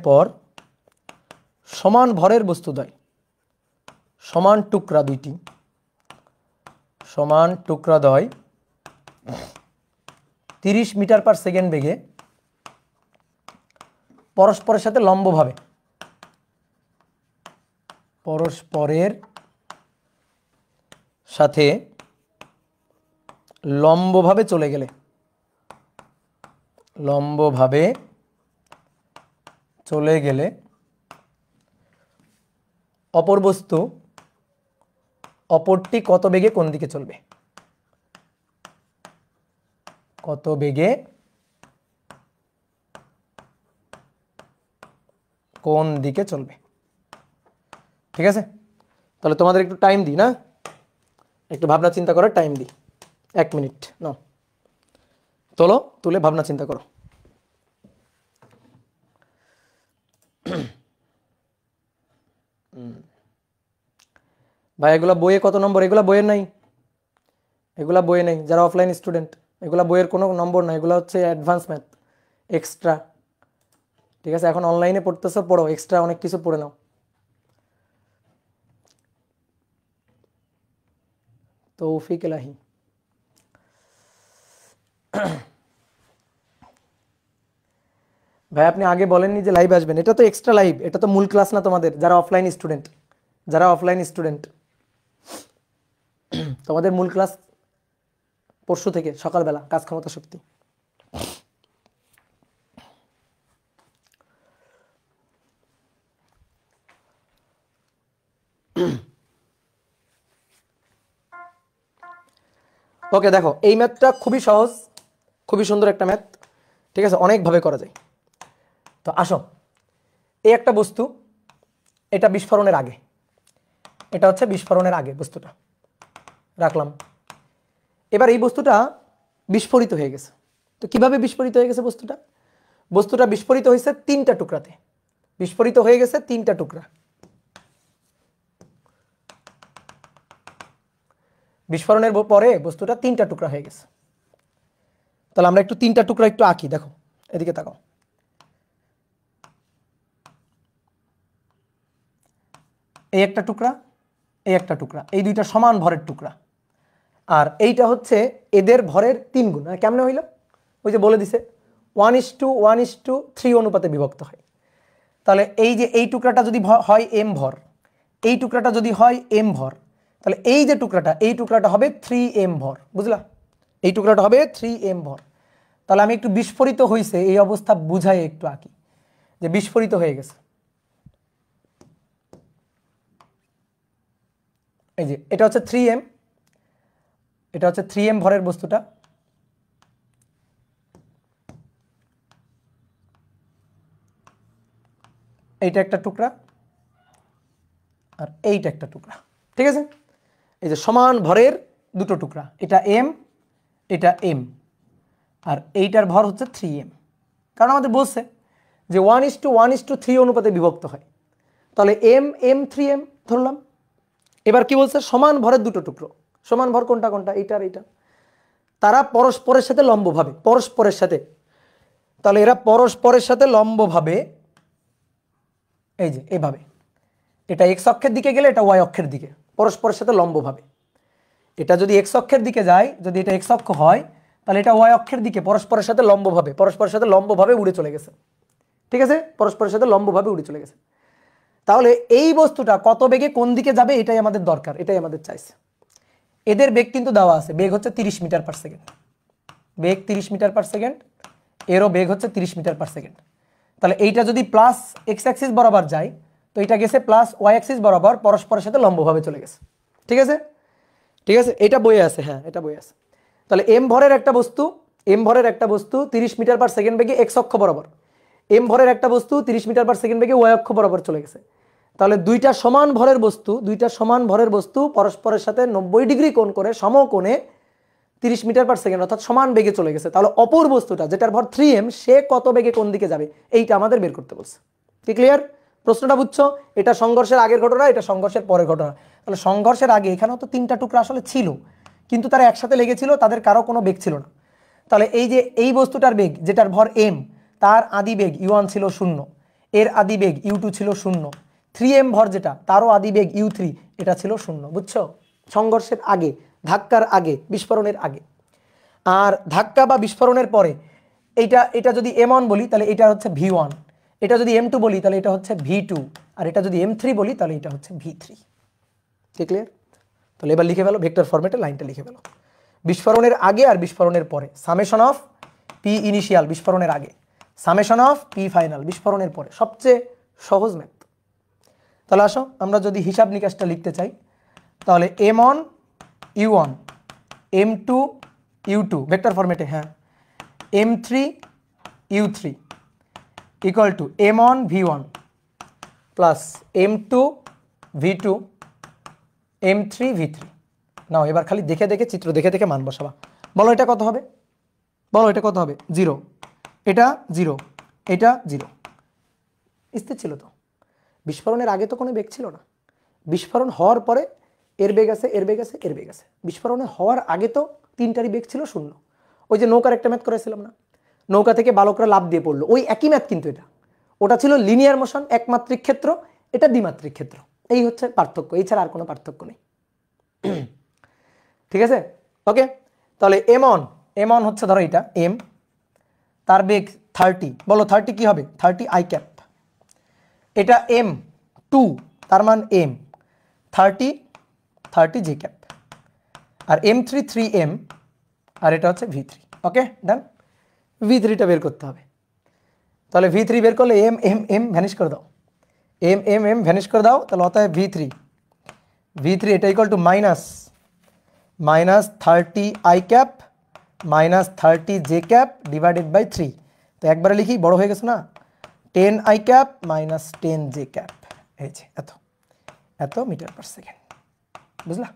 পর সমান ভরের বস্তুদ্বয়, সমান টুকরাদ্বয় 30 মিটার/সেকেন্ড বেগে পরস্পরের সাথে লম্বভাবে চলে গেলে অপরটি কত বেগে কোন দিকে চলবে? ঠিক আছে, তাহলে তোমাদের একটু টাইম দিই না, একটু ভাবনা চিন্তা করার টাইম দিই, 1 মিনিট নাও, তুলে ভাবনা চিন্তা করো। ভাই এগুলা বইয়ে কত নম্বর? এগুলা বইয়ের নাই, যারা অফলাইন স্টুডেন্ট, এগুলা বইয়ের কোনো নম্বর না, এগুলা হচ্ছে অ্যাডভান্স ম্যাথ, এক্সট্রা। ঠিক আছে, এখন অনলাইনে পড়তেছো, পড়ো, এক্সট্রা অনেক কিছু পড়ে নাও। তৌফিক এলাহি, ভাই আপনি আগে বলেননি যে লাইভ আসবেন, এটা তো এক্সট্রা লাইভ, এটা তো মূল ক্লাস না তোমাদের, যারা অফলাইন স্টুডেন্ট তোমাদের মূল ক্লাস পরশু থেকে সকালবেলা, কাজ ক্ষমতা শক্তি। ওকে, দেখো এই ম্যাথটা খুবই সহজ, খুবই সুন্দর একটা ম্যাথ। ঠিক আছে, অনেকভাবে করা যায়। তো আসো, এই একটা বস্তু, এটা বিস্ফোরণের আগে, এটা হচ্ছে বিস্ফোরণের আগে বস্তুটা রাখলাম। এবার এই বস্তুটা বিস্ফোরিত হয়ে গেছে। তো কিভাবে বিস্ফোরিত হয়ে গেছে বস্তুটা বিস্ফোরিত হয়েছে 3টা টুকরাতে, বিস্ফোরিত হয়ে গেছে 3টা টুকরা। বিস্ফোরণের পরে বস্তুটা 3টা টুকরা হয়ে গেছে। তাহলে আমরা একটু 3টা টুকরা একটু আঁকি, দেখো এদিকে তাকাও। এই একটা টুকরা, এই একটা টুকরা, এই দুইটা সমান ভরের টুকরা, আর এইটা হচ্ছে এদের ভরের 3 গুণ। কেমনে হইল? ওই যে বলে দিছে 1:1:3 অনুপাতে বিভক্ত হয়। তাহলে এই যে এই টুকরাটা যদি হয় এম ভর, এই টুকরাটা যদি হয় এম ভর, তাহলে এই যে টুকরাটা, এই টুকরাটা হবে 3m ভর, বুঝলা? এই টুকরাটা হবে 3m ভর। তাহলে আমি একটু বিস্ফোরিত হয়েছে এই অবস্থা বুঝাই একটু আঁকি, যে বিস্ফোরিত হয়ে গেছে। এই যে এটা হচ্ছে 3m, এটা হচ্ছে 3m ভরের বস্তুটা, এইটা একটা টুকরা আর এইটা একটা টুকরা, ঠিক আছে? এই যে সমান ভরের দুটো টুকরা, এটা m, এটা m, আর এইটার ভর হচ্ছে 3m। কারণ আমাদের বলছে যে 1:1:3 অনুপাতে বিভক্ত হয়, তাহলে m m 3m ধরলাম। এবার কি বলছে? সমান ভরের দুটো টুকরো। সমান ভর কোনটা কোনটা? এইটা আর এইটা। তারা পরস্পরের সাথে লম্বভাবে, পরস্পরের সাথে, তাহলে এরা পরস্পরের সাথে লম্বভাবে এই যে এভাবে, এটা এক্স অক্ষের দিকে গেলে এটা ওয়াই অক্ষের দিকে, পরস্পরের সাথে লম্বভাবে। এটা যদি এক্স অক্ষের দিকে যায়, যদি এটা এক্স অক্ষ হয়, তাহলে এটা ওয়াই অক্ষের দিকে পরস্পরের সাথে লম্বভাবে, পরস্পরের সাথে লম্বভাবে উড়ে চলে গেছে, ঠিক আছে? পরস্পরের সাথে লম্বভাবে উড়ে চলে গেছে। তাহলে এই বস্তুটা কত বেগে কোন দিকে যাবে এটাই আমাদের দরকার, এটাই আমাদের চাইছে। এদের বেগ কিন্তু দেওয়া আছে, বেগ হচ্ছে 30 মিটার পার সেকেন্ড, বেগ 30 মিটার পার সেকেন্ড, এরও বেগ হচ্ছে 30 মিটার পার সেকেন্ড। তাহলে এইটা যদি প্লাস এক্স অ্যাক্সিস বরাবর যায়, তো এটা গেছে প্লাস ওয়াই অ্যাক্সিস বরাবর, পরস্পরের সাথে লম্বভাবে চলে গেছে, ঠিক আছে? ঠিক আছে, এটা বইয়ে আছে, হ্যাঁ এটা বইয়ে আছে। তাহলে এম ভরের একটা বস্তু, এম ভরের একটা বস্তু 30 মিটার পার সেকেন্ড বেগে এক্স অক্ষ বরাবর, এম ভরের একটা বস্তু 30 মিটার পার সেকেন্ড বেগে ওয়াই অক্ষ বরাবর চলে গেছে। তাহলে দুইটা সমান ভরের বস্তু, দুইটা সমান ভরের বস্তু পরস্পরের সাথে 90 ডিগ্রি কোণ করে সমকোণে 30 মিটার পার সেকেন্ড অর্থাৎ সমান বেগে চলে গেছে। তাহলে অপর বস্তুটা যেটার ভর 3m, সে কত বেগে কোন দিকে যাবে এইটা আমাদের বের করতে বলছে। কি ক্লিয়ার? প্রশ্নটা বুঝছো? এটা সংঘর্ষের আগের ঘটনা, এটা সংঘর্ষের পরের ঘটনা। তাহলে সংঘর্ষের আগে এখানেও তো তিনটা টুকরা আসলে ছিল, কিন্তু তারা একসাথে লেগেছিল, তাদের কারো কোনো বেগ ছিল না। তাহলে এই যে এই বস্তুটার বেগ যেটার ভর m, তার আদি বেগ u1 ছিল 0, এর আদি বেগ u2 ছিল 0, 3m ভর যেটা তারও আদি বেগ u3 এটা ছিল 0, বুঝছো? সংঘর্ষের আগে, ধাক্কার আগে, বিস্ফোরণের আগে। আর ধাক্কা বা বিস্ফোরণের পরে এটা যদি m1 বলি তাহলে এটা হচ্ছে v1, এটা যদি m2 বলি তাহলে এটা হচ্ছে v2, আর এটা যদি m3 বলি তাহলে এটা হচ্ছে v3। ঠিক ক্লিয়ার? তাহলে এবার লিখে ফেলো ভেক্টর ফরম্যাটে, লাইনটা লিখে ফেলো। বিস্ফোরণের আগে আর বিস্ফোরণের পরে, সামেশন অফ পি ইনিশিয়াল বিস্ফোরণের আগে, সামেশন অফ পি ফাইনাল বিস্ফোরণের পরে, সবচেয়ে সহজ ম্যাথ। তাহলে আসো আমরা যদি হিসাব নিকাশটা লিখতে চাই, তাহলে m1 u1, m2 u2 vector ফরম্যাটে, হ্যাঁ, m3 u3 equal to m1 v1 plus m2 v2 m3 v3। নাও এবার খালি দেখে দেখে, চিত্র দেখে দেখে মান বসাবা। বলো এটা কত হবে? বলো এটা কত হবে? 0, এটা 0, এটা 0। স্থির ছিল তো, বিস্ফোরণের আগে তো কোনো বেগ ছিল না। বিস্ফোরণ হওয়ার পরে এর বেগ আছে, এর বেগ আছে, এর বেগ আছে। বিস্ফোরণে হওয়ার আগে তো তিনটারই বেগ ছিল 0। ওই যে নৌকার একটা ম্যাথ করেছিলাম না, নৌকা থেকে বালকরা লাফ দিয়ে পড়লো, ওই একই ম্যাথ কিন্তু এটা। ওটা ছিল লিনিয়ার মোশন, একমাত্রিক ক্ষেত্র, এটা দ্বিমাত্রিক ক্ষেত্র। এই হচ্ছে পার্থক্য, এই ছাড়া আর কোনো পার্থক্য নেই। ঠিক আছে, ওকে। তাহলে m1 হচ্ছে ধরো এটা m, তার বেগ 30, বলো 30 কি হবে? 30 i ক্যাপ। এটা m2, তার মান m, 30 j ক্যাপ। আর m3 3m, আর এটা হচ্ছে v3। ওকে ডান। v3টা বের করতে হবে। তাহলে v3 বের করলে m ভ্যানিশ করে দাও, m ভ্যানিশ করে দাও। তাহলে অতএব v3 এটা equal to minus 30 i cap minus 30 j cap divided by 3। তো একবারে লিখি, বড় হয়ে গেছে না, 10 i cap minus 10 j cap, এই যে এত মিটার পার সেকেন্ড, বুঝলা?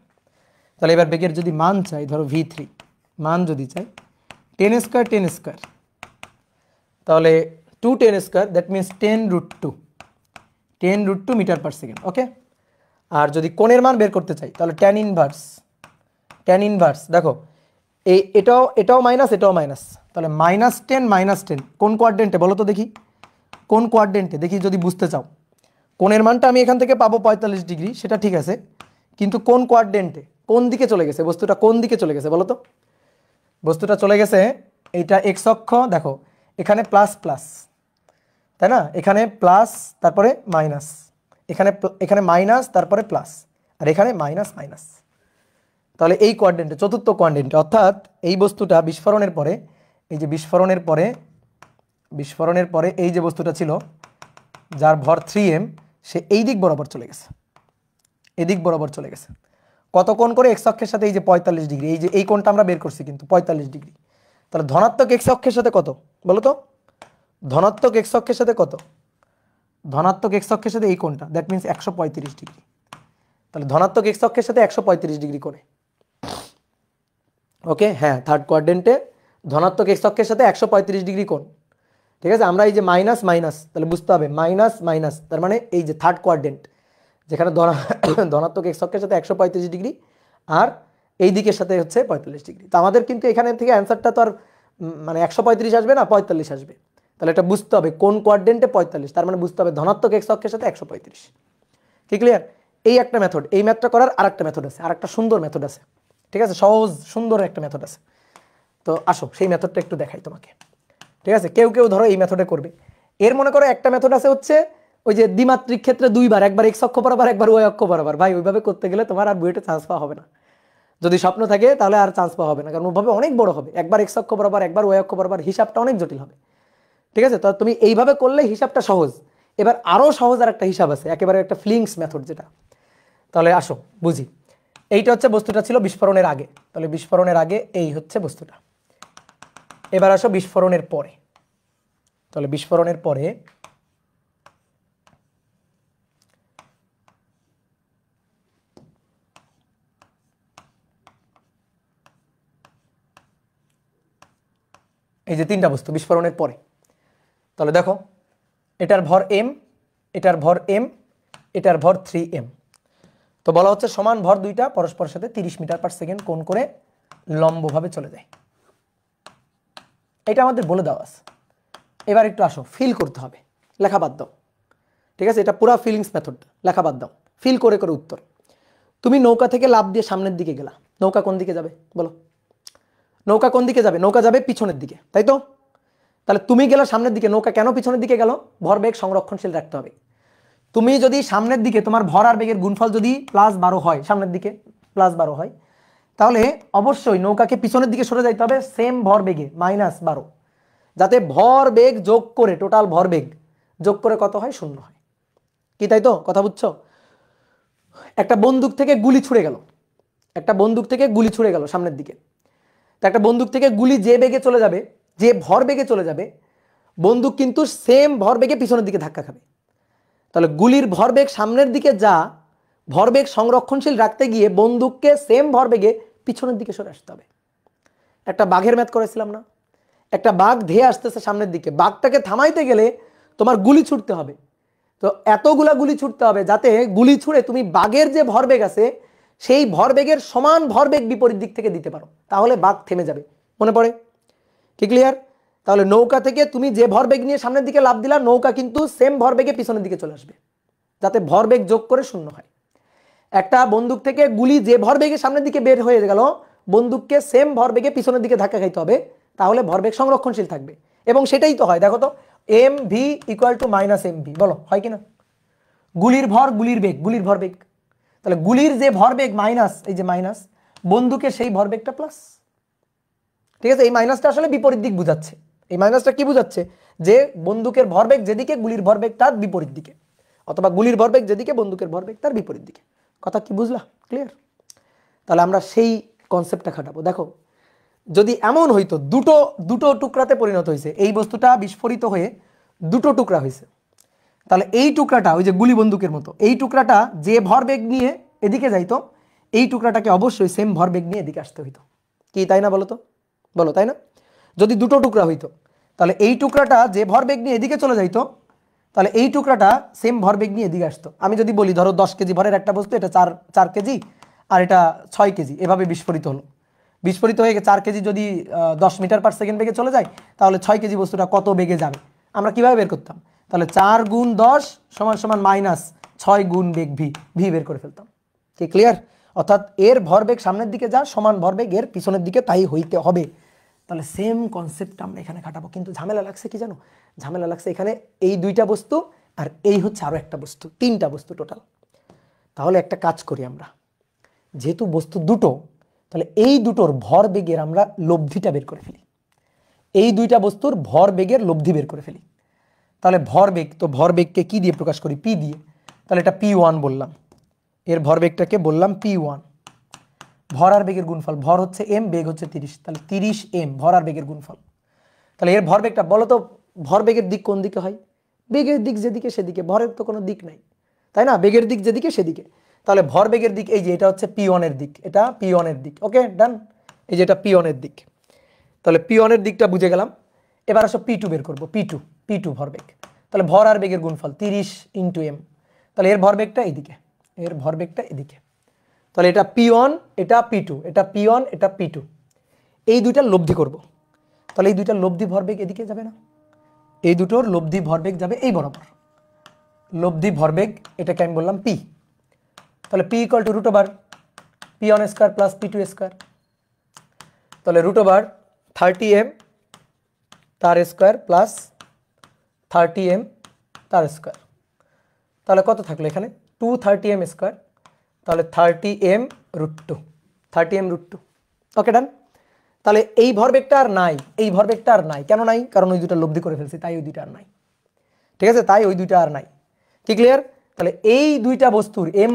তাহলে এবার বেগের যদি মান চাই, ধরো v3 মান যদি চাই 10 স্কয়ার, তাহলে 2 10 square, that means 10√2 metre per second. Okay. আর যদি কোণের মান বের করতে চাই তাহলে tan ইনভার্স, দেখো এটাও মাইনাস, এটাও মাইনাস, তাহলে -10 কোন কোয়াড্রেন্টে বলো তো দেখি, কোন কোয়াড্রেন্টে দেখি যদি বুঝতে চাও। কোণের মানটা আমি এখান থেকে পাবো 45 ডিগ্রি, সেটা ঠিক আছে, কিন্তু কোন কোয়াড্রেন্টে, কোন দিকে চলে গেছে বস্তুটা, কোন দিকে চলে গেছে বলো তো? বস্তুটা চলে গেছে, এইটা এক্স অক্ষ, দেখো এখানে প্লাস প্লাস, তাই না? এখানে প্লাস তারপরে মাইনাস, এখানে মাইনাস তারপরে প্লাস, আর এখানে মাইনাস মাইনাস। তাহলে এই কোয়াড্রেন্টে, চতুর্থ কোয়াড্রেন্টে, অর্থাৎ এই বস্তুটা বিস্ফোরণের পরে, এই যে বিস্ফোরণের পরে এই যে বস্তুটা ছিল যার ভর 3m, সে এই দিক বরাবর চলে গেছে, এদিক বরাবর চলে গেছে। কত কোণ করে? এক্স অক্ষের সাথে এই যে 45 ডিগ্রি, এই যে এই কোণটা আমরা বের করছি কিন্তু 45 ডিগ্রি। তাহলে ধনাত্মক এক্স অক্ষের সাথে কত বলো তো? ধনাত্মক এক্স অক্ষের সাথে কত? ধনাত্মক এক্স অক্ষের সাথে এই কোণটা, দ্যাট মিনস 135 ডিগ্রি। তাহলে ধনাত্মক এক্স অক্ষের সাথে 135 ডিগ্রি কোণে। ওকে, হ্যাঁ, থার্ড কোয়াড্রেন্টে ধনাত্মক এক্স অক্ষের সাথে 135 ডিগ্রি কোণ। ঠিক আছে, আমরা এই যে মাইনাস মাইনাস, তাহলে বুঝতে হবে মাইনাস মাইনাস, তার মানে এই যে থার্ড কোয়াড্রেন্ট যেখানে ধনাত্মক এক্স অক্ষের সাথে 135 ডিগ্রি আর এই দিকের সাথে হচ্ছে 45 ডিগ্রি। তো আমাদের কিন্তু এখানে থেকে অ্যান্সারটা তো আর মানে 135 আসবে না, 45 আসবে। তাহলে এটা বুঝতে হবে কোন কোয়াড্রেন্টে 45, তার মানে বুঝতে হবে ধনাত্মক এক্স অক্ষের সাথে 135। কি ক্লিয়ার? এই একটা মেথড, এই ম্যাথটা করার আরেকটা মেথড আছে, আরেকটা সুন্দর মেথড আছে। ঠিক আছে, সহজ সুন্দর একটা মেথড আছে। তো আসো সেই মেথডটা একটু দেখাই তোমাকে। ঠিক আছে, কেউ কেউ ধরো এই মেথডে করবে। এর মনে করো একটা মেথড আছে হচ্ছে ওই যে দ্বিমাত্রিক ক্ষেত্রে দুইবার, একবার এক্স অক্ষ বরাবর একবার ওয়াই অক্ষ বরাবর। ভাই ওইভাবে করতে গেলে তোমার আর বুয়েটে চান্স পাওয়া হবে না। যদি স্বপ্ন থাকে তাহলে আর চান্স পাওয়া হবে না, কারণ ওইভাবে অনেক বড় হবে। একবার এক্স অক্ষ বরাবর একবার ওয়াই অক্ষ বরাবর, হিসাবটা অনেক জটিল হবে। ঠিক আছে, তো তুমি এইভাবে করলে হিসাবটা সহজ। এবার আরও সহজ আর একটা হিসাব আছে, একেবারে একটা ফ্লিংস মেথড যেটা। তাহলে আসো বুঝি। এইটা হচ্ছে বস্তুটা ছিল বিস্ফোরণের আগে, তাহলে বিস্ফোরণের আগে এই হচ্ছে বস্তুটা। এবার আসো বিস্ফোরণের পরে। তাহলে বিস্ফোরণের পরে এই যে তিনটা বস্তু বিস্ফোরণের পরে, তাহলে দেখো এটার ভর m, এটার ভর m, এটার ভর 3m। তো বলা হচ্ছে সমান ভর দুইটা পরস্পরের সাথে 30 মিটার পার সেকেন্ড কোণ করে লম্বভাবে চলে যায়। এটা আমাদের বলে দেওয়া আছে। এবার একটু আসো, ফিল করতে হবে, লেখা বাদ দাও। ঠিক আছে, এটা পুরা ফিলিংস মেথড, লেখা বাদ দাও, ফিল করে করে উত্তর। তুমি নৌকা থেকে লাফ দিয়ে সামনের দিকে গেলা, নৌকা কোন দিকে যাবে বলো? নৌকা কোন দিকে যাবে? নৌকা যাবে পিছনের দিকে, তাই তো? তাহলে তুমি গেলা সামনের দিকে, নৌকা কেন পিছনের দিকে গেল? ভরবেগ সংরক্ষণশীল রাখতে হবে। তুমি যদি সামনের দিকে তোমার ভর আর বেগের গুণফল যদি +12 হয়, সামনের দিকে +12 হয়, তাহলে অবশ্যই নৌকাকে পিছনের দিকে সরে যাইতে হবে সেম ভর বেগে -12, যাতে ভর বেগ যোগ করে টোটাল ভর বেগ যোগ করে কত হয়? 0 হয়। কি তাই তো? কথা বুঝছো? একটা বন্দুক থেকে গুলি ছুড়ে গেল, একটা বন্দুক থেকে গুলি ছুড়ে গেল সামনের দিকে। তা একটা বন্দুক থেকে গুলি যে বেগে চলে যাবে, যে ভর বেগে চলে যাবে, বন্দুক কিন্তু সেম ভর বেগে পিছনের দিকে ধাক্কা খাবে। তাহলে গুলির ভরবেগ সামনের দিকে যা, ভরবেগ সংরক্ষণশীল রাখতে গিয়ে বন্দুককে সেম ভরবেগে পিছনের দিকে সরে আসতে হবে। একটা বাঘের ম্যাথ করেছিলাম না? একটা বাঘ ধেয়ে আসতেছে সামনের দিকে, বাঘটাকে থামাইতে গেলে তোমার গুলি ছুটতে হবে। তো এতগুলা গুলি ছুটতে হবে যাতে গুলি ছুড়ে তুমি বাঘের যে ভরবেগ আছে সেই ভরবেগের সমান ভরবেগ বিপরীত দিক থেকে দিতে পারো, তাহলে বাঘ থেমে যাবে। মনে পড়ে? কি ক্লিয়ার? তাহলে নৌকা থেকে তুমি যে ভরবেগ নিয়ে সামনের দিকে লাফ দিলা, নৌকা কিন্তু সেম ভরবেগে পিছনের দিকে চলে আসবে, যাতে ভরবেগ যোগ করে 0 হয়। একটা বন্দুক থেকে গুলি যে ভরবেগে সামনের দিকে বের হয়ে গেল, বন্দুককে সেম ভরবেগে পিছনের দিকে ধাক্কা খাইতে হবে, তাহলে ভরবেগ সংরক্ষণশীল থাকবে। এবং সেটাই তো হয়, দেখো তো, mv = -mv, বলো হয় কিনা? গুলির ভর, গুলির বেগ, গুলির ভরবেগ। তাহলে গুলির যে ভরবেগ মাইনাস, এই যে মাইনাস, বন্দুকের সেই ভরবেগটা প্লাস। ঠিক আছে, এই মাইনাসটা আসলে বিপরীত দিক বুঝাচ্ছে। এই মাইনাসটা কি বুঝাচ্ছে? যে বন্দুকের ভরবেগ যেদিকে, গুলির ভরবেগ তার বিপরীত দিকে, অথবা গুলির ভরবেগ যেদিকে, বন্দুকের ভরবেগ তার বিপরীত দিকে। কথা কি বুঝলা? ক্লিয়ার? তাহলে আমরা সেই কনসেপ্টটা খাটাবো। দেখো, যদি এমন হইতো দুটো দুটো টুকরাতে পরিণত হয়েছে, এই বস্তুটা বিস্ফোরিত হয়ে দুটো টুকরা হয়েছে, তাহলে এই টুকরাটা ওই যে গুলি বন্দুকের মতো, এই টুকরাটা যে ভরবেগ নিয়ে এদিকে যাইতো, এই টুকরাটাকে অবশ্যই সেম ভরবেগ নিয়ে এদিকে আসতে হইতো। কি তাই না? বলো তো, বলো তাই না? যদি দুটো টুকরা হইতো, তাহলে এই টুকরাটা যে ভরবেগ নিয়ে এদিকে চলে যাইতো, তাহলে এই টুকরাটা সেম ভরবেগ নিয়ে এদিকে আসতো। আমি যদি বলি ধরো 10 কেজি ভরের একটা বস্তু, এটা 4 কেজি আর এটা 6 কেজি, এভাবে বিস্ফোরিত হলো। বিস্ফোরিত হয়ে 4 কেজি যদি 10 মিটার পার সেকেন্ড বেগে চলে যায়, তাহলে 6 কেজি বস্তুটা কত বেগে যাবে আমরা কিভাবে বের করতাম? তাহলে 4 × 10 = -6 বেগ ভি বের করে ফেলতাম। কি ক্লিয়ার? অর্থাৎ এর ভরবেগ সামনের দিকে যা, সমান ভরবেগ এর পিছনের দিকে তাই হইতে হবে, তাহলে সেম কনসেপ্ট আমরা এখানে খাটাবো, কিন্তু ঝামেলা লাগছে কি জানো, ঝামেলা লাগছে এখানে এই দুইটা বস্তু আর এই হচ্ছে আরো একটা বস্তু, তিনটা বস্তু টোটাল। তাহলে একটা কাজ করি আমরা, যেহেতু বস্তু দুটো, তাহলে এই দুটোর ভর বেগের আমরা লব্ধিটা বের করে ফেলি, এই দুইটা বস্তুর ভর বেগের লব্ধি বের করে ফেলি। তাহলে ভরবেগ, তো ভরবেগকে কি দিয়ে প্রকাশ করি, পি দিয়ে। তাহলে এটা P1 বললাম, এর ভরবেগটাকে বললাম P1। ভর আর বেগের গুণফল, ভর হচ্ছে m, বেগ হচ্ছে 30, তাহলে 30m ভর আর বেগের গুণফল। তাহলে এর ভরবেগটা বলো তো, ভরবেগের দিক কোন দিকে হয়, বেগের দিক যেদিকে সেদিকে, ভরের তো কোনো দিক নাই, তাই না, বেগের দিক যেদিকে সেদিকে। তাহলে ভরবেগের দিক এই যে এটা হচ্ছে P1 এর দিক, এটা P1 এর দিক, ওকে ডান, এই যে এটা P1 এর দিক। তাহলে P1 এর দিকটা বুঝে গেলাম। এবার আসো P2 বের করবো, P2 ভরবেগ। তাহলে ভর আর বেগের গুণফল 30 × m, তাহলে এর ভরবেগটা এদিকে, এর ভরবেগটা এদিকে। তাহলে এটা P1, এটা P2, এটা P1, এটা P2, এই দুইটা লব্ধি করব। তাহলে এই দুইটা লব্ধি ভরবেগ এদিকে যাবে না, এই দুটোর লব্ধি ভরবেগ যাবে এই বরাবর, লব্ধি ভরবেগ এটাকে আমি বললাম P। তাহলে P = √P1² + P2²। তাহলে √30m তার স্কোয়ার প্লাস 30m তার স্কোয়ার। তাহলে কত থাকলো এখানে 230m², তাহলে 30m√2, 30m√2, ওকে ডান। তাহলে এই ভরবেগটা আর নাই, এই ভরবেগটা আর নাই, কেন নাই, কারণ ওই দুটা লব্ধি করে ফেলছি, তাই ওই দুইটা আর নাই, ঠিক আছে, তাই ওই দুইটা আর নাই, কি ক্লিয়ার। তাহলে এই দুইটা বস্তুর m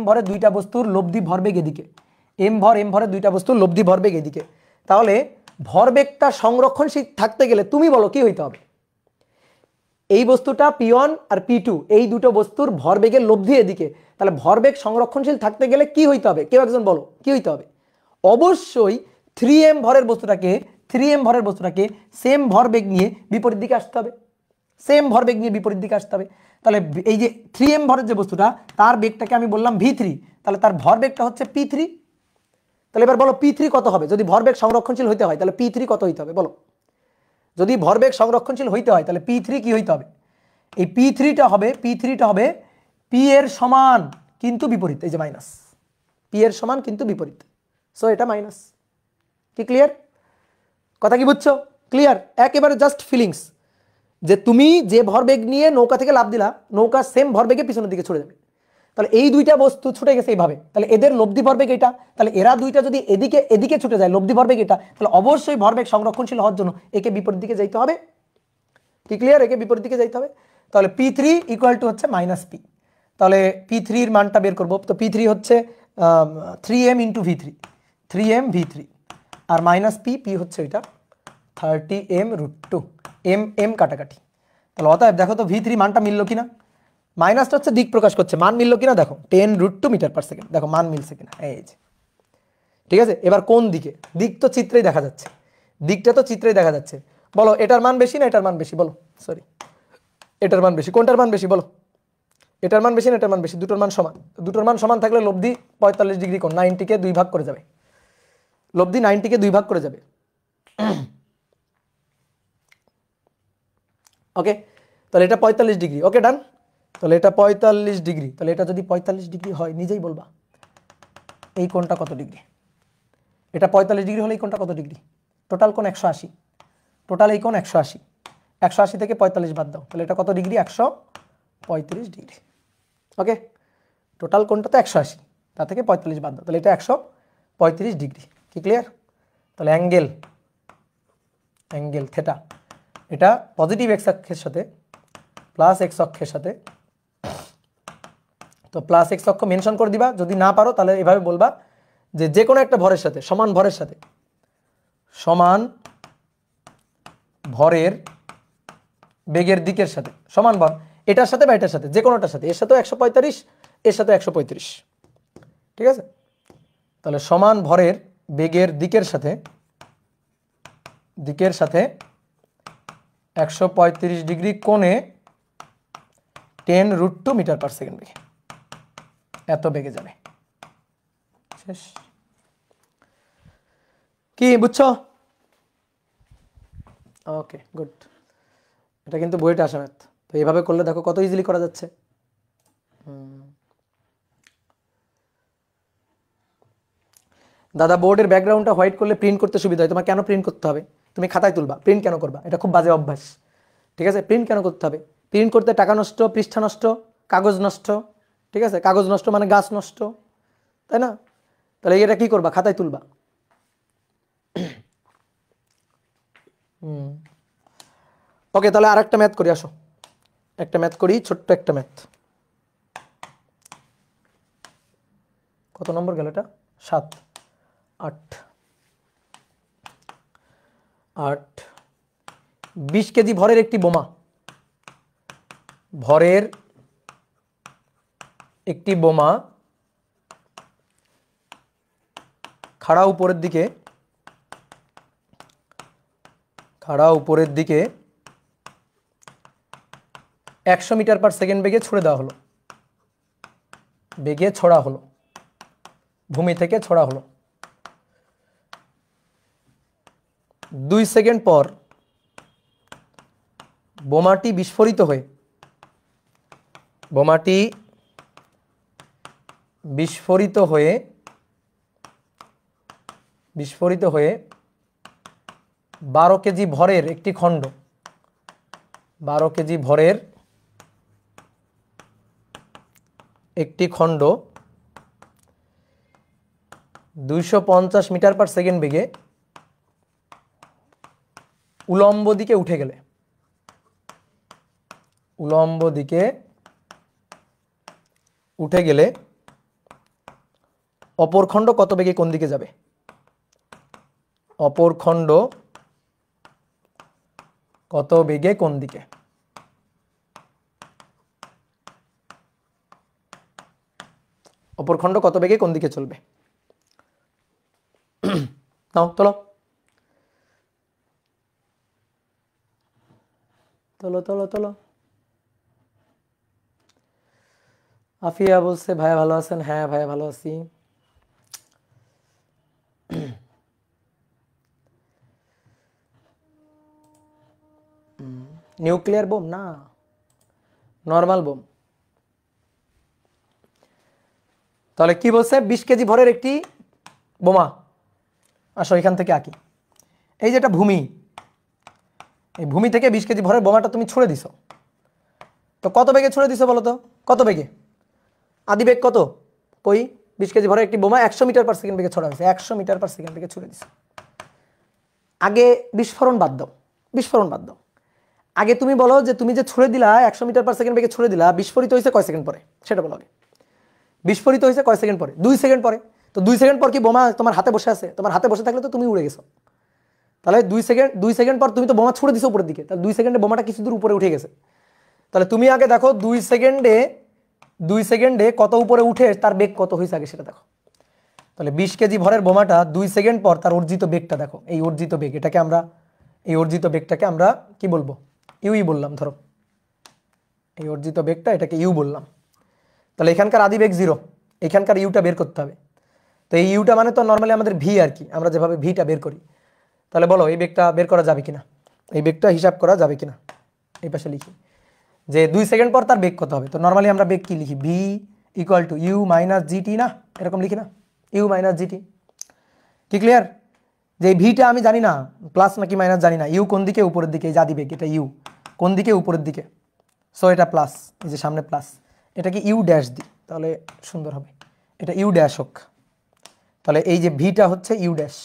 ভরের দুইটা বস্তুর লব্ধি ভরবেগ এদিকে, m ভরের দুইটা বস্তুর লব্ধি ভরবেগ এদিকে। তাহলে ভরবেগটা সংরক্ষণশীল থাকতে গেলে তুমি বলো কি হইতে হবে, এই বস্তুটা P1 আর P2 এই দুটো বস্তুর ভরবেগের লব্ধি এদিকে, তাহলে ভরবেগ সংরক্ষণশীল থাকতে গেলে কি হইতে হবে, কেউ একজন বলো কি হইতে হবে। অবশ্যই 3m ভরের বস্তুটাকে সেম ভরবেগ নিয়ে বিপরীত দিকে আসতে হবে, সেম ভরবেগ নিয়ে বিপরীত দিকে আসতে হবে। তাহলে এই যে 3m ভরের যে বস্তুটা, তার বেগটাকে আমি বললাম v3, তাহলে তার ভরবেগটা হচ্ছে P3। তাহলে এবার বলো P3 কত হবে, যদি ভরবেগ সংরক্ষণশীল হইতে হয় তাহলে P3 কত হইতে হবে বলো, যদি ভরবেগ সংরক্ষণশীল হইতে হয় তাহলে P3 কি হইতে হবে, এই P3টা হবে P এর সমান কিন্তু বিপরীত, এই যে মাইনাস, P এর সমান কিন্তু বিপরীত, সো এটা মাইনাস। কি ক্লিয়ার, কথা কি বুঝছো, ক্লিয়ার, একেবারে জাস্ট ফিলিংস, যে তুমি যে ভরবেগ নিয়ে নৌকা থেকে লাফ দিলা, নৌকা সেম ভরবেগে পিছনের দিকে ছুটে যাবে। তাহলে এই দুইটা বস্তু ছুটে গেছে এইভাবে, তাহলে এদের লব্ধি ভরবেগ এটা, তাহলে এরা দুইটা যদি এদিকে ছুটে যায়, লব্ধি ভরবেগ এটা, তাহলে অবশ্যই ভরবেগ সংরক্ষণশীল হওয়ার জন্য একে বিপরীত দিকে যাইতে হবে। কি ক্লিয়ার, একে বিপরীত দিকে যাইতে হবে। তাহলে P3 = হচ্ছে -P। তাহলে P3 এর মানটা বের করব, তো P3 হচ্ছে 3m × v3, 3m v3 আর -P হচ্ছে এটা 30m√2, m কাটাকাটি। তাহলে অতএব দেখো তো V3 মানটা মিললো কিনা, মাইনাসটা হচ্ছে দিক প্রকাশ করছে, মান মিললো কিনা দেখো 10√2 m/s, দেখো মান মিলছে কিনা, এই যে ঠিক আছে। এবার কোন দিকে, দিক তো চিত্রেই দেখা যাচ্ছে, দিকটা তো চিত্রেই দেখা যাচ্ছে, বলো এটার মান বেশি না এটার মান বেশি, বলো সরি এটার মান বেশি, কোনটার মান বেশি বলো, এটার মান বেশি না এটার মান বেশি, দুটোর মান সমান, দুটোর মান সমান থাকলে লব্ধি 45 ডিগ্রি কোণ 90-কে 2 ভাগ করে যাবে, লব্ধি 90-কে 2 ভাগ করে যাবে, ওকে। তাহলে এটা 45 ডিগ্রি, ওকে ডান। তাহলে এটা 45 ডিগ্রি, তাহলে এটা যদি 45 ডিগ্রি হয় নিজেই বলবা এই কোণটা কত ডিগ্রি, এটা 45 ডিগ্রি হলে এই কোণটা কত ডিগ্রি, টোটাল কোণ 180, টোটাল এই কোণ 180, 180 থেকে 45 বাদ দাও, তাহলে এটা কত ডিগ্রি, 135 ডিগ্রি, ওকে। টোটাল কোণটা তো 180, তা থেকে 45 বাদ দাও, তাহলে এটা 135 ডিগ্রি। কি ক্লিয়ার, তাহলে অ্যাঙ্গেল থেটা, এটা পজিটিভ x অক্ষের সাথে প্লাস x অক্ষের সাথে, তো প্লাস x অক্ষ মেনশন করে দিবা, যদি না পারো তাহলে এভাবে বলবা যে কোনো একটা ভরের সাথে, সমান ভরের সাথে, সমান ভরের বেগের দিকের সাথে, সমান ভর এটার সাথে বা এটার সাথে, যে কোনোটার সাথে, এর সাথেও 145, এর সাথে 135, ঠিক আছে। তাহলে সমান ভরের বেগের দিকের সাথে 135 ডিগ্রি কোণে 10√2 m/s বেগে, এত বেগে যাবে, শেষ। কি বুঝছো, ওকে গুড। এটা কিন্তু বইটা আসা ম্যাথ, তো এইভাবে করলে দেখো কত ইজিলি করা যাচ্ছে। দাদা বোর্ডের ব্যাকগ্রাউন্ডটা হোয়াইট করলে প্রিন্ট করতে সুবিধা হয়। তোমার কেন প্রিন্ট করতে হবে? তুমি খাতায় তুলবা, প্রিন্ট কেন করবা? এটা খুব বাজে অভ্যাস, ঠিক আছে? প্রিন্ট কেন করতে হবে? প্রিন্ট করতে টাকা নষ্ট, পৃষ্ঠা নষ্ট, কাগজ নষ্ট, ঠিক আছে? কাগজ নষ্ট মানে গাছ নষ্ট, তাই না? তাহলে এটা কি করবা? খাতায় তুলবা। ওকে, তাহলে আর একটা ম্যাথ করি, আসো একটা ম্যাথ করি, ছোট্ট একটা ম্যাথ। কত নম্বর গেল এটা? 7, 8, 20 কেজি ভরের একটি বোমা, ভরের একটি বোমা খাড়া উপরের দিকে 100 মিটার পার সেকেন্ড বেগে ছুড়ে দেওয়া হলো, বেগে ছড়া হলো, ভূমি থেকে ছড়া হলো। 2 সেকেন্ড পর বোমাটি বিস্ফোরিত হয়ে 12 কেজি ভরের একটি খণ্ড, 12 কেজি ভরের একটি খণ্ড 250 মিটার পার সেকেন্ড বেগে উলম্ব দিকে উঠে গেলে অপর খণ্ড কত বেগে কোন দিকে যাবে? অপর খণ্ড কত বেগে কোন দিকে? অপর খণ্ড কত বেগে কোন দিকে চলবে? নাও চলো চলো চলো চলো। আফিয়া বলছে ভাইয়া ভালো আছেন? হ্যাঁ ভাইয়া ভালো আছি। নিউক্লিয়ার বোম না, নর্মাল বোম। তাহলে কি বলছে? 20 কেজি ভরের একটি বোমা। আসো এখান থেকে আঁকি। এই যেটা ভূমি, এই ভূমি থেকে 20 কেজি ভরের বোমাটা তুমি ছুড়ে দিছো। তো কত বেগে ছুড়ে দিছো বলো তো? কত বেগে? আদি বেগ কত? কই? 20 কেজি ভরের একটি বোমা 100 মিটার পার সেকেন্ড বেগে ছড়া হয়েছে, 100 মিটার পার সেকেন্ড বেগে ছুড়ে দিছো। আগে বিস্ফোরণ বাদ দাও, আগে তুমি বলো যে তুমি যে ছুড়ে দিলা 100 মিটার পার সেকেন্ড বেগে ছুড়ে দিলা, বিস্ফোরিত হয়েছে কয় সেকেন্ড পরে সেটা বলো আগে। বিস্ফোরিত হয়েছে কয় সেকেন্ড পরে? 2 সেকেন্ড পরে। তো 2 সেকেন্ড পর কি বোমা তোমার হাতে বসে আছে? তোমার হাতে বসে থাকলে তো তুমি উড়ে গেছো। তাহলে 2 সেকেন্ড পর তুমি তো বোমা ছুড়ে দিছো উপরের দিকে, তাহলে 2 সেকেন্ডে বোমাটা কিছু দূর উপরে উঠে গেছে। তাহলে তুমি আগে দেখো 2 সেকেন্ডে কত উপরে উঠে তার বেগ কত হয়েছে আগে সেটা দেখো। তাহলে 20 কেজি ভরের বোমাটা 2 সেকেন্ড পর তার অর্জিত বেগটা দেখো। এই অর্জিত বেগ, এই অর্জিত বেগটাকে আমরা কি বলবো? ইউই বললাম। ধরো এই অর্জিত বেগটা, এটাকে ইউ বললাম। তাহলে এখানকার আদি বেগ 0, এখানকার ইউটা বের করতে হবে। তো এই ইউটা মানে তো নর্মালি আমাদের ভি আর কি, আমরা যেভাবে ভিটা বের করি। তাহলে বলো এই বেগটা বের করা যাবে কিনা, এই বেগটা হিসাব করা যাবে কিনা? এই পাশে লিখি যে 2 সেকেন্ড পর তার বেগ কত হবে। তো নর্মালি আমরা বেগ কি লিখি? V equal to U minus G T, না এরকম লিখি না? U minus G T. কি ক্লিয়ার? যে ভিটা আমি জানি না প্লাস নাকি মাইনাস জানি না, ইউ কোন দিকে? উপরের দিকে। এই যে আদি বেগ, এটা ইউ কোন দিকে? উপরের দিকে। সো এটা প্লাস, এই যে সামনে প্লাস, এটাকে ইউ ড্যাশ দিই তাহলে সুন্দর হবে। এটা ইউ ড্যাশ হোক, তাহলে এই যে ভিটা হচ্ছে ইউ ড্যাশ।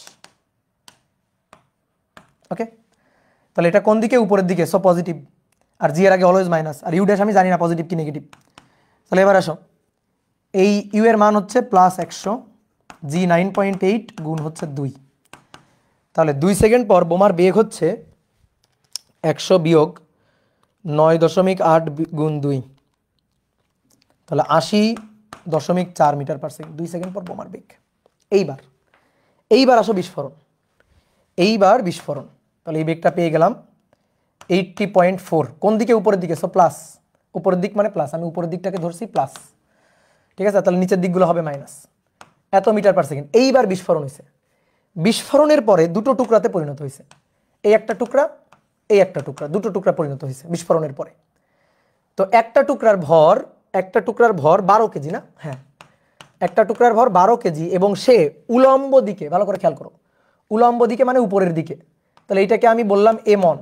ওকে, তাহলে এটা কোন দিকে? উপরের দিকে, সো পজিটিভ। আর জি এর আগে অলওয়েজ মাইনাস, আর ইউ ড্যাশ আমি জানি না পজিটিভ কি নেগেটিভ। তাহলে এবার আসো, এই ইউ এর মান হচ্ছে প্লাস 100, জি 9.8 গুণ হচ্ছে 2। তাহলে 2 সেকেন্ড পর বোমার বেগ হচ্ছে 100 বিয়োগ 9.8 গুণ 2, তাহলে 80.4 মিটার পার সেকেন্ড। 2 সেকেন্ড পর বোমার বেগ। এইবার আসো বিস্ফোরণ, তাহলে এই বেগটা পেয়ে গেলাম 80.4। কোন দিকে? উপরের দিকে, সো প্লাস। উপরের দিক মানে প্লাস, আমি উপরের দিকটাকে ধরছি প্লাস, ঠিক আছে? তাহলে নিচের দিকগুলো হবে মাইনাস। এত মিটার পার সেকেন্ড। এইবার বিস্ফোরণ হয়েছে। বিস্ফোরণের পরে দুটো টুকরাতে পরিণত হয়েছে, এই একটা টুকরা, এই একটা টুকরা, দুটো টুকরা পরিণত হয়েছে বিস্ফোরণের পরে। তো একটা টুকরার ভর 12 কেজি, না? হ্যাঁ, একটা টুকরার ভর 12 কেজি এবং সে উলম্ব দিকে, ভালো করে খেয়াল করো, উলম্ব দিকে মানে উপরের দিকে, তাহলে এইটাকে আমি বললাম m1,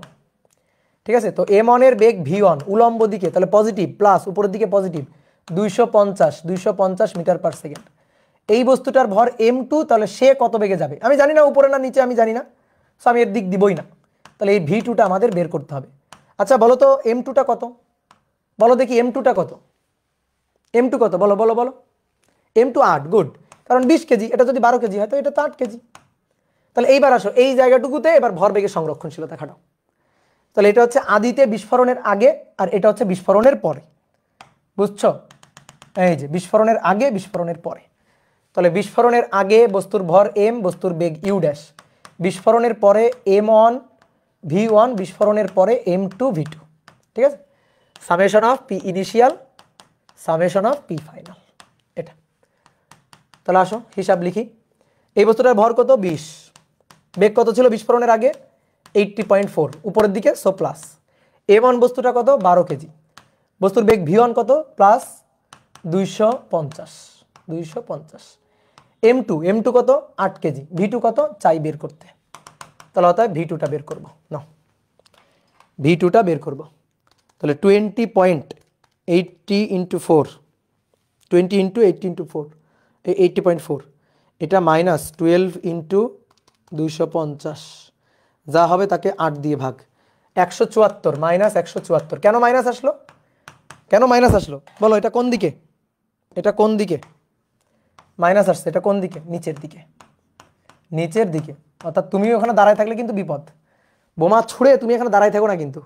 ঠিক আছে। তো m1 এর বেগ v1 উলম্ব দিকে, তাহলে পজিটিভ, প্লাস উপরের দিকে পজিটিভ 250 মিটার পার সেকেন্ড। এই বস্তুটার ভর m2, তাহলে সে কত বেগে যাবে আমি জানি না, উপরে না নিচে আমি জানি না, সো আমি এর দিক দিবই না। তাহলে এই v2টা আমাদের বের করতে হবে। আচ্ছা বলো তো m2টা কত, বলো দেখি m2টা কত, m2 কত, বলো বলো বলো। m2 8, গুড, কারণ 20 কেজি, এটা যদি 12 কেজি হয় তো এটা তো 8 কেজি। তাহলে এইবার আসো এই জায়গাটুকুতে এবার ভরবেগের সংরক্ষণশীলতা খাটাও। তাহলে এটা হচ্ছে আদিতে বিস্ফোরণের আগে আর এটা হচ্ছে বিস্ফোরণের পরে, বুঝছো? এই যে বিস্ফোরণের আগে বিস্ফোরণের পরে, তাহলে বিস্ফোরণের আগে বস্তুর ভর m, বস্তুর বেগ u ড্যাশ, বিস্ফোরণের পরে m1 v1, বিস্ফোরণের পরে m2 v2, ঠিক আছে। Summation of P initial summation of P final, এটা। তাহলে আসো হিসাব লিখি। এই বস্তুটার ভর কত 20, বেগ কত ছিল বিস্ফোরণের আগে 80.4 উপরের দিকে, সো প্লাস। m1 বস্তুটা কত 12 কেজি, বস্তুর বেগ v1 কত প্লাস 250, m2 কত 8 কেজি, v2 কত চাই বের করতে, তাহলে অতএব v2টা বের করবো না, v2টা বের করব। তাহলে 20.80 ইন্টু 4, 20 ইন্টু 80 ইন্টু 4, 80.4, এটা মাইনাস 12 ইন্টু 250, যা হবে তাকে 8 দিয়ে ভাগ, 174 মাইনাস 174। কেন মাইনাস আসলো, কেন মাইনাস আসলো বলো, এটা কোন দিকে, এটা কোন দিকে মাইনাস আসছে, এটা কোন দিকে, নিচের দিকে, নিচের দিকে। অর্থাৎ তুমি ওখানে দাঁড়ায় থাকলে কিন্তু বিপদ, বোমা ছুড়ে তুমি এখানে দাঁড়ায় থাকো না কিন্তু,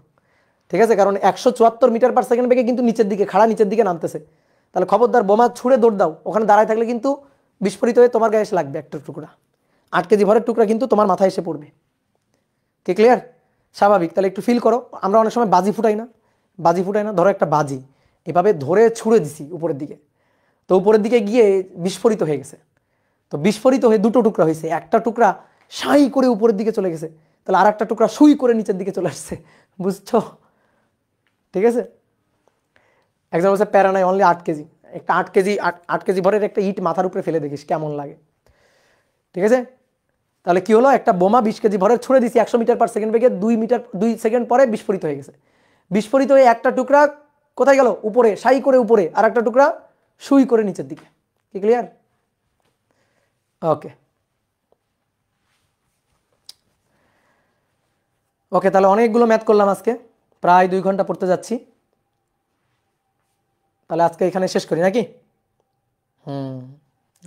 ঠিক আছে, কারণ 174 মিটার পার সেকেন্ড বেগে কিন্তু নিচের দিকে খাড়া, নিচের দিকে নামতেছে। তাহলে খবরদার বোমা ছুড়ে দৌড় দাও, ওখানে দাঁড়ায় থাকলে কিন্তু বিস্ফোরিত হয়ে তোমার গায়ে এসে লাগবে একটা টুকরা, 8 কেজি ভরের টুকরা কিন্তু তোমার মাথায় এসে পড়বে। কি ক্লিয়ার? স্বাভাবিক। তাহলে একটু ফিল করো, আমরা অনেক সময় বাজি ফুটাই না, বাজি ফুটাই না, ধরো একটা বাজি এভাবে ধরে ছুড়ে দিছি উপরের দিকে, তো উপরের দিকে গিয়ে বিস্ফোরিত হয়ে গেছে, তো বিস্ফোরিত হয়ে দুটো টুকরা হয়েছে, একটা টুকরা সাই করে উপরের দিকে চলে গেছে, তাহলে আর একটা টুকরা সুই করে নিচের দিকে চলে আসছে, বুঝছো? ঠিক আছে। একজন বলছে প্যারা নাই, অনলি 8 কেজি, একটা 8 কেজি ভরের একটা ইট মাথার উপরে ফেলে দেখিস কেমন লাগে, ঠিক আছে। তাহলে কি হলো, একটা বোমা 20 কেজি ভরের ছুড়ে দিছি 100 মিটার পার সেকেন্ড বেগে, 2 সেকেন্ড পরে বিস্ফোরিত হয়ে গেছে, বিস্ফোরিত হয়ে একটা টুকরা কোথায় গেল, উপরে সাই করে উপরে, আর একটা টুকরা সুই করে নিচের দিকে। কি ক্লিয়ার? ওকে ওকে, তাহলে অনেকগুলো ম্যাথ করলাম আজকে, প্রায় 2 ঘন্টা পড়তে যাচ্ছি, তাহলে আজকে এখানে শেষ করি নাকি?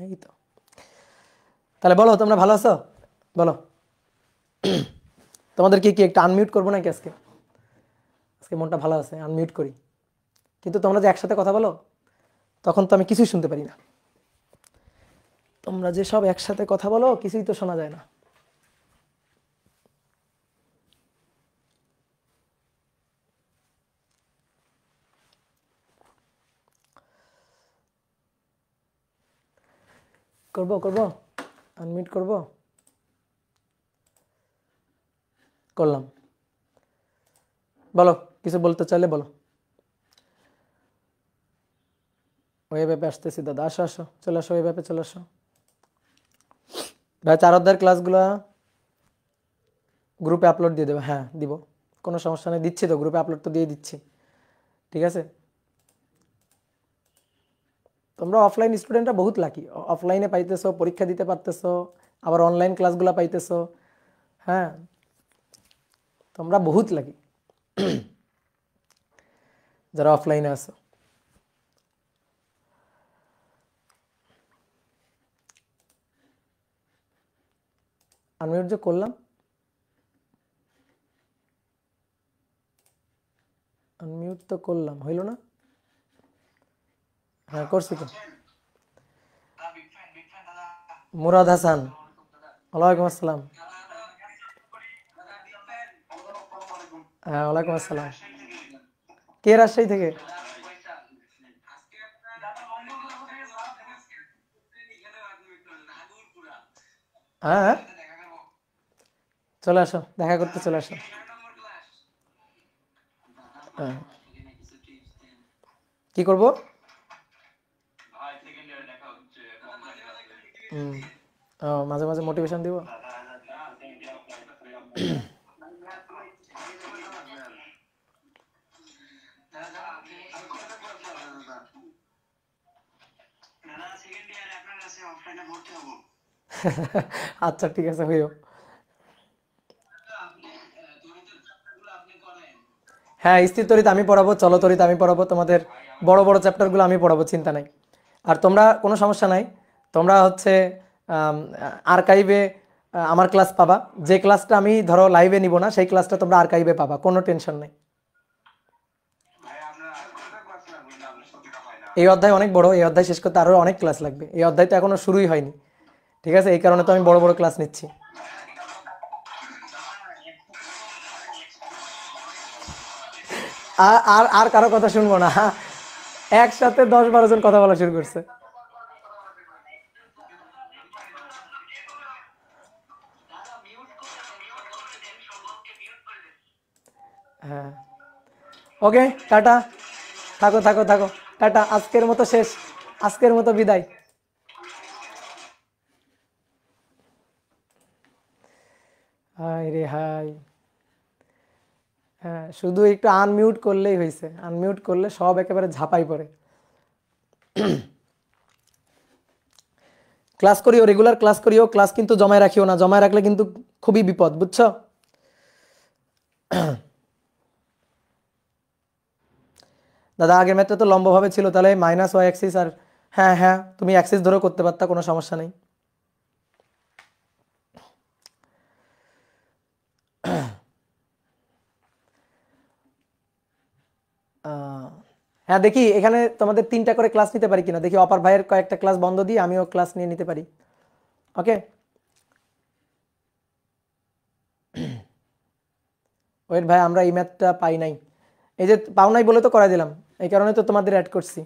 এই তো, তাহলে বলো তোমরা ভালো আছো, বলো তোমাদের কি কি একটা আনমিউট করবো নাকি আজকে? আজকে মনটা ভালো আছে, আনমিউট করি, কিন্তু তোমরা যে একসাথে কথা বলো তখন তো আমি কিছুই শুনতে পারি না, তোমরা যে সব একসাথে কথা বলো কিছুই তো শোনা যায় না। করবো করবো, আনমিউট করবো, করলাম, বলো কিছু বলতে চাইলে বলো। ওই ব্যাপে আসতেছি দাদা, আসো আসো, চলে আসো, ওই ব্যাপে চলে আসো ভাই। 4 অধ্যায়ের ক্লাসগুলো গ্রুপে আপলোড দিয়ে দেবে, হ্যাঁ দিব, কোনো সমস্যা নেই, দিচ্ছি তো গ্রুপে আপলোড তো দিয়ে দিচ্ছি, ঠিক আছে। তোমরা অফলাইন স্টুডেন্টরা বহুত লাকি, অফলাইনে পাইতেছো, পরীক্ষা দিতে পারতেছো, আবার অনলাইন ক্লাসগুলো পাইতেছো, হ্যাঁ তোমরা বহুত লাকি যারা অফলাইনে আছো। আনমিউট যে করলাম, আনমিউট তো করলাম, হইল না? হ্যাঁ করছি তো। মুরাদ হাসান, ওয়ালাইকুম আসসালাম। হ্যাঁ ওয়ালাইকুম আসসালাম। কে রাজশাহী থেকে? হ্যাঁ হ্যাঁ, চলে আসো, দেখা করতে চলে আসো। হ্যাঁ কি করবো? হুম। ও মাঝে মাঝে মোটিভেশন দিব। আচ্ছা ঠিক আছে, হইও। হ্যাঁ, স্থির তরিত আমি পড়াবো, চলো তরিত আমি পড়াবো, তোমাদের বড় বড় চ্যাপ্টারগুলো আমি পড়াবো, চিন্তা নাই। আর তোমরা কোনো সমস্যা নাই, তোমরা হচ্ছে আর্কাইভে আমার ক্লাস পাবা। যে ক্লাসটা আমি ধরো লাইভে নিব না, সেই ক্লাসটা তোমরা আর্কাইভে পাবা, কোনো টেনশন নেই। এই অধ্যায় অনেক বড়, এই অধ্যায় শেষ করতে আরও অনেক ক্লাস লাগবে, এই অধ্যায় তো এখনো শুরুই হয়নি। ঠিক আছে, এই কারণে তো আমি বড় বড় ক্লাস নিচ্ছি। আর আর আর কারো কথা শুনবো না, একসাথে 10-12 জন কথা বলা শুরু করছে। হ্যাঁ, ওকে, টাটা, থাকো থাকো থাকো, টাটা, আজকের মতো শেষ, আজকের মতো বিদায়। হাই রে হাই। হ্যাঁ, শুধু একটু আনমিউট করলেই হয়েছে, আনমিউট করলে সব একেবারে ঝাঁপাই পড়ে। ক্লাস করিও, রেগুলার ক্লাস করিও, ক্লাস কিন্তু জমায় রাখিও না, জমায় রাখলে কিন্তু খুবই বিপদ, বুঝছো? দাদা আগের ম্যাথটা তো লম্বভাবে ছিল, তাহলে মাইনাস ওয়াই অ্যাক্সিস, আর হ্যাঁ হ্যাঁ তুমি অ্যাক্সিস ধরেও করতে পারতা, কোনো সমস্যা নেই। হ্যাঁ, দেখি এখানে তোমাদের 3টা করে ক্লাস নিতে পারি কিনা, দেখি অপার ভাইয়ের কয়েকটা ক্লাস বন্ধ দিয়ে আমিও ক্লাস নিয়ে নিতে পারি। ওকে, ওয়েট ভাই, আমরা এই ম্যাথটা পাই নাই, এই যে পাও নাই বলে তো করাই দিলাম, এই কারণে তো তোমাদের অ্যাড করছি।